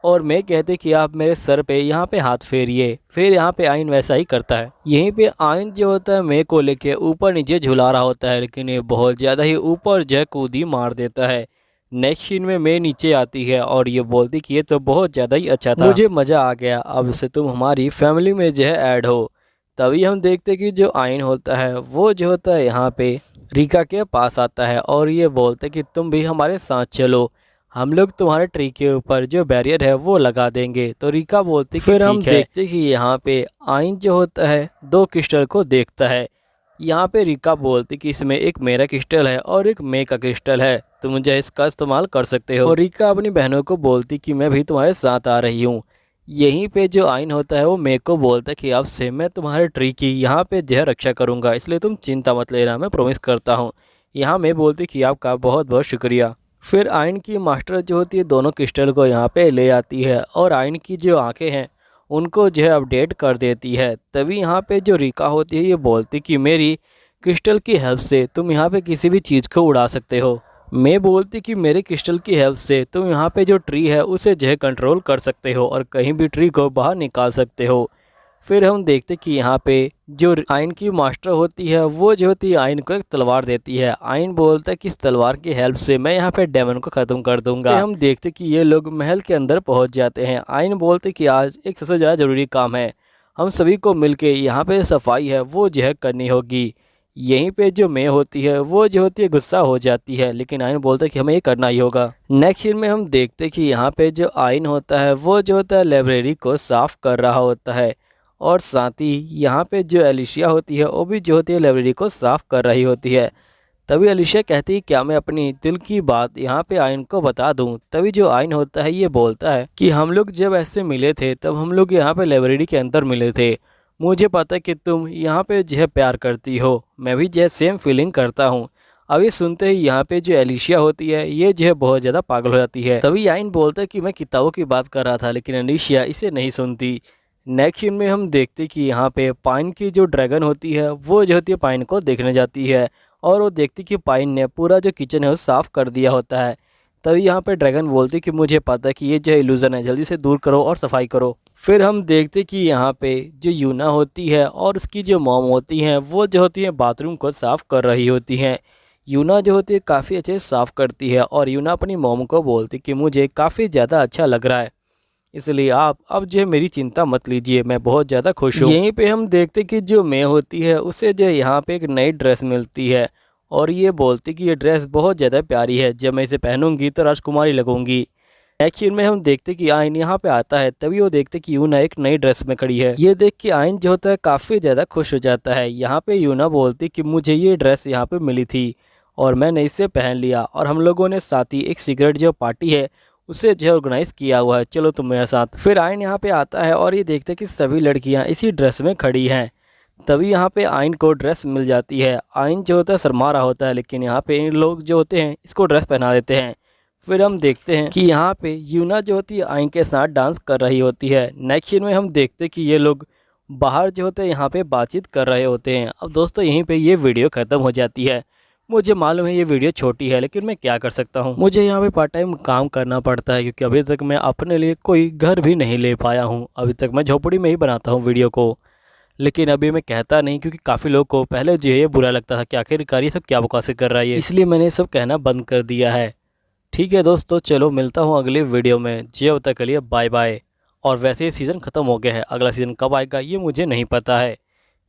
और मैं कहती कि आप मेरे सर पे यहाँ पे हाथ फेरिए। फिर यहाँ पे आइन वैसा ही करता है। यहीं पे आइन जो होता है मैं को लेके ऊपर नीचे झुला रहा होता है, लेकिन ये बहुत ज़्यादा ही ऊपर जो कूदी मार देता है। नेक्स्ट सीन में मैं नीचे आती है और ये बोलती कि ये तो बहुत ज़्यादा ही अच्छा था, मुझे मज़ा आ गया, अब से तुम हमारी फैमिली में जो है ऐड हो। तभी हम देखते कि जो आइन होता है वो जो होता है यहाँ पे रीका के पास आता है और ये बोलते कि तुम भी हमारे साथ चलो, हम लोग तुम्हारे ट्री के ऊपर जो बैरियर है वो लगा देंगे। तो रीका बोलती कि फिर हम देखते कि यहाँ पे आइन जो होता है 2 क्रिस्टल को देखता है। यहाँ पे रीका बोलती कि इसमें एक मेरा क्रिस्टल है और एक मे का क्रिस्टल है, तो मुझे इसका इस्तेमाल कर सकते हो। और रीका अपनी बहनों को बोलती कि मैं भी तुम्हारे साथ आ रही हूँ। यहीं पे जो आइन होता है वो मे को बोलता है कि अब से मैं तुम्हारे ट्री की यहाँ पे जो है रक्षा करूँगा, इसलिए तुम चिंता मत लेना, मैं प्रॉमिस करता हूँ। यहाँ मैं बोलती कि आपका बहुत बहुत शुक्रिया। फिर आइन की मास्टर जो होती है दोनों क्रिस्टल को यहाँ पे ले आती है और आइन की जो आंखें हैं उनको जो है अपडेट कर देती है। तभी यहाँ पे जो रीका होती है ये बोलती कि मेरी क्रिस्टल की हेल्प से तुम यहाँ पे किसी भी चीज़ को उड़ा सकते हो। मैं बोलती कि मेरे क्रिस्टल की हेल्प से तुम यहाँ पे जो ट्री है उसे जो है कंट्रोल कर सकते हो और कहीं भी ट्री को बाहर निकाल सकते हो। फिर हम देखते कि यहाँ पे जो आइन की मास्टर होती है वो जो होती है आइन को एक तलवार देती है। आइन बोलता है कि इस तलवार की हेल्प से मैं यहाँ पे डेमन को ख़त्म कर दूंगा। हम देखते कि ये लोग महल के अंदर पहुँच जाते हैं। आइन बोलते कि आज एक सबसे ज़्यादा ज़रूरी काम है, हम सभी को मिलके यहाँ पे सफाई है वो जो है करनी होगी। यहीं पे जो मे होती है वो जो होती है गुस्सा हो जाती है, लेकिन आइन बोलता है कि हमें ये करना ही होगा। नेक्स्ट सीन में हम देखते कि यहाँ पे जो आइन होता है वो जो होता है लाइब्रेरी को साफ़ कर रहा होता है और साथ ही यहाँ पे जो अलिशिया होती है वो भी जो होती है लाइब्रेरी को साफ़ कर रही होती है। तभी अलिशिया कहती है क्या मैं अपनी दिल की बात यहाँ पे आइन को बता दूँ। तभी जो आइन होता है ये बोलता है कि हम लोग जब ऐसे मिले थे तब हम लोग यहाँ पे लाइब्रेरी के अंदर मिले थे, मुझे पता है कि तुम यहाँ पे जो है प्यार करती हो, मैं भी जो है सेम फीलिंग करता हूँ। अभी सुनते ही यहाँ पे जो अलिशिया होती है ये जो है बहुत ज़्यादा पागल हो जाती है। तभी आइन बोलता है कि मैं किताबों की बात कर रहा था, लेकिन अलिशिया इसे नहीं सुनती। नेक्स्ट सीन में हम देखते कि यहाँ पे पाइन की जो ड्रैगन होती है वो जो होती है पाइन को देखने जाती है और वो देखती कि पाइन ने पूरा जो किचन है वो साफ़ कर दिया होता है। तभी यहाँ पे ड्रैगन बोलती कि मुझे पता है कि ये जो इल्यूज़न है, जल्दी से दूर करो और सफाई करो। फिर हम देखते कि यहाँ पे जो यूना होती है और उसकी जो मॉम होती हैं वो जो होती है बाथरूम को साफ़ कर रही होती हैं। यूना जो होती है काफ़ी अच्छे से साफ़ करती है और यूना अपनी मॉम को बोलती कि मुझे काफ़ी ज़्यादा अच्छा लग रहा है, इसलिए आप अब जो है मेरी चिंता मत लीजिए, मैं बहुत ज़्यादा खुश हूँ। यहीं पे हम देखते कि जो मे होती है उसे जो यहाँ पे एक नई ड्रेस मिलती है और ये बोलती कि ये ड्रेस बहुत ज़्यादा प्यारी है, जब मैं इसे पहनूंगी तो राजकुमारी लगूंगी। एक्चुअल में हम देखते कि आइन यहाँ पे आता है, तभी वो देखते कि यूना एक नई ड्रेस में खड़ी है। ये देख के आइन जो होता है काफ़ी ज़्यादा खुश हो जाता है। यहाँ पे यूना बोलती कि मुझे ये ड्रेस यहाँ पे मिली थी और मैंने इसे पहन लिया और हम लोगों ने साथ ही एक सिगरेट जो पार्टी है उसे जो ऑर्गेनाइज किया हुआ है, चलो तुम मेरे साथ। फिर आइन यहाँ पे आता है और ये देखते कि सभी लड़कियाँ इसी ड्रेस में खड़ी हैं। तभी यहाँ पे आइन को ड्रेस मिल जाती है। आइन जो होता है शर्मा रहा होता है, लेकिन यहाँ पे इन लोग जो होते हैं इसको ड्रेस पहना देते हैं। फिर हम देखते हैं कि यहाँ पे यूना जो होती है आइन के साथ डांस कर रही होती है। नेक्स्ट सीन में हम देखते कि ये लोग बाहर जो होते हैं यहाँ पे बातचीत कर रहे होते हैं। अब दोस्तों यहीं पे ये वीडियो ख़त्म हो जाती है। मुझे मालूम है ये वीडियो छोटी है, लेकिन मैं क्या कर सकता हूँ, मुझे यहाँ पे पार्ट टाइम काम करना पड़ता है क्योंकि अभी तक मैं अपने लिए कोई घर भी नहीं ले पाया हूँ। अभी तक मैं झोपड़ी में ही बनाता हूँ वीडियो को, लेकिन अभी मैं कहता नहीं क्योंकि काफ़ी लोग को पहले जो है ये बुरा लगता था कि आखिरकार ये सब क्या बकवासें कर रहा है, इसलिए मैंने सब कहना बंद कर दिया है। ठीक है दोस्तों, चलो मिलता हूँ अगले वीडियो में। जब तक के लिए बाय बाय। और वैसे ये सीज़न ख़त्म हो गया है, अगला सीज़न कब आएगा ये मुझे नहीं पता है।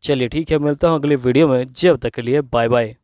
चलिए ठीक है, मिलता हूँ अगले वीडियो में। जब तक के लिए बाय बाय।